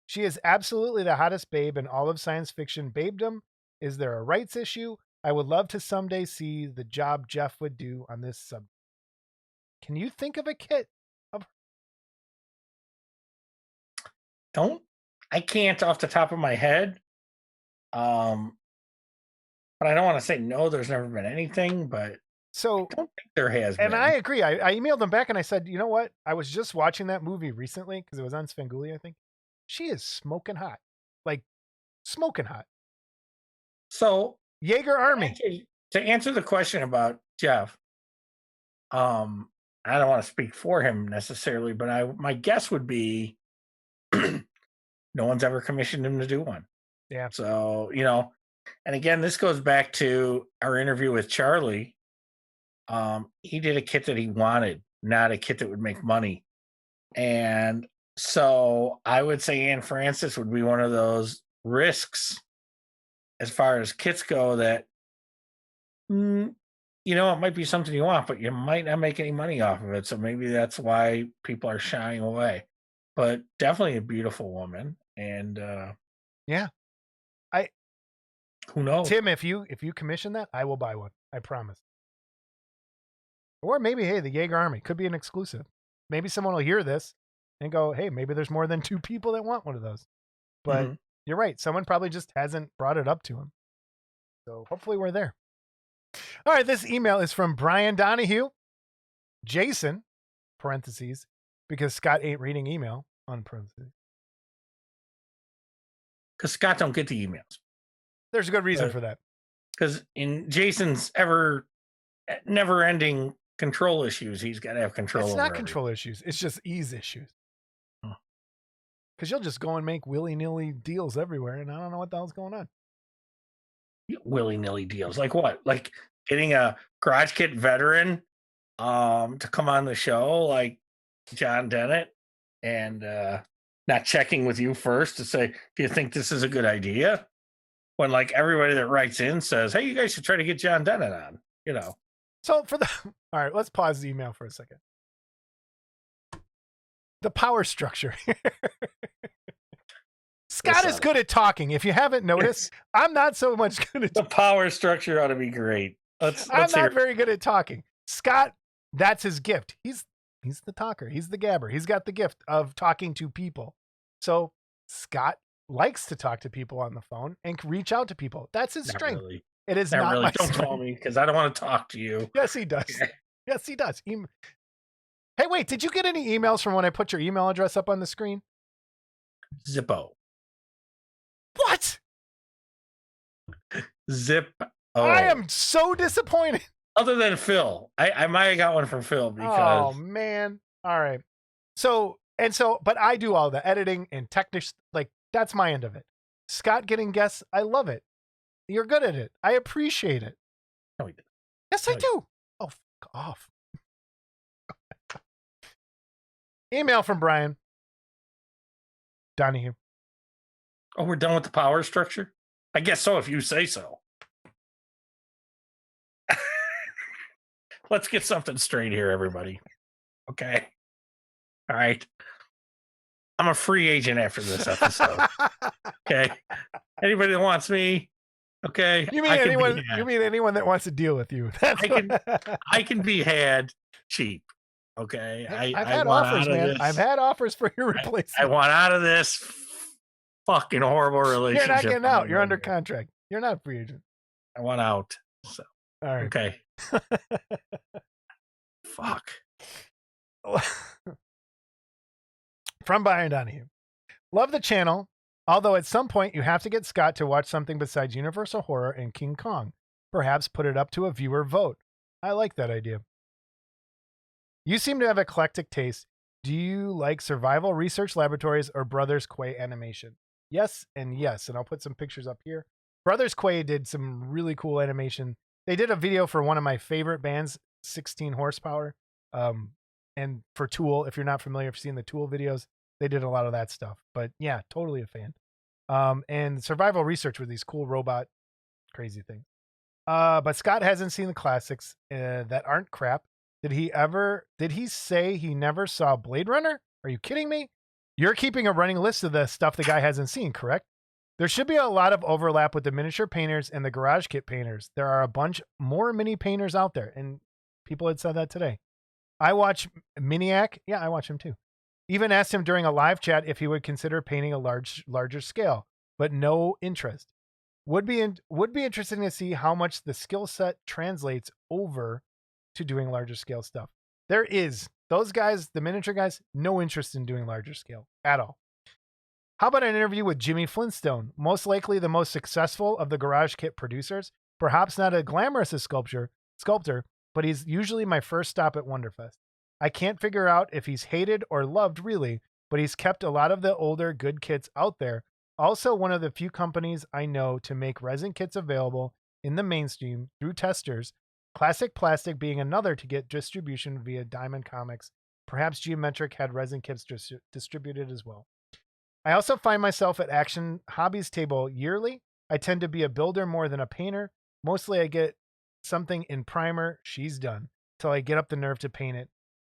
She is absolutely the hottest babe in all of science fiction babedom. Is there a rights issue? I would love to someday see the job Jeff would do on this subject. Can you think of a kit of her? I can't off the top of my head. But I don't want to say no, there's never been anything, but so I don't think there has been. And I agree. I emailed them back and I said, you know what? I was just watching that movie recently because it was on Svengoolie, I think. She is smoking hot. Like, smoking hot. So, Jaeger Army. To answer the question about Jeff, I don't want to speak for him necessarily, but my guess would be no one's ever commissioned him to do one. Yeah. So, and again, this goes back to our interview with Charlie. He did a kit that he wanted, not a kit that would make money. And so I would say Anne Francis would be one of those risks as far as kits go that, it might be something you want, but you might not make any money off of it. So maybe that's why people are shying away. But definitely a beautiful woman. And Yeah. who knows? Tim, if you commission that, I will buy one. I promise. Or maybe, hey, the Jaeger Army could be an exclusive. Maybe someone will hear this and go, hey, maybe there's more than 2 people that want one of those. But you're right. Someone probably just hasn't brought it up to him. So hopefully we're there. All right. This email is from Brian Donahue. Jason, parentheses, because Scott ain't reading email, on parentheses. Because Scott don't get the emails. There's a good reason for that. Because in Jason's never-ending control issues, he's got to have control over It's not everything. control issues. It's just ease issues. Because you'll just go and make willy-nilly deals everywhere, and I don't know what the hell's going on. Willy-nilly deals. Like what? Like getting a Garage Kit veteran to come on the show, like John Dennett, and not checking with you first to say, do you think this is a good idea? When like everybody that writes in says, hey, you guys should try to get John Dennett on, So all right, let's pause the email for a second. The power structure. Scott is good at talking. If you haven't noticed, I'm not so much good at the power structure ought to be great. Let's I'm hear not very good at talking. Scott, that's his gift. He's the talker. He's the gabber. He's got the gift of talking to people. So Scott likes to talk to people on the phone and reach out to people. That's his strength. Really. It is Not not really. my Don't strength. call me because I don't want to talk to you. Yes, he does. Okay. Yes, he does. Hey, wait, did you get any emails from when I put your email address up on the screen? Zippo. What? Zip. I am so disappointed. Other than Phil. I might have got one from Phil because Oh, man. All right. But I do all the editing and technical, like, that's my end of it. Scott getting guests, I love it. You're good at it. I appreciate it. No, he didn't. Yes, I do. Oh, fuck off. Email from Brian Donahue. Oh, we're done with the power structure? I guess so, if you say so. Let's get something straight here, everybody. Okay. All right. I'm a free agent after this episode. Okay. Anybody that wants me, okay. You mean anyone? You mean anyone that wants to deal with you? That's I can be had cheap. Okay. I've had offers, man. I've had offers for your replacement. I want out of this fucking horrible relationship. You're not getting out. You're under contract. You're not a free agent. I want out. So all right. Okay. Fuck. From Brian Donahue. Love the channel, although at some point you have to get Scott to watch something besides Universal Horror and King Kong. Perhaps put it up to a viewer vote. I like that idea. You seem to have eclectic taste. Do you like Survival Research Laboratories or Brothers Quay Animation? Yes and yes. And I'll put some pictures up here. Brothers Quay did some really cool animation. They did a video for one of my favorite bands, 16 Horsepower. And for Tool, if you're not familiar, if you've seen the Tool videos, they did a lot of that stuff. But yeah, totally a fan. And Survival Research with these cool robot crazy things. But Scott hasn't seen the classics that aren't crap. Did he say he never saw Blade Runner? Are you kidding me? You're keeping a running list of the stuff the guy hasn't seen, correct? There should be a lot of overlap with the miniature painters and the garage kit painters. There are a bunch more mini painters out there, and people had said that today. I watch Miniac. Yeah, I watch him too. Even asked him during a live chat if he would consider painting a larger scale, but no interest. Would be interesting to see how much the skill set translates over to doing larger scale stuff. There is those guys, the miniature guys, no interest in doing larger scale at all. How about an interview with Jimmy Flintstone, most likely the most successful of the garage kit producers? Perhaps not a glamorous sculptor, but he's usually my first stop at Wonderfest. I can't figure out if he's hated or loved really, but he's kept a lot of the older good kits out there Also one of the few companies I know to make resin kits available in the mainstream through testers, Classic Plastic being another to get distribution via Diamond Comics. Perhaps Geometric had resin kits distributed as well. I also find myself at Action Hobbies table yearly. I tend to be a builder more than a painter. Mostly I get something in primer, she's done, till I get up the nerve to paint it.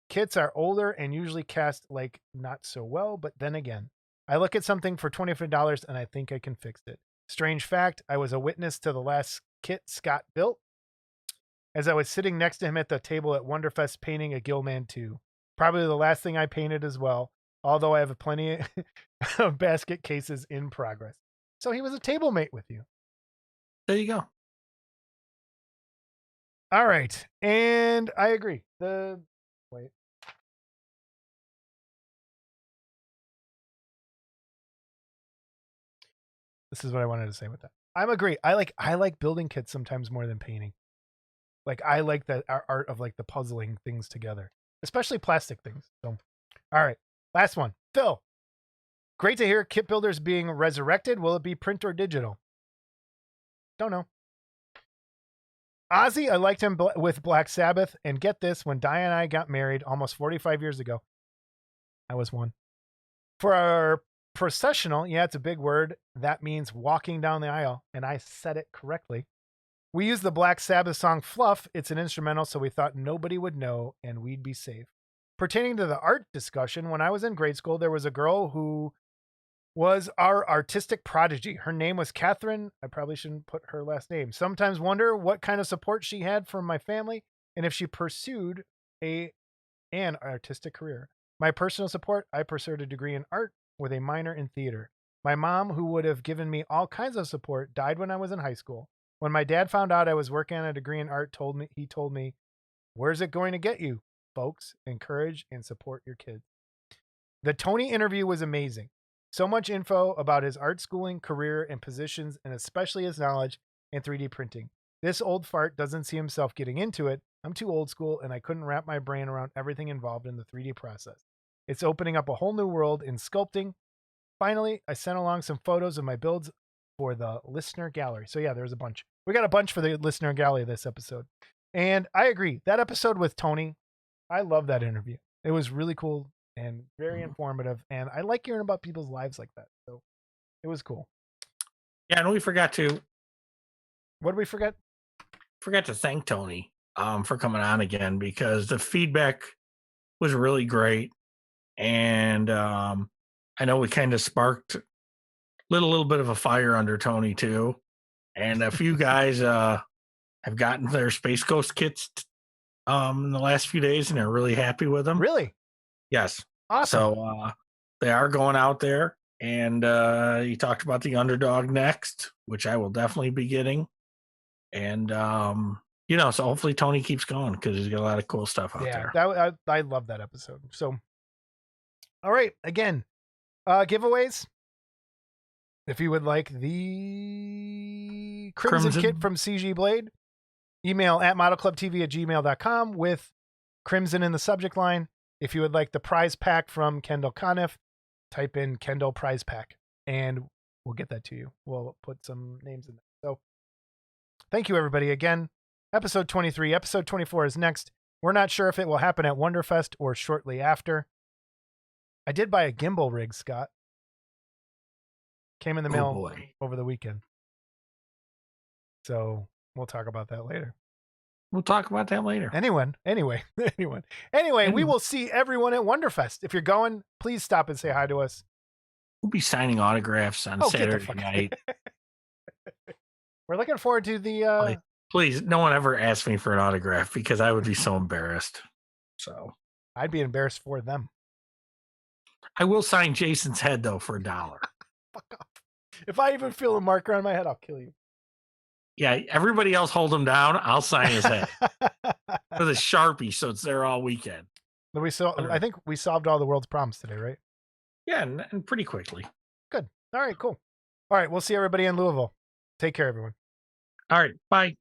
Kits are older and usually cast like not so well, but then again, I look at something for $25 and I think I can fix it. Strange fact, I was a witness to the last kit Scott built as I was sitting next to him at the table at Wonderfest painting a Gillman 2. Probably the last thing I painted as well, although I have plenty of basket cases in progress. So he was a table mate with you. There you go. All right. And I agree. Wait. This is what I wanted to say with that. I'm agree. I like building kits sometimes more than painting. Like I like the art of like the puzzling things together, especially plastic things. So, all right. Last one. Phil. Great to hear kit builders being resurrected. Will it be print or digital? Don't know. Ozzy, I liked him with Black Sabbath. And get this, when Di and I got married almost 45 years ago, I was one. For our processional, yeah, it's a big word. That means walking down the aisle. And I said it correctly. We used the Black Sabbath song Fluff. It's an instrumental, so we thought nobody would know and we'd be safe. Pertaining to the art discussion, when I was in grade school, there was a girl who was our artistic prodigy. Her name was Catherine. I probably shouldn't put her last name. Sometimes wonder what kind of support she had from my family and if she pursued an artistic career. My personal support, I pursued a degree in art with a minor in theater. My mom, who would have given me all kinds of support, died when I was in high school. When my dad found out I was working on a degree in art, he told me, "Where's it going to get you, folks? Encourage and support your kids." The Tony interview was amazing. So much info about his art schooling, career, and positions, and especially his knowledge in 3D printing. This old fart doesn't see himself getting into it. I'm too old school, and I couldn't wrap my brain around everything involved in the 3D process. It's opening up a whole new world in sculpting. Finally, I sent along some photos of my builds for the listener gallery. So yeah, there's a bunch. We got a bunch for the listener gallery this episode. And I agree. That episode with Tony, I love that interview. It was really cool and very informative. And I like hearing about people's lives like that. So it was cool. Yeah, and we forgot to. What did we forget? Forgot to thank Tony for coming on again, because the feedback was really great. And I know we kind of sparked little bit of a fire under Tony too. And a few guys have gotten their Space Ghost kits in the last few days, and they're really happy with them. Really? Yes. Awesome. So they are going out there, and he talked about the Underdog next, which I will definitely be getting. And so hopefully Tony keeps going, because he's got a lot of cool stuff out there. Yeah, I love that episode. So, all right, again, giveaways. If you would like the Crimson kit from CG Blade, email at modelclubtv@gmail.com with Crimson in the subject line. If you would like the prize pack from Kendall Conniff, type in Kendall prize pack and we'll get that to you. We'll put some names in there. So thank you, everybody. Again, episode 23. Episode 24 is next. We're not sure if it will happen at Wonderfest or shortly after. I did buy a gimbal rig, Scott. Came in the mail over the weekend. So we'll talk about that later. Anyway, we will see everyone at Wonderfest. If you're going, please stop and say hi to us. We'll be signing autographs on Saturday night. We're looking forward to the... Please, no one ever asked me for an autograph, because I would be so embarrassed. So I'd be embarrassed for them. I will sign Jason's head, though, for $1. Fuck off. If I even feel a marker on my head, I'll kill you. Yeah, everybody else hold him down. I'll sign his head with a Sharpie, so it's there all weekend. I think we solved all the world's problems today, right? Yeah, and pretty quickly. Good. All right, cool. All right, we'll see everybody in Louisville. Take care, everyone. All right, bye.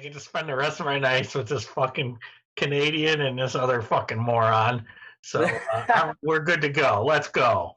get to spend the rest of my nights with this fucking Canadian and this other fucking moron. So we're good to go. Let's go.